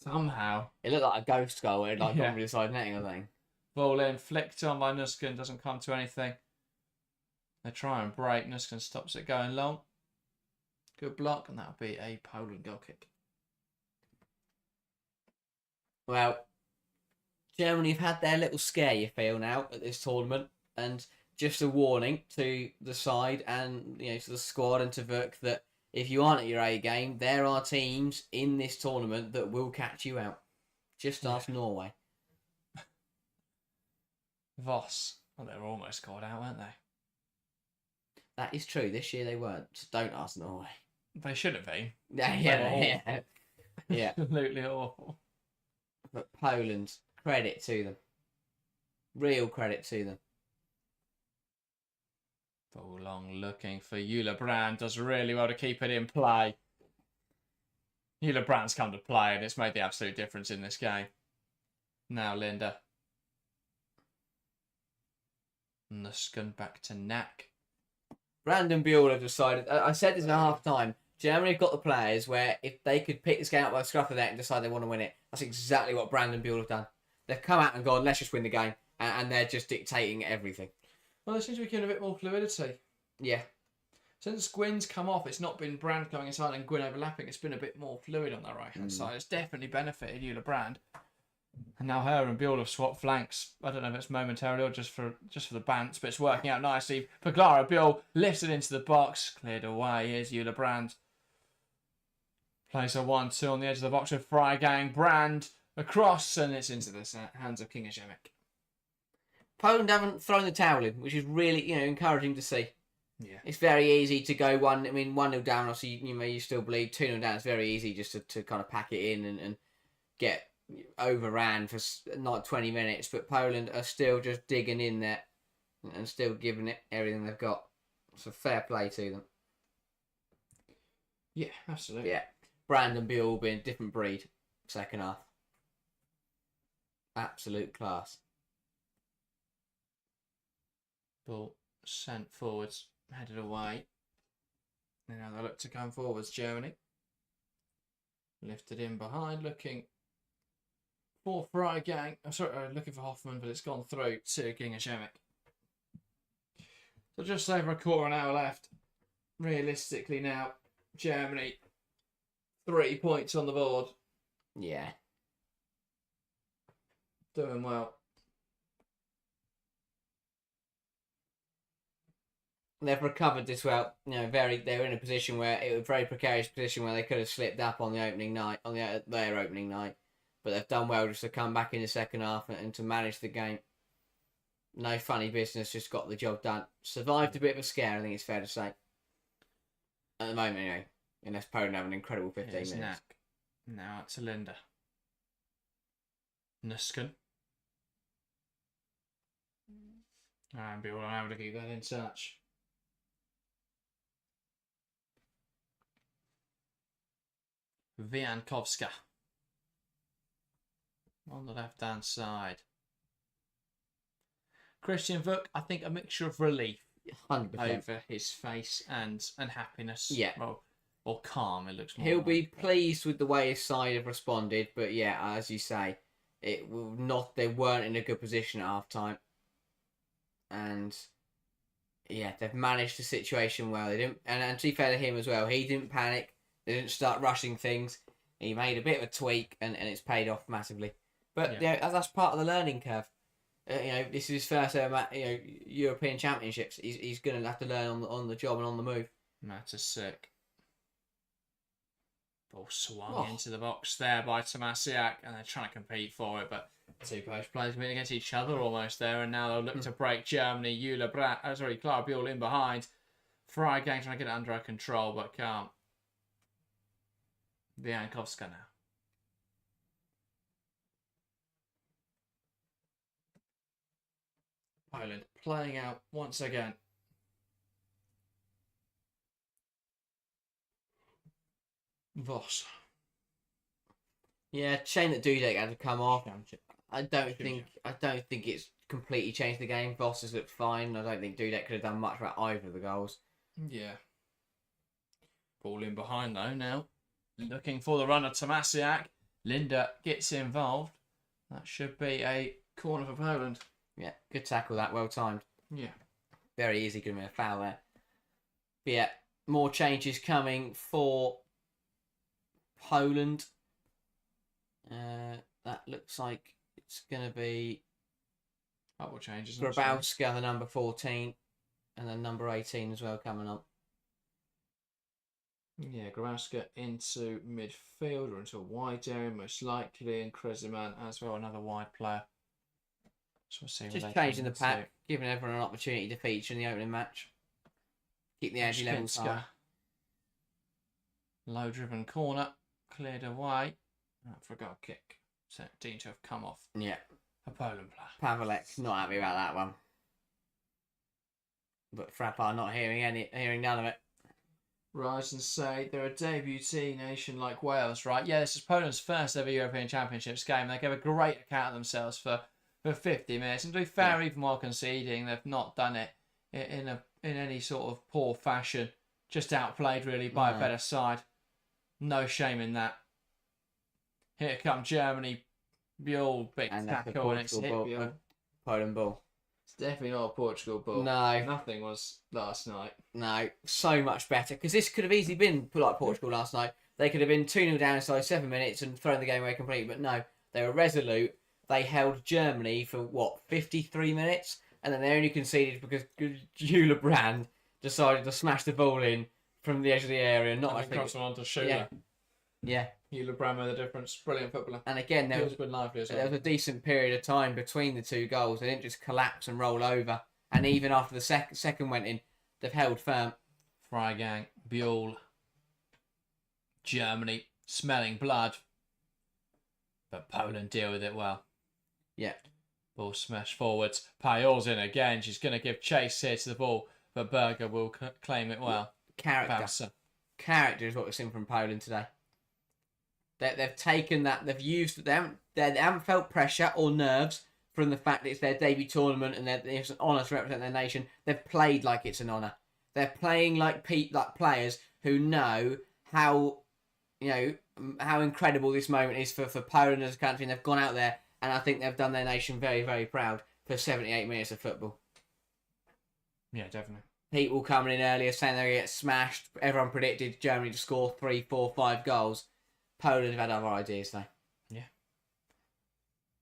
Somehow. It looked like a ghost goal. It like gone over the side netting, I think. Ball in, flicked on by Nuskin, doesn't come to anything. They try and break. Nuskin stops it going long. Good block, and that'll be a Poland goal kick. Well, Germany have had their little scare, you feel, now at this tournament, and just a warning to the side and to the squad and to Vuk that if you aren't at your A game, there are teams in this tournament that will catch you out. Just ask Norway. Voss. Well, they were almost scored out, weren't they? That is true. This year they weren't. So don't ask Norway. They should have been. Yeah. Absolutely awful. But Poland, credit to them. Real credit to them. Ball long looking for Jule Brand. Does really well to keep it in play. Jule Brand's come to play and it's made the absolute difference in this game. Now Linda. Nuskin back to Knack. Brandon Buell have decided... I said this at half time. Germany have got the players where if they could pick this game up by the scruff of the neck and decide they want to win it, that's exactly what Brandon Buell have done. They've come out and gone, let's just win the game. And they're just dictating everything. Well, there seems to be a bit more fluidity. Yeah. Since Gwyn's come off, it's not been Brand going inside and Gwyn overlapping. It's been a bit more fluid on that right-hand side. It's definitely benefited Jule Brand. And now her and Buell have swapped flanks. I don't know if it's momentarily or just for the bants, but it's working out nicely. For Clara, Buell lifts it into the box. Cleared away. Here's Jule Brand. Plays a 1-2 on the edge of the box with Freigang. Brand across, and it's into the hands of King Ajemic. Poland haven't thrown the towel in, which is really, encouraging to see. Yeah. It's very easy to go 1-0 down. Obviously, you still believe 2-0 down. It's very easy just to kind of pack it in and get overran for not 20 minutes. But Poland are still just digging in there and still giving it everything they've got. So fair play to them. Yeah, absolutely. Yeah. Brandon Buell being a different breed. Second half. Absolute class. Ball sent forwards, headed away. Now they look to come forwards, Germany. Lifted in behind, looking for Freigang. I'm sorry, looking for Hoffman, but it's gone through to Gingashemek. So just over a quarter an hour left. Realistically now, Germany 3 points on the board. Yeah. Doing well. They've recovered this well. They were in a position where it was a very precarious position where they could have slipped up on the opening night, their opening night. But they've done well just to come back in the second half and to manage the game. No funny business, just got the job done. Survived a bit of a scare, I think it's fair to say. At the moment, anyway. Unless Poland have an incredible 15 minutes. Knack. Now it's Linda. Nusken. And be all able to keep that in touch. Viankovska. On the left-hand side. Christian Vuk, I think a mixture of relief 100%. over his face and happiness. Yeah. Or calm, it looks more He'll like. be pleased with the way his side have responded, but yeah, as you say, it will not. They weren't in a good position at half time, and yeah, they've managed the situation well. They didn't, and to be fair to him as well, he didn't panic. They didn't start rushing things. He made a bit of a tweak, and it's paid off massively. But that's part of the learning curve. This is his first ever European Championships. He's going to have to learn on the job and on the move. Matasic. Ball swung into the box there by Tomasiak, and they're trying to compete for it, but two post players meeting against each other almost there, and now they'll look to break Germany. Clara Buell in behind. Freigang trying to get it under control, but can't. Viankovska now. Poland playing out once again. Voss. Yeah, shame that Dudek had to come off. I don't think it's completely changed the game. Voss has looked fine. I don't think Dudek could have done much about either of the goals. Yeah. Ball in behind though now. Looking for the runner, Tomasiak. Linda gets involved. That should be a corner for Poland. Yeah, good tackle that, well timed. Yeah. Very easy, could have been a foul there. But yeah, more changes coming for Poland. That looks like it's going to be Couple changes. Grabowska, the number 14, and then number 18 as well coming up. Yeah, Grabowska into midfield or into a wide area, most likely, and Kreziman as well, another wide player. So we'll see. Just changing the pack, giving everyone an opportunity to feature in the opening match. Keep the energy levels high. Low driven corner, cleared away. For a goal kick. So Dean to have come off. Yeah. A Poland player. Pavelek, not happy about that one. But Frappard not hearing none of it. Rise and say they're a debutee nation like Wales, right? Yeah, this is Poland's first ever European Championships game. They gave a great account of themselves for 50 minutes. And to be fair, even while conceding, they've not done it in any sort of poor fashion. Just outplayed really by a better side. No shame in that. Here come Germany. Buell, big tackle, and it's hit Buell. Poland ball. It's definitely not a Portugal ball. No. Nothing was last night. No, so much better. Because this could have easily been like Portugal last night. They could have been 2-0 down inside 7 minutes and thrown the game away completely. But no, they were resolute. They held Germany for, 53 minutes? And then they only conceded because Julia Brand decided to smash the ball in from the edge of the area. Cross on to Schuler. Yeah. Julia Brand made the difference. Brilliant footballer. And again, there was a decent period of time between the two goals. They didn't just collapse and roll over. And even after the second went in, They've held firm. Freigang, Buell, Germany, smelling blood. But Poland deal with it well. Yeah. Ball smashed forwards. Payol's in again. She's going to give chase here to the ball, but Berger will claim it well. Character. Bouncer. Character is what we've seen from Poland today. They've taken that. They've used. They haven't felt pressure or nerves from the fact that it's their debut tournament and it's an honour to represent their nation. They've played like it's an honour. They're playing like players who know how, how incredible this moment is for Poland as a country, and they've gone out there, and I think they've done their nation very, very proud for 78 minutes of football. Yeah, definitely. People coming in earlier saying they're going to get smashed. Everyone predicted Germany to score 3, 4, 5 goals. Poland have had other ideas though. Yeah.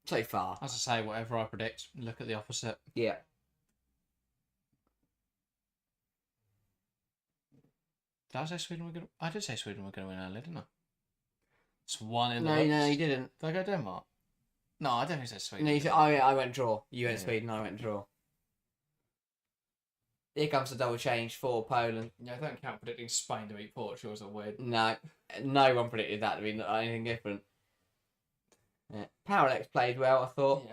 So far. As I say, whatever I predict, look at the opposite. Yeah. Did I say Sweden were going to... I did say Sweden were going to win earlier, didn't I? It's 1 in the No, books. you didn't. Did I go Denmark? No, I definitely said Sweden. No, you said, oh yeah, I went draw. You went Yeah. Sweden, I went draw. Here comes the double change for Poland. Yeah, I don't count predicting Spain to beat Portugal as a win. No, no one predicted that to be anything different. Yeah. Parallax played well, I thought.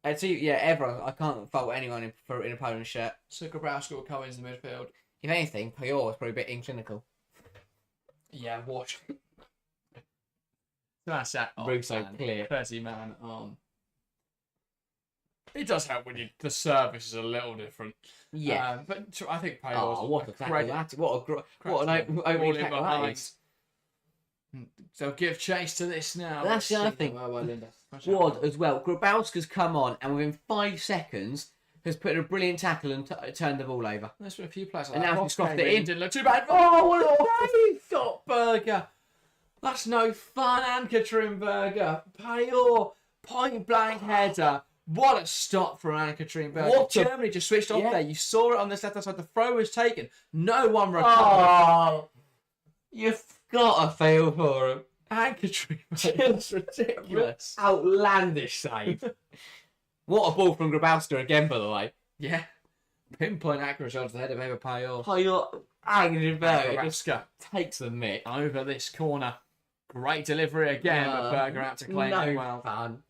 Yeah. Everyone. I can't fault anyone in a Poland shirt. So Grabowski will come into the midfield. If anything, Pajor was probably a bit inclinical. Yeah, watch. That's that. Russo clear. 30 man. It does help when the service is a little different. Yeah. But I think Payol's... Oh, what a tackle that! What an opening tackle that is. So give chase to this now. That's the other thing. Ward as well. Grabowska's come on and within 5 seconds has put in a brilliant tackle and turned the ball over. There's been a few players like And that. now he's crossed it in. Didn't look too bad. Oh, what a save! Got Berger. That's no fun, Ann-Katrin Berger. Payol, point blank header. What a stop for Ann-Katrin Berger. Germany just switched off there. You saw it on this left side. The throw was taken. No one recovered. Oh, you've got to feel for him. Ann-Katrin Berger. It's ridiculous. Outlandish save. What a ball from Grabowska again, by the way. Yeah. Pinpoint accuracy onto the head of Eva Payol. Payol, Ann-Katrin Berger just Grabowska takes the mick. over this corner. Great delivery again, but Berger out to claim it well. Fun.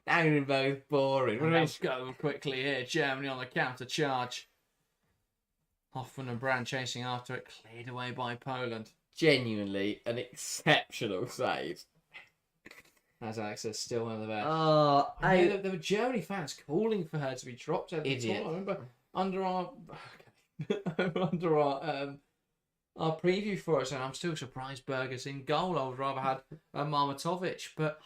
Ann-Katrin Berger's boring. Let's go quickly here. Germany on the counter charge. Hoffman and Brand chasing after it. Cleared away by Poland. Genuinely an exceptional save. As Alex says, still one of the best. Oh, There were Germany fans calling for her to be dropped out of the Idiot. tournament. I remember under our preview for us, and I'm still surprised Berger's in goal. I would rather had Marmatovic, but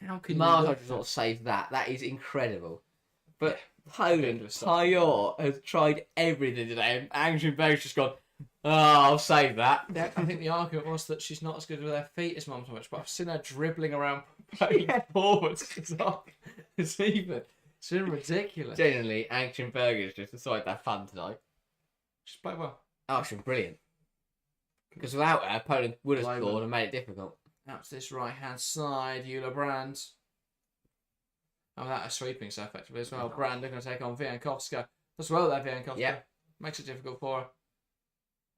how can Marmatovic you does not save that. That is incredible. But Poland, ridiculous. Payol has tried everything today, and Ann-Katrin Berger's just gone, oh, I'll save that. Yeah, I think the argument was that she's not as good with her feet as Marmatovic, but I've seen her dribbling around playing forwards. It's been ridiculous. Genuinely, Ann-Katrin Berger's just decided to have fun tonight. She's played well. Oh, she's been brilliant. Because without her, Poland would have Lyman. scored and made it difficult. Out to this right-hand side, Eula Brand. And that is sweeping so effectively as well. Brand are going to take on Wiankowska. As well there, Wiankowska. Yep. Makes it difficult for her.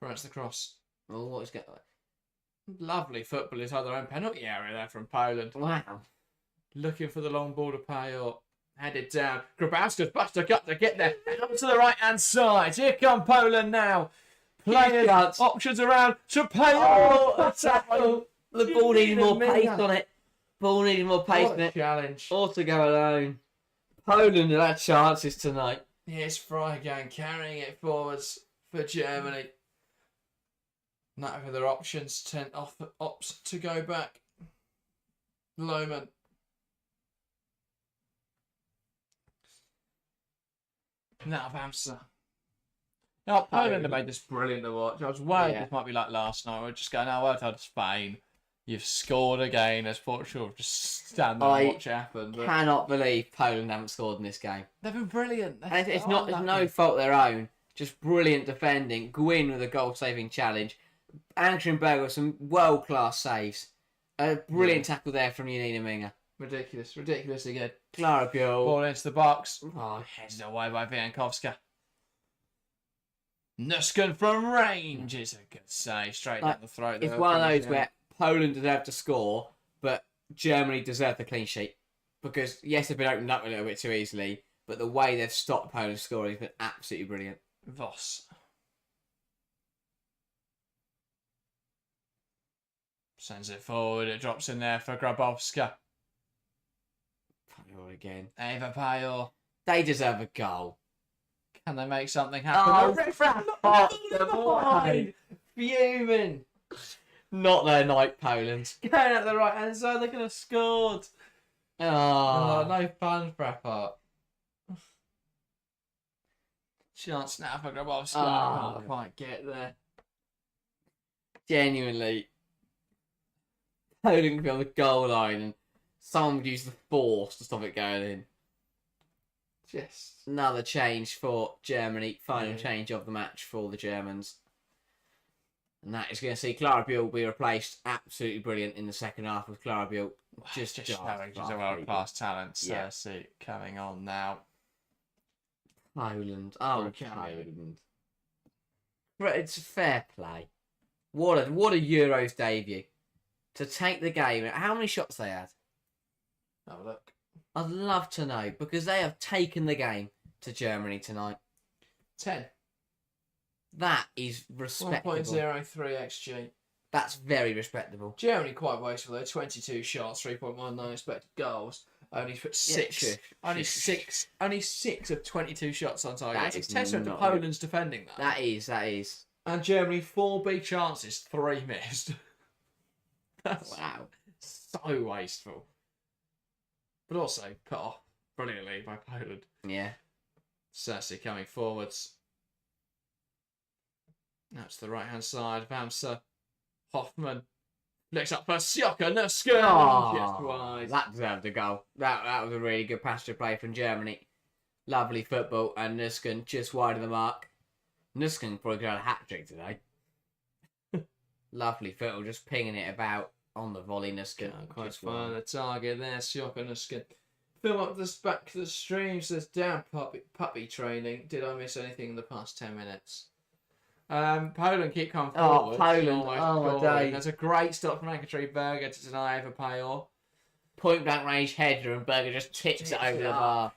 Runs the cross. Oh, what's going Lovely football inside their own penalty area there from Poland. Wow. Looking for the long ball to Payol. Headed down. Grabowska's busted up to get there. Out to the right-hand side. Here come Poland now. Players, options around to Payol. Oh, tackle. The ball needed more pace on it. Ball needed more pace What on a it. challenge. Or to go alone. Poland have had chances tonight. Here's Freigang carrying it forwards for Germany. Not with their options. Opts to go back. Lohman. Now Vamsa. Now Poland have made this brilliant to watch. I was worried this might be like last night. We're just going, oh, well done, Spain. You've scored again as Portugal just stand there and watch it happen. But Cannot believe Poland haven't scored in this game. they've been brilliant. And it's no fault of their own. Just brilliant defending. Gwyn with a goal-saving challenge. Ann-Katrin Berger with some world-class saves. A brilliant tackle there from Janina Minga. Ridiculously good. Clara Buell. Ball into the box. Oh, headed away by Wiankowska. Nuskin from range is a good save. Straight down the throat. It's one of those where Poland deserved to score, but Germany deserved the clean sheet. Because, yes, they've been opened up a little bit too easily, but the way they've stopped Poland's scoring has been absolutely brilliant. Voss. Sends it forward. It drops in there for Grabowska. Payor again. Eva Payor. They deserve a goal. Can they make something happen? Fuming. Not their night, Poland. Going at the right hand side, they could have scored. Oh, No fun for Rapport. Chance now for Grabowska. Can't quite get there. Genuinely. Poland could be on the goal line and someone would use the force to stop it going in. Just Another change for Germany. Final change of the match for the Germans. And that is going to see Clara Buell be replaced. Absolutely brilliant in the second half with Clara Buell. Just showing she's a world-class talent. Cersei coming on now. Poland. Oh, Poland. It's fair play. What a Euros debut. To take the game. How many shots they had? Oh, look. I'd love to know, because they have taken the game to Germany tonight. 10. That is respectable. 1.03 XG. That's very respectable. Germany quite wasteful though. 22 shots, 3.19 expected goals. Only put 6. Only 6 of 22 shots on target. It's a testament to Poland's defending that. That is. And Germany 4 big chances, 3 missed. That's wow. So wasteful. But also put off brilliantly by Poland. Yeah. Cersei coming forwards. That's the right hand side. Vamsa. Hoffman. Next up for Sjoka Nuskin. Oh, that deserved a goal. That was a really good pass to play from Germany. Lovely football, and Nuskin just wide of the mark. Nuskin probably got a hat trick today. Lovely football, just pinging it about on the volley. Nuskin quite fine. The target there, Sjoka Nuskin. Film up this back to the stream. Says down puppy training. Did I miss anything in the past 10 minutes? Poland keep coming forward. Poland. Oh, my day. There's a great stop from Ankatri Berger to deny Eva Payor. Point blank range header, and Berger just tips it over the bar.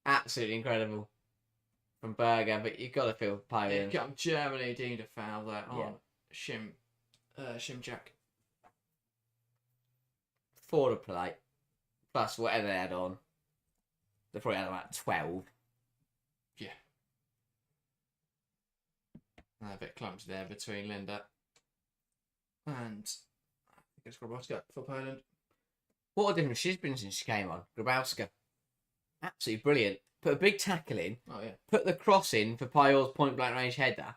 Absolutely incredible from Berger, but you've got to feel Poland. Here comes Germany deemed a foul there on Shimjak. Forward play, plus whatever they had on. They probably had about 12. Yeah. A bit clumsy there between Linda and I think it's Grabowska for Poland. What a difference she's been since she came on. Grabowska. Absolutely brilliant. Put a big tackle in. Oh, yeah. Put the cross in for Payor's point blank range header.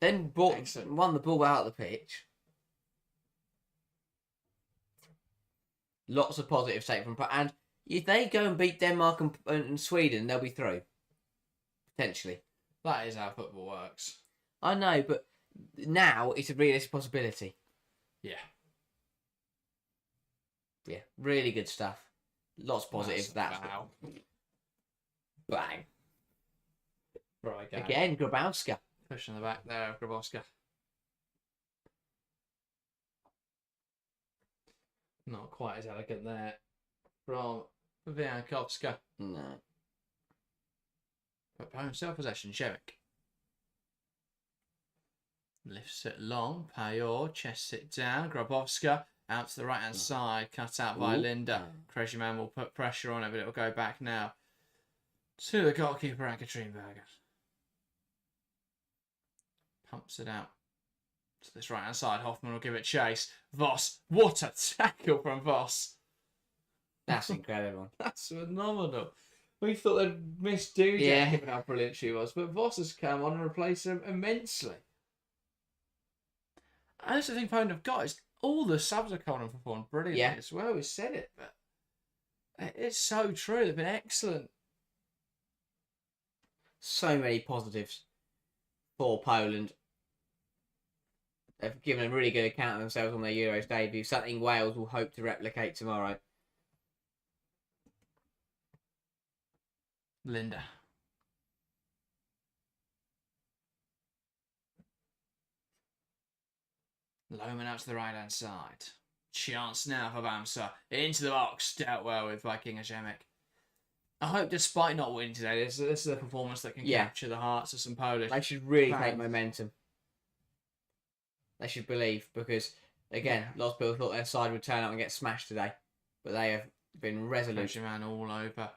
Then won the ball out of the pitch. Lots of positives taken from... And if they go and beat Denmark and Sweden, they'll be through. Potentially. That is how football works. I know, but now it's a realistic possibility. Yeah. Yeah, really good stuff. Lots of positives. That's bang. Right, again, Grabowska. Pushing the back there, Grabowska. Not quite as elegant there from Wiankowska. No. But home self-possession, Shevik. Lifts it long. Payor chests it down. Grabowska out to the right hand side. Cut out by Linda. Krejciman will put pressure on it, but it will go back now to the goalkeeper, Ekaterinberger. Pumps it out to this right hand side. Hoffman will give it chase. Voss. What a tackle from Voss. That's incredible. That's phenomenal. We thought they'd miss Dujak given how brilliant she was, but Voss has come on and replaced her immensely. And that's the thing Poland have got is all the subs are coming and performed brilliantly as well. We said it, but it's so true. They've been excellent. So many positives for Poland. They've given a really good account of themselves on their Euros debut. Something Wales will hope to replicate tomorrow. Linda. Lohman out to the right-hand side. Chance now for Bamsa. Into the box. Dealt well with by King Azemek. I hope, despite not winning today, this is a performance that can capture the hearts of some Polish. They should really fans. take momentum. They should believe, because, again, lots of people thought their side would turn up and get smashed today. But they have been resolute. Man all over.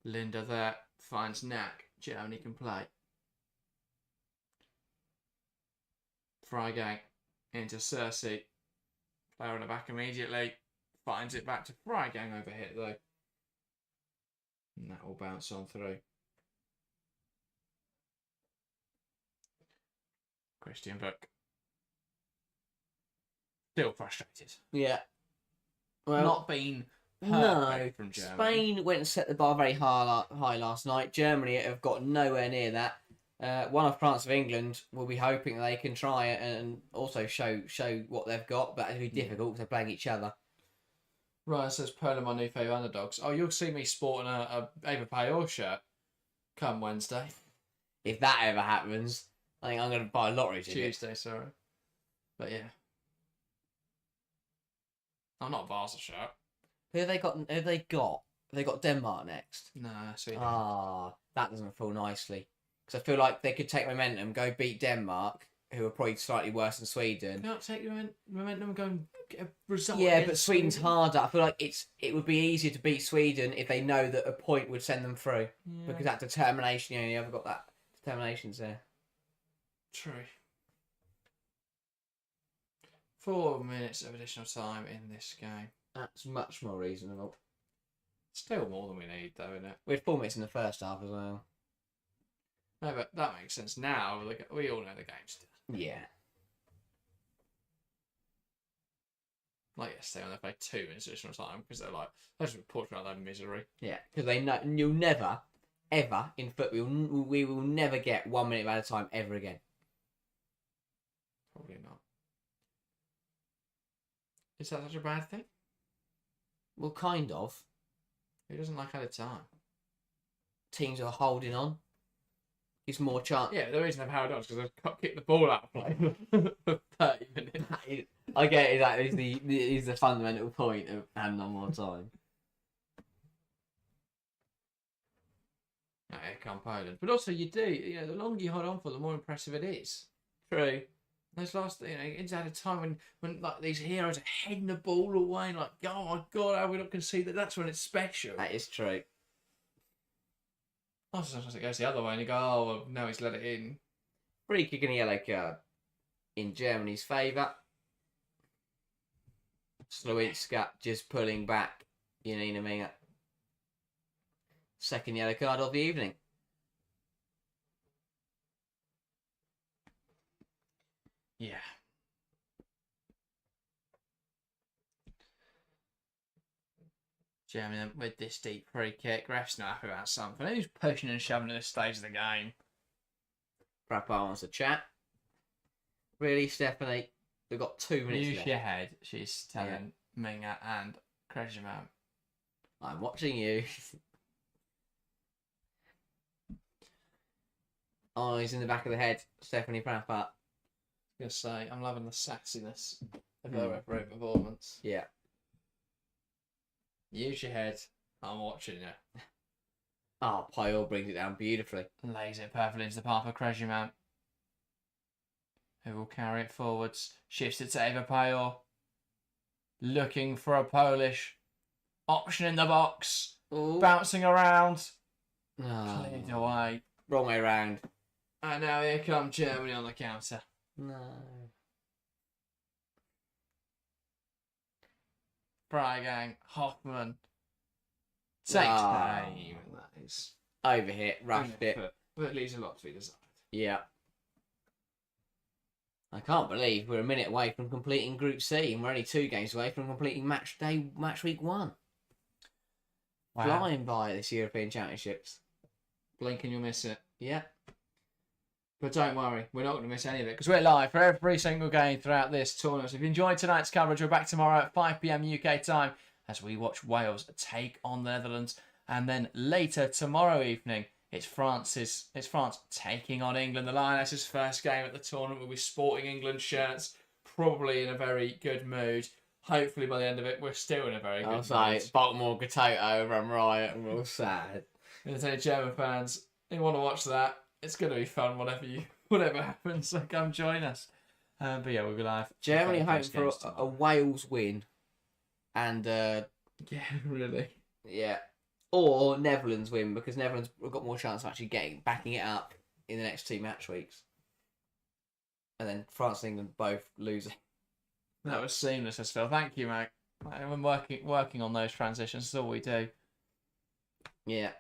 Linda there. Finds Knack. Germany can play. Freigang into Cersei. Player on the back immediately. Finds it back to Freigang over here, though. And that will bounce on through. Christian Book. Still frustrated. Yeah. Well, Not been no. perfect from Germany. Spain went and set the bar very high last night. Germany have got nowhere near that. One of France of England will be hoping they can try it and also show what they've got, but it'll be difficult because they're playing each other. Ryan says, Poland my new favourite underdogs. Oh, you'll see me sporting a Ava Payor shirt come Wednesday. If that ever happens, I think I'm going to buy a lottery ticket. Tuesday, sorry. But yeah. I'm not a Barca shirt. Who have they got? Have they got Denmark next? No, Sweden. That doesn't feel nicely. Because I feel like they could take momentum, go beat Denmark, who are probably slightly worse than Sweden. Can't take your momentum and go and get a result. Yeah, but Sweden's harder. I feel like it would be easier to beat Sweden if they know that a point would send them through. Yeah. Because that determination, you haven't got that determination's there. True. 4 minutes of additional time in this game. That's much more reasonable. Still more than we need, though, isn't it? We had 4 minutes in the first half as well. No, but that makes sense now. We all know the game's done. Yeah. Like yesterday when they played 2 minutes additional time because they're like, let's report about their misery. Yeah, because they know you'll never, ever in football, we will never get 1 minute at a time ever again. Probably not. Is that such a bad thing? Well, kind of. Who doesn't like out of time? Teams are holding on. Gives more chance. Yeah, the reason they've held on is because they've kicked the ball out of play for 30 minutes. I get it. That is the fundamental point of having on more time. Here come Poland. But also you do, the longer you hold on for, the more impressive it is. True. Those last, it's at a time when like these heroes are heading the ball away, and like, oh my god, how we not concede that? That's when it's special. That is true. Oh, sometimes it goes the other way, and you go, oh, well, no, he's let it in. Free kick and a yellow card in Germany's favour. Slowinska just pulling back. Janina Minga. Second yellow card of the evening. Yeah. Germany with this deep free kick. Ref's not happy about something. Who's pushing and shoving at this stage of the game? Papa wants to chat. Really, Stephanie? We've got 2 minutes Use left. your head, she's telling Minga and Krejman. I'm watching you. Eyes in the back of the head. Stephanie Prapat. I was going to say, I'm loving the sassiness of her referee performance. Yeah. Use your head. I'm watching you. Oh, Pyle brings it down beautifully. Lays it perfectly into the path of Krejman, who will carry it forwards. Shifts it to Eva Pyle. Looking for a Polish option in the box. Ooh. Bouncing around. Oh. Cleared away. Wrong way round. And now here comes Germany on the counter. No. Freigang, Hoffman. Takes aim. That is over here, rushed it. But it leaves a lot to be desired. Yeah. I can't believe we're a minute away from completing Group C and we're only 2 games away from completing match week 1. Wow. Flying by this European Championships. Blink and you'll miss it. Yeah. But don't worry, we're not going to miss any of it because we're live for every single game throughout this tournament. So if you enjoyed tonight's coverage, we're back tomorrow at 5 PM UK time as we watch Wales take on the Netherlands. And then later tomorrow evening, it's France taking on England. The Lionesses' first game at the tournament. We'll be sporting England shirts. probably in a very good mood. Hopefully by the end of it, we're still in a very good I mood. was like, Baltimore get over and riot and we're all sad. And to any German fans, if you want to watch that, it's going to be fun, whatever happens, so come join us. But yeah, we'll be live. Germany hoping for a Wales win. And, yeah, really. yeah. Or Netherlands win, because Netherlands have got more chance of actually backing it up in the next 2 match weeks. And then France and England both losing. That was seamless, as Phil. Thank you, Mac. I'm working on those transitions. That's all we do. Yeah.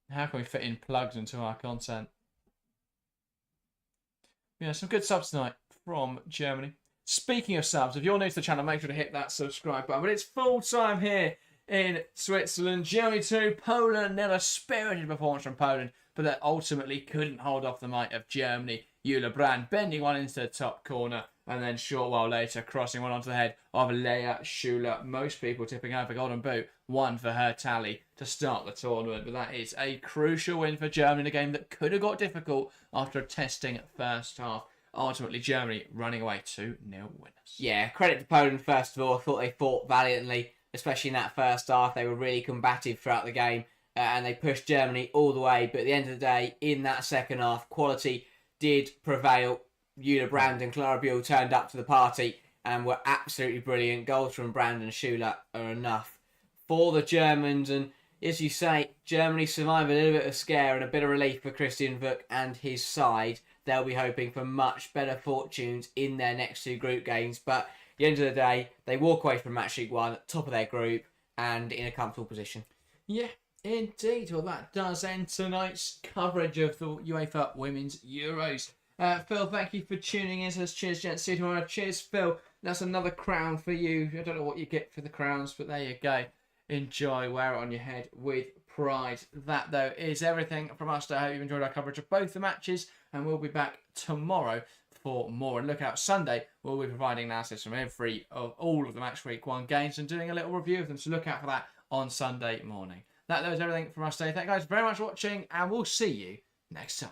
How can we fit in plugs into our content? Yeah, some good subs tonight from Germany. Speaking of subs, if you're new to the channel, make sure to hit that subscribe button. But it's full time here in Switzerland. Germany 2, Poland 0. A spirited performance from Poland, but that ultimately couldn't hold off the might of Germany. Jule Brand bending one into the top corner, and then short while later crossing one onto the head of Leah Schuler. Most people tipping over Golden Boot, one for her tally to start the tournament. But that is a crucial win for Germany in a game that could have got difficult after a testing first half. Ultimately, Germany running away 2-0 winners. Yeah, credit to Poland first of all. I thought they fought valiantly, especially in that first half. They were really combative throughout the game, and they pushed Germany all the way. But at the end of the day, in that second half, quality did prevail. Jule Brand and Clara Buell turned up to the party and were absolutely brilliant. Goals from Brand and Schuler are enough for the Germans. And as you say, Germany survived a little bit of scare and a bit of relief for Christian Vuk and his side. They'll be hoping for much better fortunes in their next 2 group games. But at the end of the day, they walk away from match week 1 at top of their group and in a comfortable position. Yeah, indeed. Well, that does end tonight's coverage of the UEFA Women's Euros. Phil, thank you for tuning in. Says cheers, gents. See you tomorrow. Cheers, Phil. That's another crown for you. I don't know what you get for the crowns, but there you go. Enjoy. Wear it on your head with pride. That, though, is everything from us. I hope you've enjoyed our coverage of both the matches, and we'll be back tomorrow for more. And look out, Sunday, we'll be providing analysis from all of the match week 1 games and doing a little review of them. So look out for that on Sunday morning. That, though, is everything from us today. Thank you guys very much for watching, and we'll see you next time.